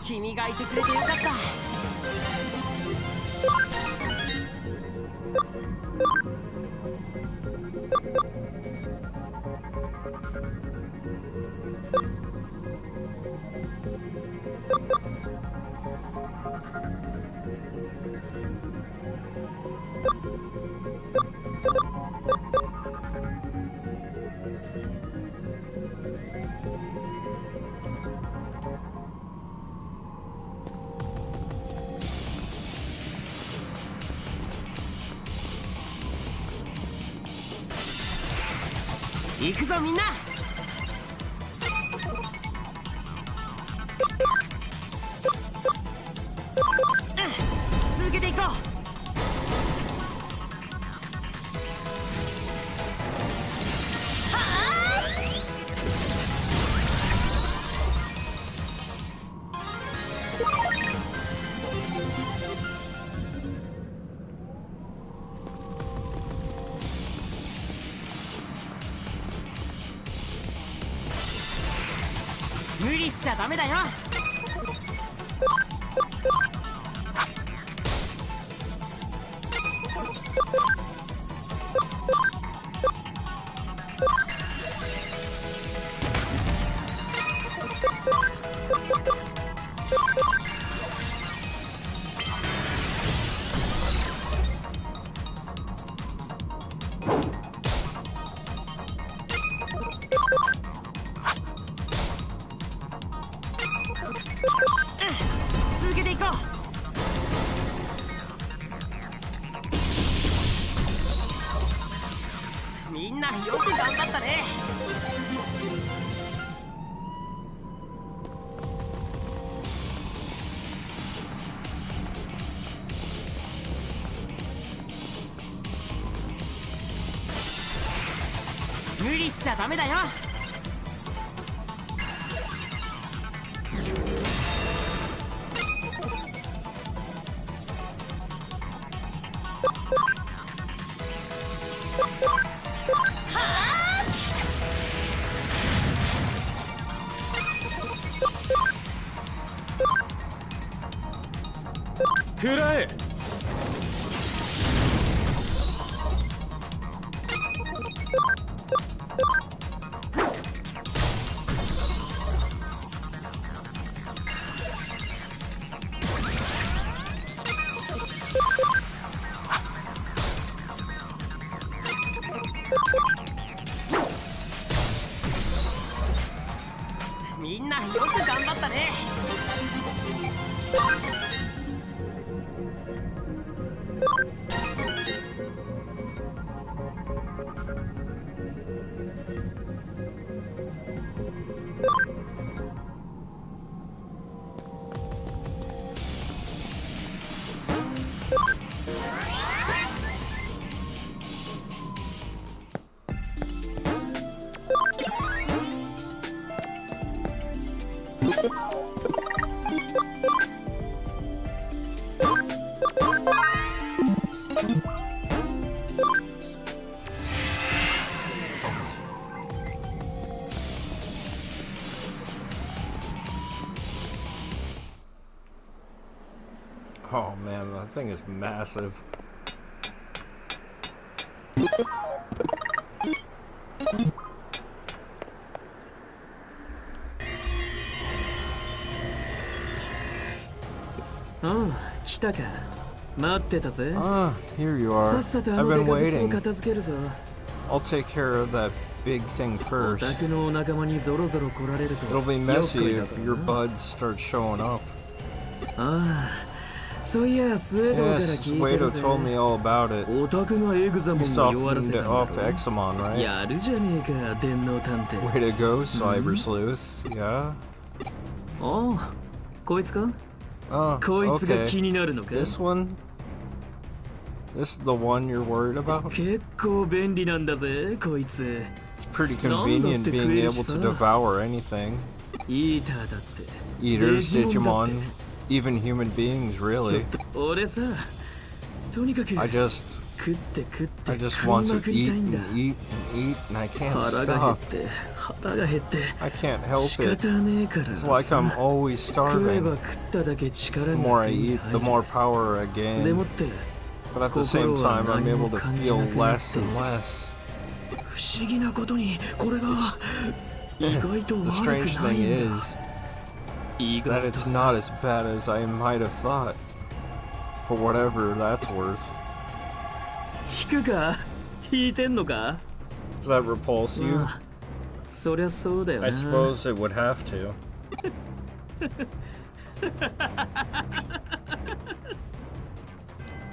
君がいてくれてよかった。行くぞみんな。続けていこう。無理しちゃダメだよ。続けていこう。みんなよく頑張ったね。無理しちゃダメだよ。食らえ。みんなよく頑張ったね。Oh man, that thing is massive. Oh, 来たか。待ってたぜ。 Ah, here you are. さっさと I've been デカブツを waiting. 片付けるぞ。 I'll take care of that big thing オ first. タクのお仲間にゾロゾロ来られると。 It'll be よっこ messy いだ if から your な。 buds start showing up. ああ、そういやスウェードから Yes, 聞いてる Wado ぜ。 told me all about it. オタクがエグザモ You ンを弱らせ softened たんだ off ろ。 Examon, right? やるじゃねえか、電脳探偵。 Way to go, Cyber Sleuth. Yeah? おう、こいつか？ Oh, こいつが okay. 気になるのか？ This one? This is the one you're worried about? 結構便利なんだぜ、こいつ。 It's pretty convenient being able to devour anything. イーターだって。 Eaters, デジモンだって Digimon, even human beings, really. 俺さ、とにかく I just 食って食って I just 食い want ま to くり eat たいんだ。 and eat and eat, and I can't 腹が減っ stop. て腹が減って I can't help 仕 it. 方ねえから It's like さ I'm always 食えば starving. 食っただけ力 The が more I 手に eat, 入 the る more power I で gain. もって But at the same time, I'm able to feel less and 不 less. 思議なことにこれが意外と The 悪 strange くない thing んだ is 意 that 外と it's さ not as bad as I might have thought. For whatever that's worth. 引くか引いてんのか Does that repulse you? まあそりゃそうだよ I な suppose it would have to.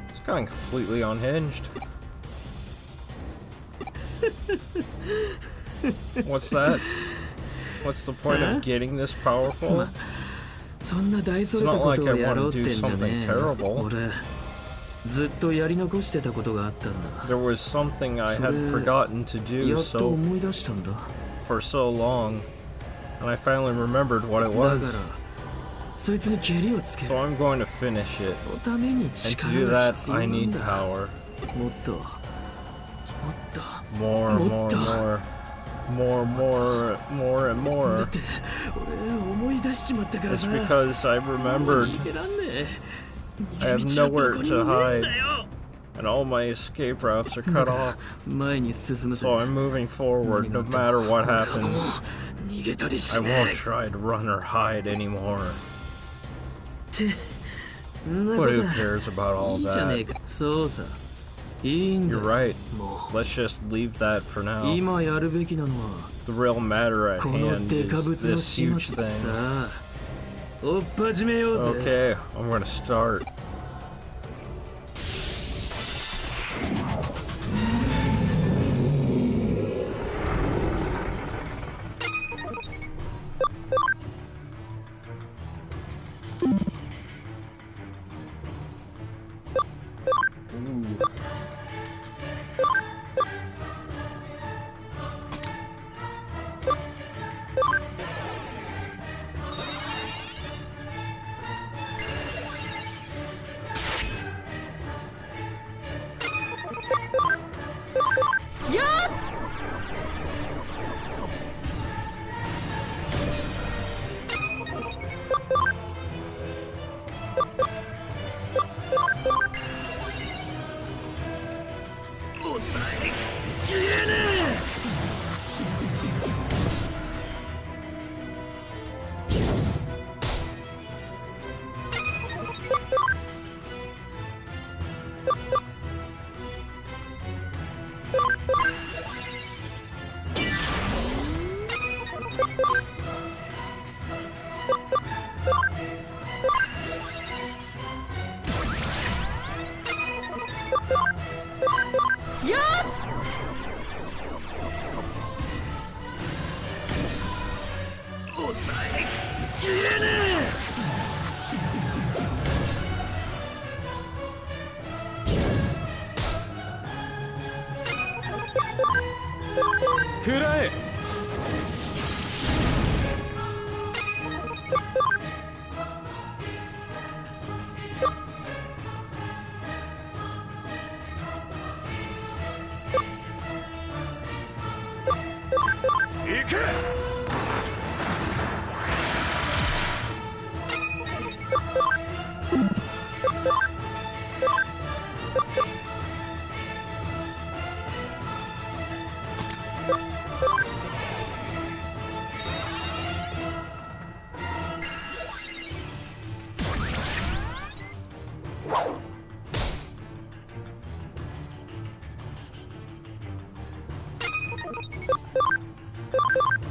It's gotten completely unhinged. What's that? What's the point Huh? of getting this powerful? そんな大それたことをやろうってんじゃねえ It's not like I wanna do something terrible. 俺ずっとやり残してたことがあったんだ There was something I had forgotten to や do っと思い出したんだ for so long, and I finally remembered what it だ was. からそいつに蹴りをつけ So る I'm going to finish そ it. のために And to 力 do が that, 必要 I なん need だ power. もっともっと More, more, What the- more. More, more, more, and だ more. って俺思い出しちまったから It's さ because I もう remembered 逃げらんねえ I have 逃げ道はど nowhere こに to もねえん hide, だよ and all my escape routes are cut off. 前に進むぜ So I'm moving forward no matter what 俺は happens. もう逃げたり I しね won't え try to run or hide anymore. ってんなこ But と who は cares about all いいじゃねえ that? かそうさいいんだ You're right. も Let's just leave that for う now. 今やるべきなのは The real matter at この hand デカ is ブツの this 始 huge 末 thing. さあ追っ始めようぜ Okay, I'm gonna start.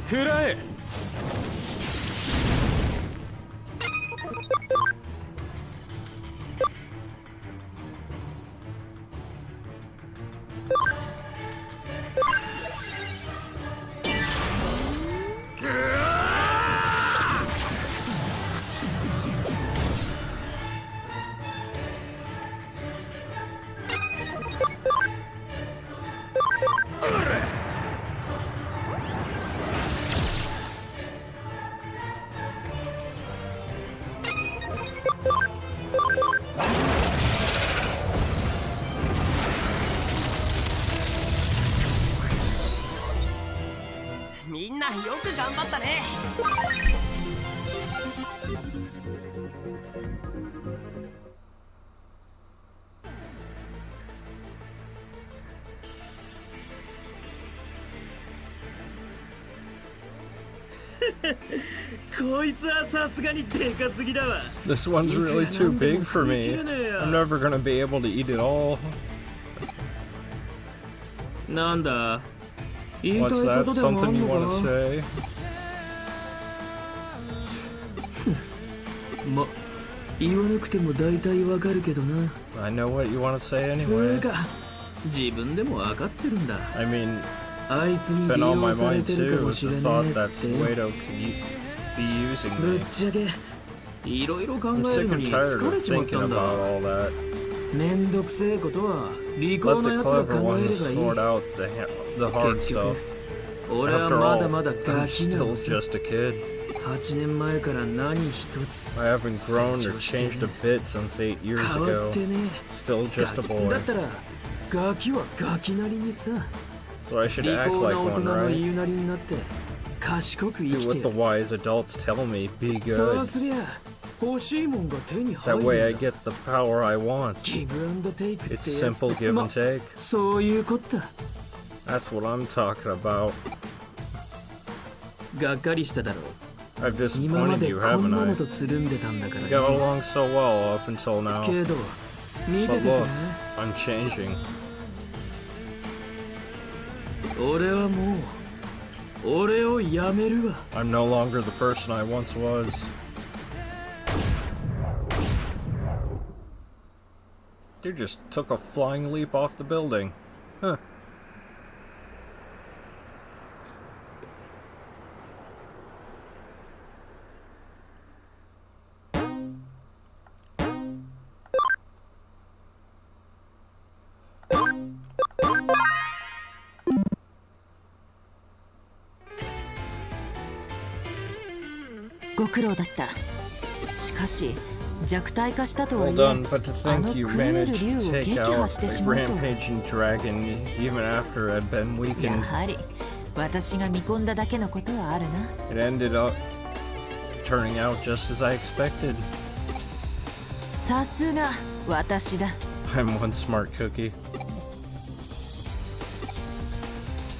食らえ。みんなよく頑張ったね。こいつはさすがにでかすぎだわ。 This one's really too big for me. I'm never gonna be able to eat it all. なんだ、言いたい What's こ that? とでもあん Something you の want か to say? ま、言わなくても大体わかるけどな。 I know what you want to say つう anyway. か、自分でもわかってるんだ。 I mean, あいつに it's 利 been on my 用され mind てるか too. も With しれ the ね thought え that って。 Sleuth could be using ぶ me. っちゃけ、いろいろ考 I'm える sick の and に tired 疲れ of ちまった thinking ん about だ。 all that. めんどくせえことは利 Let 口な the やつが clever 考えれ ones ばいい。 sort out the hard 結 stuff. 局、俺は After まだ all, まだ I'm ガキな still のさ。 just a kid. 8年前から何一つ I haven't grown or changed a bit since 8 years 変わ ago. ってね Still え。 just a だ boy. ったらガキはガキなりにさ、 So I should 利 act 口 like な大 one, 人の right? 言うなりになって賢く生 Do き what て the wise adults tell me. Be そう good. すりゃ欲しいもんが手に入 That る way I んだ。 get the power I want. ギブアンドテイクってや It's つ。 simple give ま and take. そういうこった。 That's what I'm talking about. がっかりしただろう。 I've 今ま disappointed で you, こん haven't な I? のとつるんでたんだから We ね。 got along so well up until now. けど見て But てて look, ね。 I'm changing. 俺はもう俺をやめるわ。 I'm no longer the person I once was. Dude just took a flying leap off the building. Huh.「ご苦労だった」「しかし弱体化したとはい Well え done, but to think you あの狂える managed 竜 to を take 撃破 out して a しまうとは rampaging dragon even after it had been や weakened. はり私が見込んだだけのことはあるな。 It ended up turning out just as I expected. さすが私だ。 I'm one smart cookie.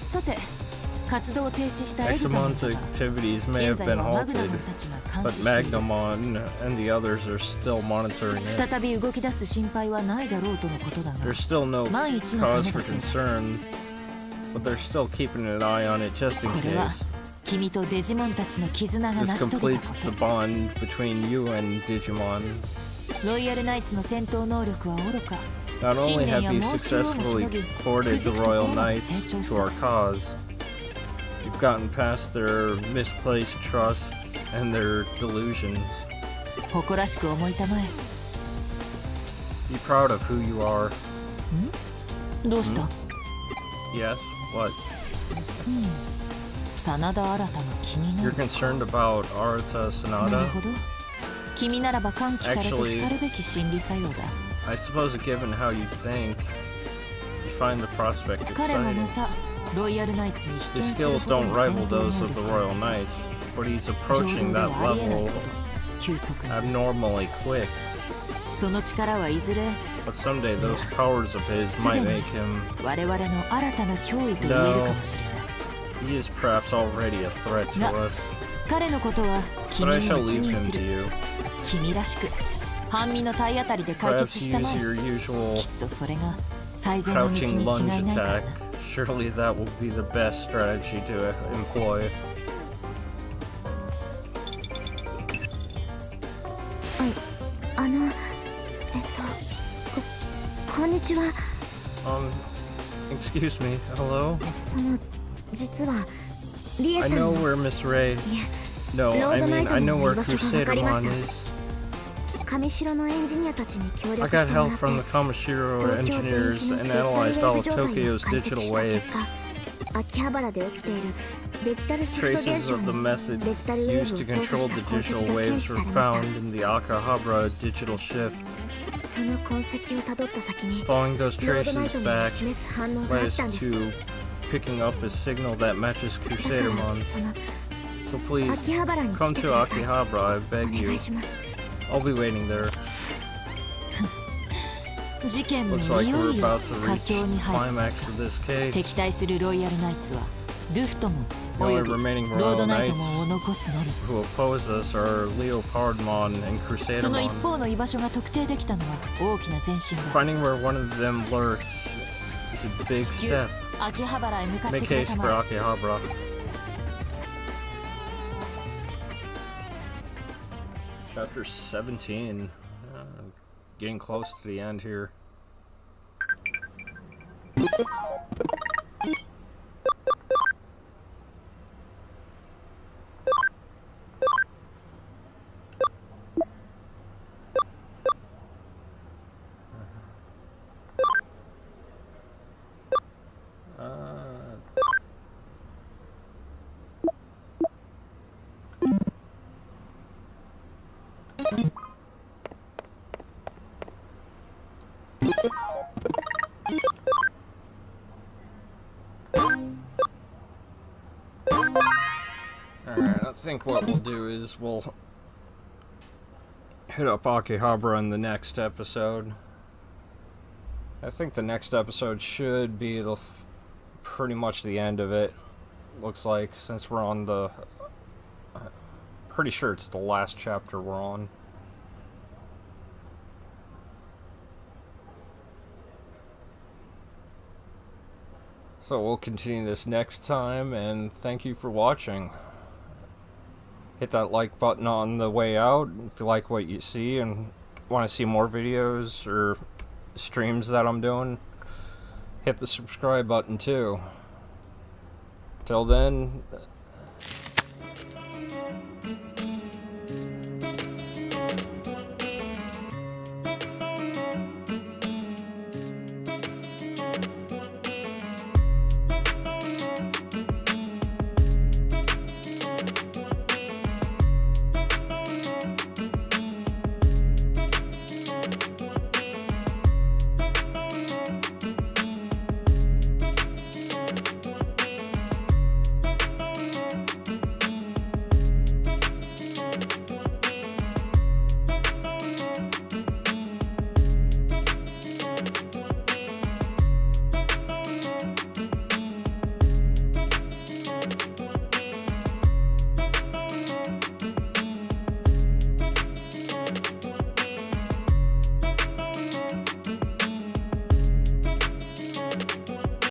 さて活動を停止したエグザマン Examon's だが activities may 現 have 在 been はマグナ halted, モンたちが監 but 視している。 Magnamon and the others are still monitoring it. 再び動き出す心配はないだろうとのことだが There's still no 万一のた cause め for だそうだ。 concern, but they're still keeping an eye on it just in これは case. 君とデジモンたちの絆が This 成し遂げた completes こ the bond between you and Digimon. と。ロイヤルナイツの戦闘能力は愚か。 Not 信 only 念 have や you 猛襲をもし successfully のぎ courted く the じくところ Royal まで Knights 成長し to た。 our cause, you've gotten past their misplaced trusts and their delusions. 誇らしく思いたまえ。 Be proud of who you are. どうした？ Yes? What? 真田新の気にな You're る。 concerned about Arata なる Sanada? ほど。君ならば喚起されて Actually- しかるべき心理作用だ。 I suppose given how you think, you find the prospect 彼もま exciting. たロイヤルナイツに His 匹敵する skills ほど don't の rival 戦闘 those 能 of the 力 Royal だ。 Knights, but he's 情 approaching 動で that はありえない level ほど急速に。 abnormally quick. その力はいずれ But someday those powers of his might make him. 我々の新たな脅威と言えるかもしれない。 He is perhaps already a threat to No. us, 彼のことは but I 君に shall 一 leave 任 him す to る。 you. 君らしく半身の体当たりで解 Perhaps 決したま use え。 your usual きっとそれが最善の道に crouching 違い lunge ないから attack. な。 Surely that will be the best strategy to employ. こんにちは。Excuse me, hello? その、実は、リエさ I ん know の where Miss Ray... No, I mean, I know where Crusadermon is. 上城のエンジニアたちに協 I 力して got もら help って from the Kamishiro 東京全 engineers 域の and デジタルウ analyzed ェ all ブ of 状態を Tokyo's 解析 digital した waves. 結果、秋葉原で起きているデジタルシフト現 Traces 象 of the に method デジタルウェー used ブを to 操作 control し the た痕跡 digital が検 waves 知 were されました。 found in the Akihabara digital shift. その痕跡をたどった先に Following those ロードナイ traces トメンが back 示す反応があ led っ us たんです。 to picking up a signal that matches だから Crusadermon's. その So please, 秋葉原に come 来てく to ださい。 Akihabara, I お beg 願 you. いします。 I'll be waiting there. 事件の Looks い like よ we're いよ about to 佳 reach 境に入る。 climax of this case. 敵対するロイヤルナイツはルフトモン The お only よび remaining ロード Royal ナイト Knights モンを残すのみ。 who oppose us are Leopardmon and その一 Crusadermon. 方の居場所が特定できたのは大きな前進だ。 Finding where one of them lurks is a big 至急 step. 秋葉原へ向かって Make くれ haste た for ま Akihabara. Chapter 17. Getting close to the end here. Alright, I think what we'll do is we'll hit up Akihabara in the next episode. I think the next episode should be pretty much the end of it. Looks like, since we're on the... pretty sure it's the last chapter we're on. So we'll continue this next time, and thank you for watching. Hit that like button on the way out if you like what you see and want to see more videos or streams that I'm doing. Hit the subscribe button too. Till then,